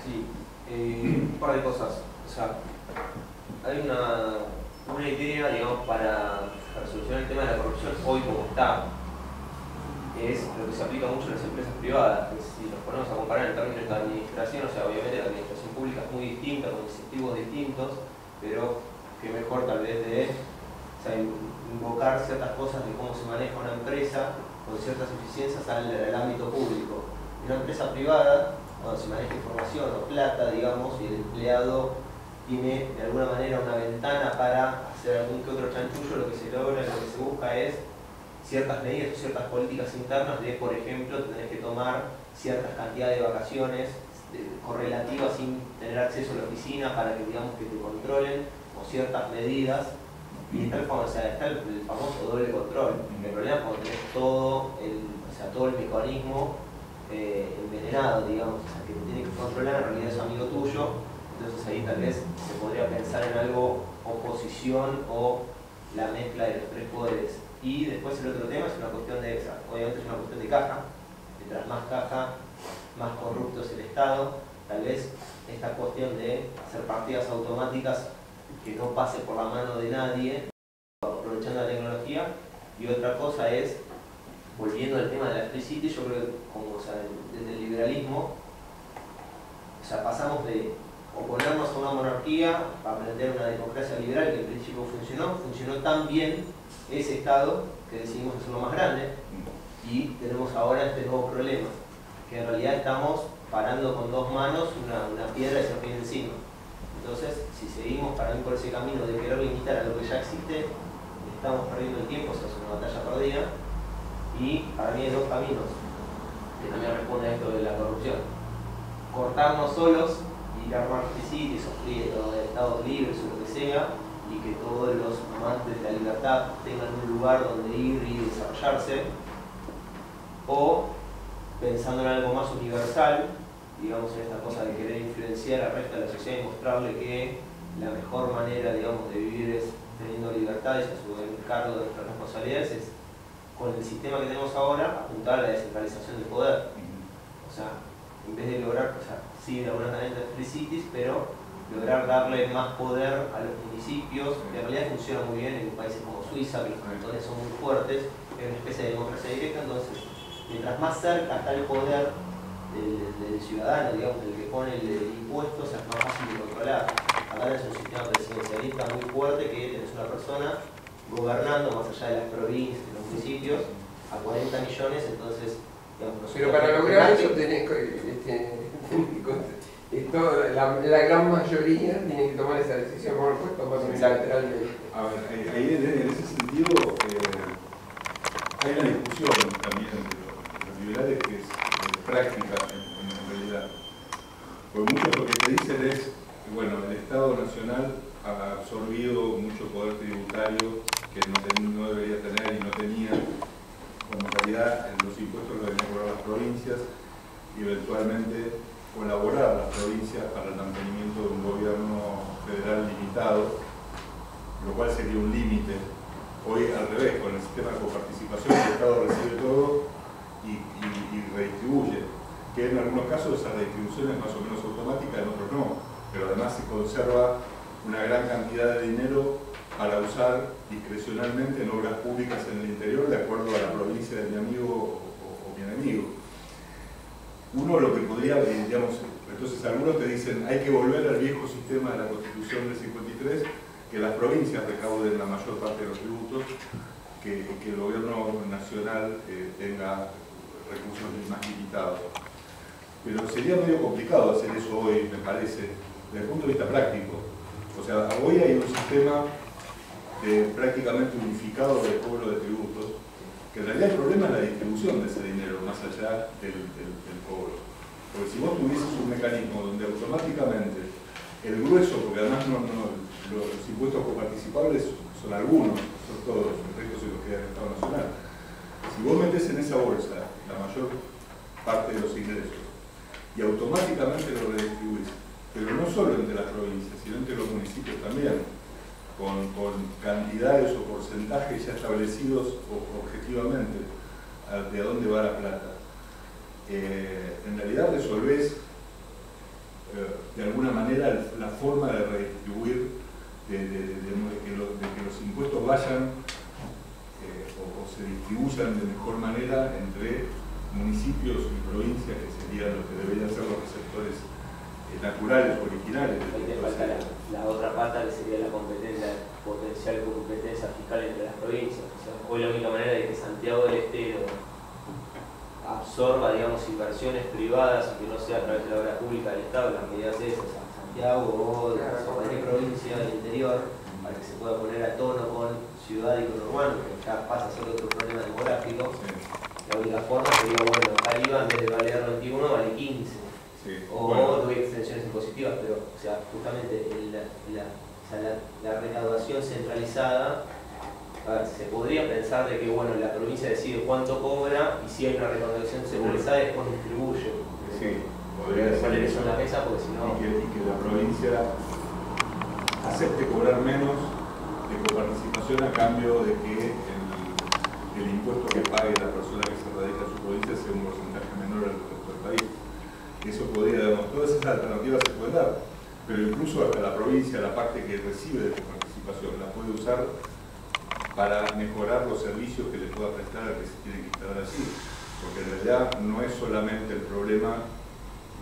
Sí, un par de cosas. O sea, hay una idea, digamos, para solucionar el tema de la corrupción hoy como está. Es lo que se aplica mucho en las empresas privadas. Si nos ponemos a comparar en términos de administración, o sea, obviamente la administración pública es muy distinta, con incentivos distintos, pero que mejor tal vez de invocar ciertas cosas de cómo se maneja una empresa con ciertas eficiencias al ámbito público. En una empresa privada, cuando se maneja información o plata, digamos, y el empleado tiene de alguna manera una ventana para hacer algún que otro chanchullo, lo que se logra, lo que se busca es ciertas medidas o ciertas políticas internas de, por ejemplo, tener que tomar ciertas cantidades de vacaciones correlativas sin tener acceso a la oficina para que, digamos, que te controlen, o ciertas medidas. Y está el famoso doble control. El problema es cuando tenés todo el mecanismo envenenado, digamos, o sea, que te tiene que controlar, en realidad es amigo tuyo. Entonces ahí tal vez se podría pensar en algo oposición o la mezcla de los tres poderes. Y después el otro tema es una cuestión de, obviamente es una cuestión de caja. Mientras más caja, más corrupto es el Estado. Tal vez esta cuestión de hacer partidas automáticas que no pase por la mano de nadie, aprovechando la tecnología. Y otra cosa es, volviendo al tema de la Free City, yo creo que como, desde el liberalismo, pasamos de oponernos a una monarquía a plantear una democracia liberal que en principio funcionó tan bien ese Estado que decidimos hacerlo más grande, y tenemos ahora este nuevo problema, que en realidad estamos parando con dos manos una piedra y se nos viene encima. Entonces, si seguimos para mí por ese camino de querer limitar a lo que ya existe, estamos perdiendo el tiempo, es una batalla perdida. Y para mí hay dos caminos que también responden a esto de la corrupción: cortarnos solos y armar cities o estados libres o lo que sea, y que todos los amantes de la libertad tengan un lugar donde ir y desarrollarse, o pensando en algo más universal, digamos, en esta cosa de querer influenciar al resto de la sociedad y mostrarle que la mejor manera, digamos, de vivir es teniendo libertades a su cargo de nuestras responsabilidades, es con el sistema que tenemos ahora apuntar a la descentralización del poder. O sea, en vez de lograr, sí, de alguna manera free cities, pero lograr darle más poder a los municipios, que en realidad funciona muy bien en países como Suiza, que los cantones son muy fuertes, es una especie de democracia directa. Entonces, mientras más cerca está el poder del ciudadano, digamos, del que pone el impuesto, es más fácil de controlar. Acá es un sistema presidencialista muy fuerte, que tenés una persona gobernando más allá de las provincias, de los municipios, a 40 millones, entonces, digamos, pero para lograr eso tenés la gran mayoría tiene que tomar esa decisión, como lo puedes tomar unilateralmente. A ver, ahí en ese sentido hay una discusión también entre los liberales que es práctica en realidad. Porque muchos lo que te dicen es que, bueno, el Estado Nacional ha absorbido mucho poder tributario que no debería tener y no tenía, cuando en realidad los impuestos los deberían cobrar las provincias y eventualmente colaborar las provincias para el mantenimiento de un gobierno federal limitado, lo cual sería un límite. Hoy al revés, con el sistema de coparticipación el Estado recibe todo y redistribuye, que en algunos casos esa redistribución es más o menos automática, en otros no, pero además se conserva una gran cantidad de dinero para usar discrecionalmente en obras públicas en el interior de acuerdo a la provincia de mi amigo o mi enemigo. Uno lo que podría, digamos, entonces algunos te dicen hay que volver al viejo sistema de la Constitución del 53, que las provincias recauden la mayor parte de los tributos, que el gobierno nacional tenga recursos más limitados. Pero sería medio complicado hacer eso hoy, me parece, desde el punto de vista práctico. O sea, hoy hay un sistema prácticamente unificado de cobro de tributos, que en realidad el problema es la distribución de ese dinero, más allá del cobro. Porque si vos tuvieses un mecanismo donde automáticamente el grueso, porque además los impuestos coparticipables son algunos, son todos, el resto se los queda el Estado Nacional. Si vos metés en esa bolsa la mayor parte de los ingresos y automáticamente lo redistribuís, pero no solo entre las provincias, sino entre los municipios también, con cantidades o porcentajes ya establecidos objetivamente de a dónde va la plata. En realidad resolvés de alguna manera la forma de redistribuir que los impuestos vayan o se distribuyan de mejor manera entre municipios y provincias, que serían los que deberían ser los receptores naturales, originales. Ahí te falta la otra pata, que sería la competencia, potencial competencia fiscal entre las provincias. O sea, hoy la única manera de que Santiago del Estero absorba, digamos, inversiones privadas y que no sea a través de la obra pública del Estado, las medidas esas, a Santiago o de cualquier provincia del interior, para que se pueda poner a tono con ciudad y con urbano, que ya pasa a ser otro problema demográfico. La única forma sería, bueno, acá IVA en vez de valer 21 vale 15. O doy extensiones impositivas, pero, o sea, justamente la recaudación centralizada, a ver, se podría pensar de que, bueno, la provincia decide cuánto cobra y si hay una recaudación centralizada después distribuye. Sí, podría poner eso en la mesa porque si no... Y que la provincia acepte cobrar menos de coparticipación a cambio de que el impuesto que pague la persona que se radica en su provincia sea un porcentaje menor al resto del país. Eso podría darnos, todas esas alternativas se pueden dar, pero incluso hasta la provincia, la parte que recibe de coparticipación, la puede usar para mejorar los servicios que le pueda prestar al que se tiene que instalar allí, porque en realidad no es solamente el problema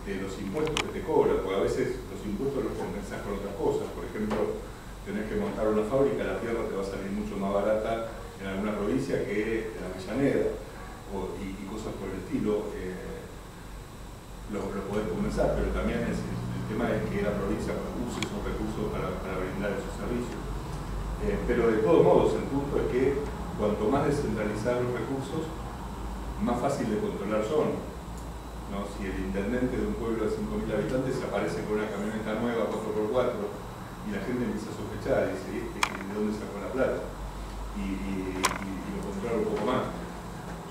de los impuestos que te cobran, porque a veces los impuestos los compensás con otras cosas. Por ejemplo, tenés que montar una fábrica, la tierra te va a salir mucho más barata en alguna provincia que en Avellaneda, y cosas por el estilo. Lo podés comenzar, pero también el tema es que la provincia use esos recursos para brindar esos servicios. Pero de todos modos, el punto es que cuanto más descentralizar los recursos, más fácil de controlar son, ¿no? Si el intendente de un pueblo de 5.000 habitantes aparece con una camioneta nueva 4x4 y la gente empieza a sospechar y dice, ¿de dónde sacó la plata? Y lo controla un poco más.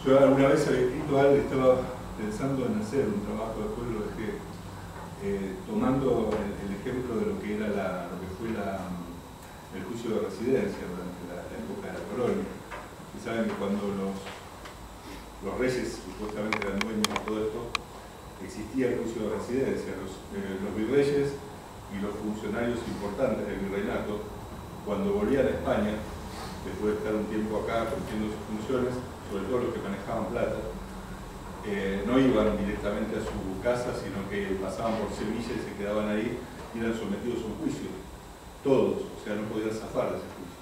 Yo alguna vez había escrito algo, estaba pensando en hacer un trabajo, después lo dejé, tomando el ejemplo de lo que era lo que fue el juicio de residencia durante la época de la colonia. Ustedes saben que cuando los reyes supuestamente eran dueños de todo esto, existía el juicio de residencia. Los virreyes y los funcionarios importantes del virreinato, cuando volvían a España, después de estar un tiempo acá cumpliendo sus funciones, sobre todo los que manejaban plata, no iban directamente a su casa, sino que pasaban por Sevilla y se quedaban ahí y eran sometidos a un juicio. Todos, o sea, no podían zafar de ese juicio.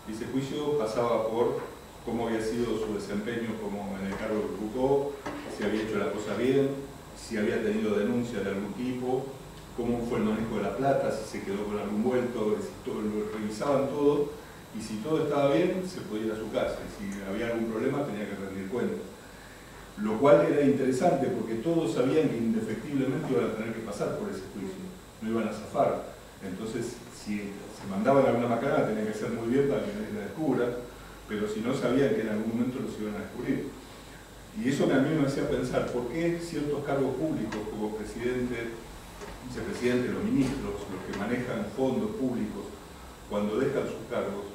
Y ese juicio pasaba por cómo había sido su desempeño como en el cargo que ocupó, si había hecho la cosa bien, si había tenido denuncia de algún tipo, cómo fue el manejo de la plata, si se quedó con algún vuelto, si todo, lo revisaban todo, y si todo estaba bien, se podía ir a su casa, y si había algún problema tenía que rendir cuentas. Lo cual era interesante porque todos sabían que indefectiblemente iban a tener que pasar por ese juicio, no iban a zafar. Entonces, si se mandaban alguna macana, tenía que ser muy bien para que nadie la descubra, pero si no, sabían que en algún momento los iban a descubrir. Y eso a mí me hacía pensar, ¿por qué ciertos cargos públicos como presidente, vicepresidente, los ministros, los que manejan fondos públicos, cuando dejan sus cargos,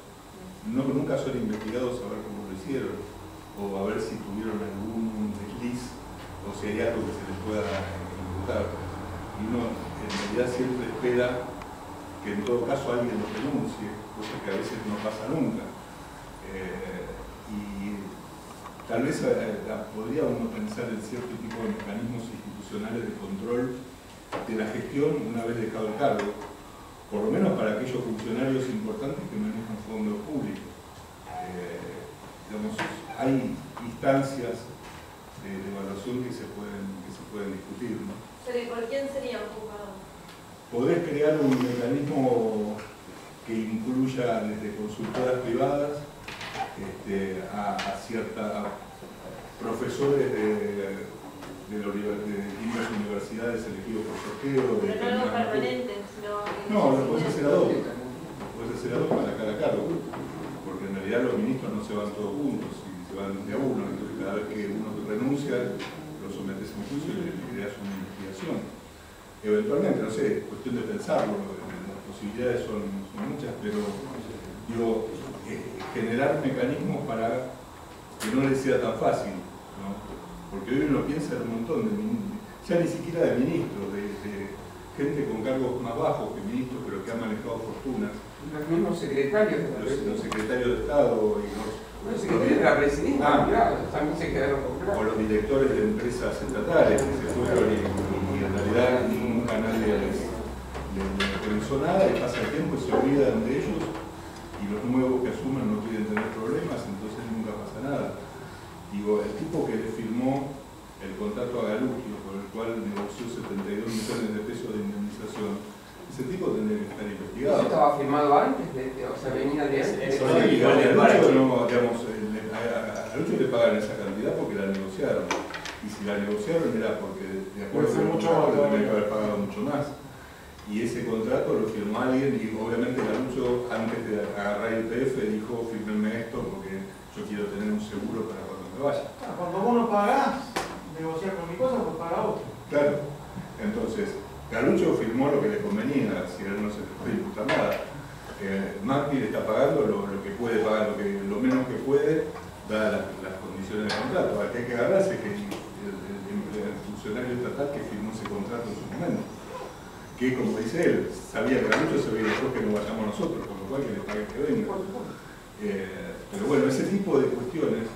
nunca son investigados a ver cómo lo hicieron, o a ver si tuvieron algún desliz, o si hay algo que se les pueda imputar? Y uno en realidad siempre espera que en todo caso alguien lo denuncie, cosa que a veces no pasa nunca. Y tal vez podría uno pensar en cierto tipo de mecanismos institucionales de control de la gestión una vez dejado el cargo, por lo menos para aquellos funcionarios importantes que manejan fondos públicos. Digamos, hay instancias de evaluación que se pueden discutir, ¿no? ¿Por quién sería ocupado? Podés crear un mecanismo que incluya desde consultoras privadas a profesores de distintas universidades elegidos por sorteo. Pero no algo permanente, sino... No, lo podés hacer ad hoc. Podés hacer ad hoc para cada cargo. Porque en realidad los ministros no se van todos juntos, se van de a uno. Entonces cada vez que uno renuncia, lo sometes a un juicio y le creas una investigación. Eventualmente, no sé, es cuestión de pensarlo, las posibilidades son muchas, pero digo, generar mecanismos para que no les sea tan fácil, ¿no? Porque hoy uno piensa en un montón de ministros, ya ni siquiera de ministros, gente con cargos más bajos que ministros, pero que han manejado fortunas. Los mismos secretarios de la los secretarios de Estado y los secretarios de la presidencia, claro, también se quedaron con plata. O los directores de empresas estatales que se fueron y en realidad nunca nadie les pensó nada, y pasa el tiempo y se olvidan de ellos, y los nuevos que asumen no quieren tener problemas, entonces nunca pasa nada. Digo, el tipo que le firmó el contrato a Galugio, por el cual negoció 72 millones de pesos de indemnización, ese tipo tendría que estar investigado. ¿Eso estaba firmado antes? O sea, venía de antes. Eso sí, a Lucho no, digamos, a Lucho le pagan esa cantidad porque la negociaron. Y si la negociaron era porque de acuerdo con el contrato tendría que haber pagado mucho más. Y ese contrato lo firmó alguien y obviamente Lucho, antes de agarrar el PF, dijo: fírmenme esto porque yo quiero tener un seguro para cuando me vaya. Cuando vos no pagás, negociar con mi cosa, pues paga otro. Claro. Entonces, Galucho firmó lo que le convenía, si a él no se le puede imputar nada. Macri le está pagando lo que puede pagar, lo menos que puede, dadas las condiciones del contrato. Al que hay que agarrarse que el funcionario estatal que firmó ese contrato en su momento. Que, como dice él, sabía que Galucho sabía después que no vayamos nosotros, con lo cual que le pague que venga. Pero bueno, ese tipo de cuestiones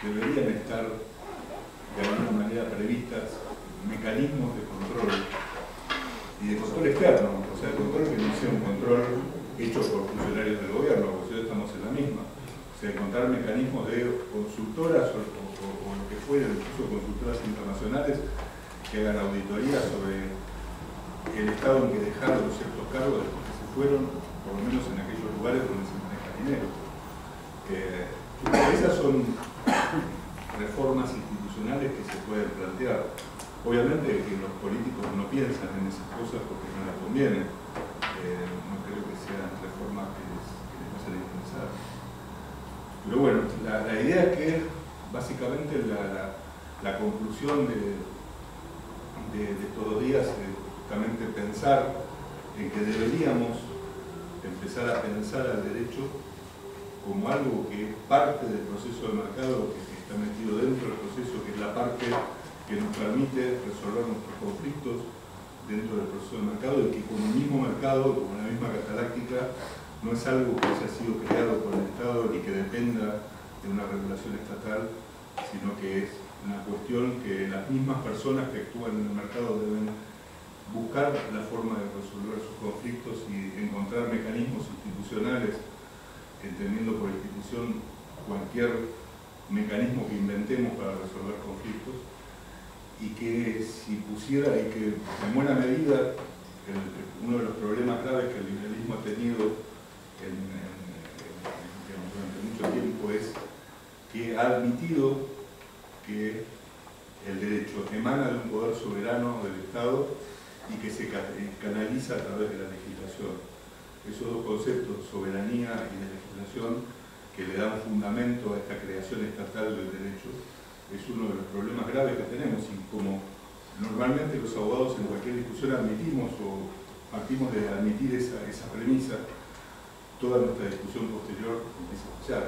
deberían estar de alguna manera previstas, mecanismos de control y de control externo, o sea, el control que no sea un control hecho por funcionarios del gobierno, porque hoy estamos en la misma. O sea, encontrar mecanismos de consultoras o lo que fuera, incluso consultoras internacionales que hagan auditoría sobre el estado en que dejaron ciertos cargos después que se fueron, por lo menos en aquellos lugares donde se maneja dinero. Esas son reformas institucionales que se pueden plantear. Obviamente que los políticos no piensan en esas cosas porque no les conviene. No creo que sean reformas que les vayan a interesar. Pero bueno, la idea es que básicamente la conclusión de estos 2 días es justamente pensar en que deberíamos empezar a pensar al derecho como algo que es parte del proceso de mercado, que está metido dentro del proceso, que es la parte que nos permite resolver nuestros conflictos dentro del proceso de mercado, y que como el mismo mercado, como la misma Cataláctica, no es algo que haya sido creado por el Estado ni que dependa de una regulación estatal, sino que es una cuestión que las mismas personas que actúan en el mercado deben buscar la forma de resolver sus conflictos y encontrar mecanismos institucionales, entendiendo por institución cualquier mecanismo que inventemos para resolver conflictos, y que si pusiera, y que en buena medida uno de los problemas graves que el liberalismo ha tenido durante mucho tiempo es que ha admitido que el derecho emana de un poder soberano del Estado y que se canaliza a través de la legislación. Esos dos conceptos, soberanía y de legislación, que le dan fundamento a esta creación estatal del derecho, es uno de los problemas graves que tenemos, y como normalmente los abogados en cualquier discusión admitimos o partimos de admitir esa premisa, toda nuestra discusión posterior empieza a fallar.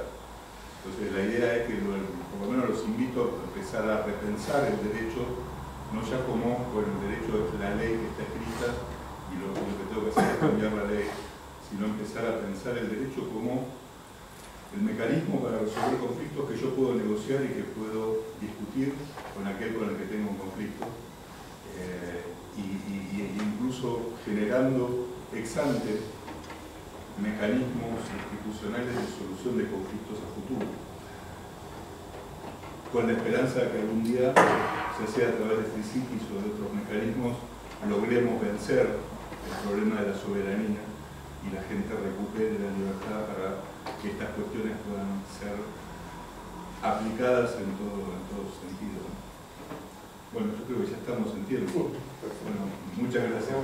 Entonces la idea es que por lo menos los invito a empezar a repensar el derecho, no ya como, bueno, el derecho es la ley que está escrita y lo que tengo que hacer es cambiar la ley, sino empezar a pensar el derecho como el mecanismo para resolver conflictos que yo puedo negociar y que puedo discutir con aquel con el que tengo un conflicto, y incluso generando ex ante mecanismos institucionales de solución de conflictos a futuro, con la esperanza de que algún día, ya sea a través de Frisitis o de otros mecanismos, logremos vencer el problema de la soberanía y la gente recupere la libertad para que estas cuestiones puedan ser aplicadas en todo sentido. Bueno, yo creo que ya estamos en tiempo. Bueno, muchas gracias.